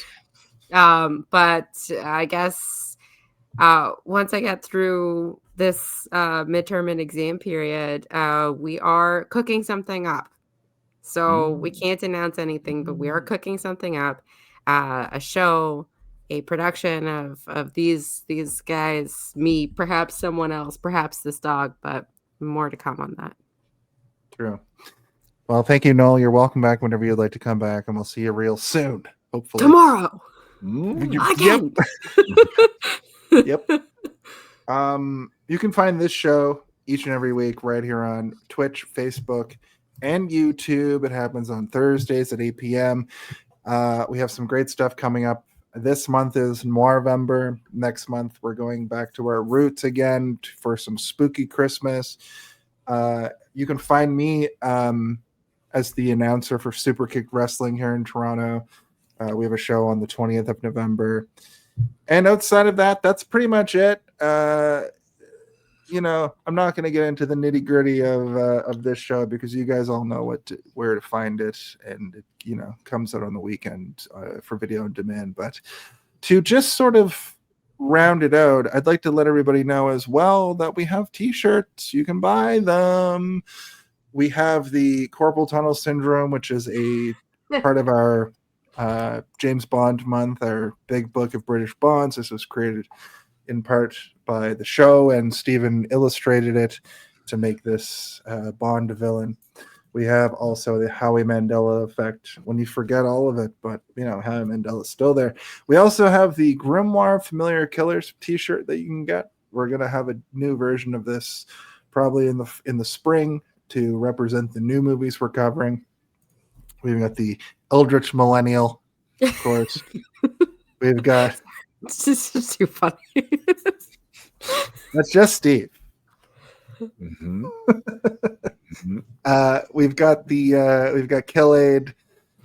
But I guess once I get through this midterm and exam period, we are cooking something up. So we can't announce anything, but we are cooking something up, a show, a production of these guys, me, perhaps someone else, perhaps this dog, but more to come on that. True. Well, thank you, Noel. You're welcome back whenever you'd like to come back, and we'll see you real soon, hopefully. Tomorrow. Yep. Again. Yep. You can find this show each and every week right here on Twitch, Facebook, and YouTube. It happens on Thursdays at 8 p.m. We have some great stuff coming up. This month is Noirvember. Next month, we're going back to our roots again for some spooky Christmas. You can find me as the announcer for Super Kick Wrestling here in Toronto. We have a show on the 20th of November. And outside of that, that's pretty much it. You know, I'm not going to get into the nitty gritty of this show because you guys all know where to find it, and it, you know, comes out on the weekend for video on demand. But to just sort of round it out, I'd like to let everybody know as well that we have T-shirts. You can buy them. We have the Corporal Tunnel Syndrome, which is a part of our James Bond month, our big book of British Bonds. This was created in part by the show, and Stephen illustrated it to make this Bond villain. We have also the Howie Mandela effect, when you forget all of it, but you know, Howie Mandela's still there. We also have the Grimoire Familiar Killers t-shirt that you can get. We're going to have a new version of this probably in the spring to represent the new movies we're covering. We've got the Eldritch Millennial, of course. We've got... It's just too funny. That's just Steve. Mm-hmm. We've got Kill-Aid.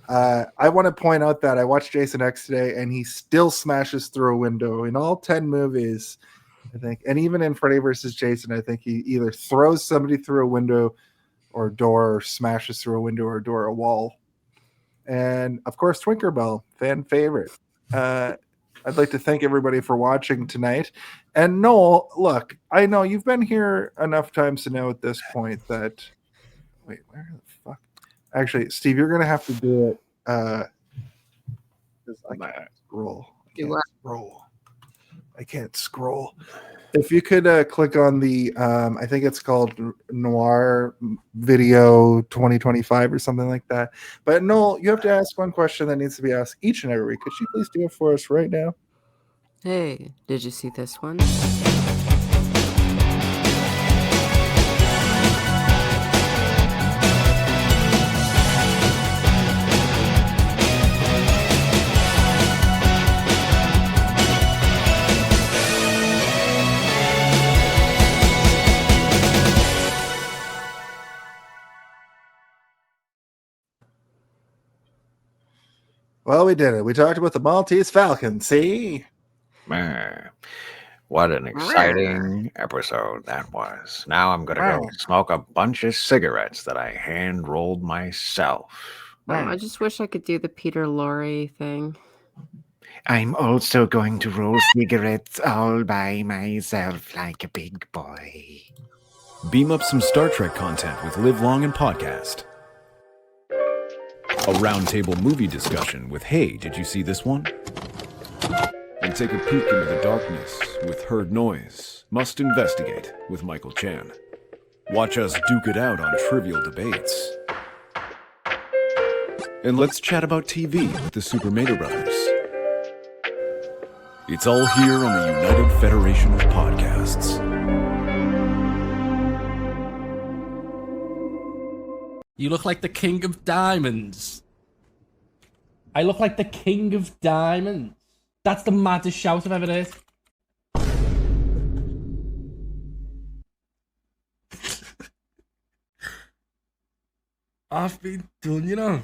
I want to point out that I watched Jason X today, and he still smashes through a window in all 10 movies, I think. And even in Freddy vs. Jason, I think he either throws somebody through a window or a door, or smashes through a window or a door, or a wall. And of course, Twinkerbell, fan favorite. I'd like to thank everybody for watching tonight. And Noel, look, I know you've been here enough times to know at this point that... Wait, where the fuck? Actually, Steve, you're going to have to do it. I can't scroll. I can't scroll. If you could click on the, I think it's called Noir Video 2025 or something like that. But Noel, you have to ask one question that needs to be asked each and every week. Could you please do it for us right now? Hey, did you see this one? Well, we did it. We talked about the Maltese Falcon. See? What an exciting episode that was. Now I'm going to go smoke a bunch of cigarettes that I hand rolled myself. I just wish I could do the Peter Lorre thing. I'm also going to roll cigarettes all by myself like a big boy. Beam up some Star Trek content with Live Long and Podcast. A roundtable movie discussion with Hey, did you see this one? And take a peek into the darkness with Heard Noise, Must Investigate with Michael Chan. Watch us duke it out on trivial debates. And let's chat about TV with the Super Mario Brothers. It's all here on the United Federation of Podcasts. You look like the King of Diamonds. I look like the King of Diamonds. That's the maddest shout I've ever heard. I've been done, you know.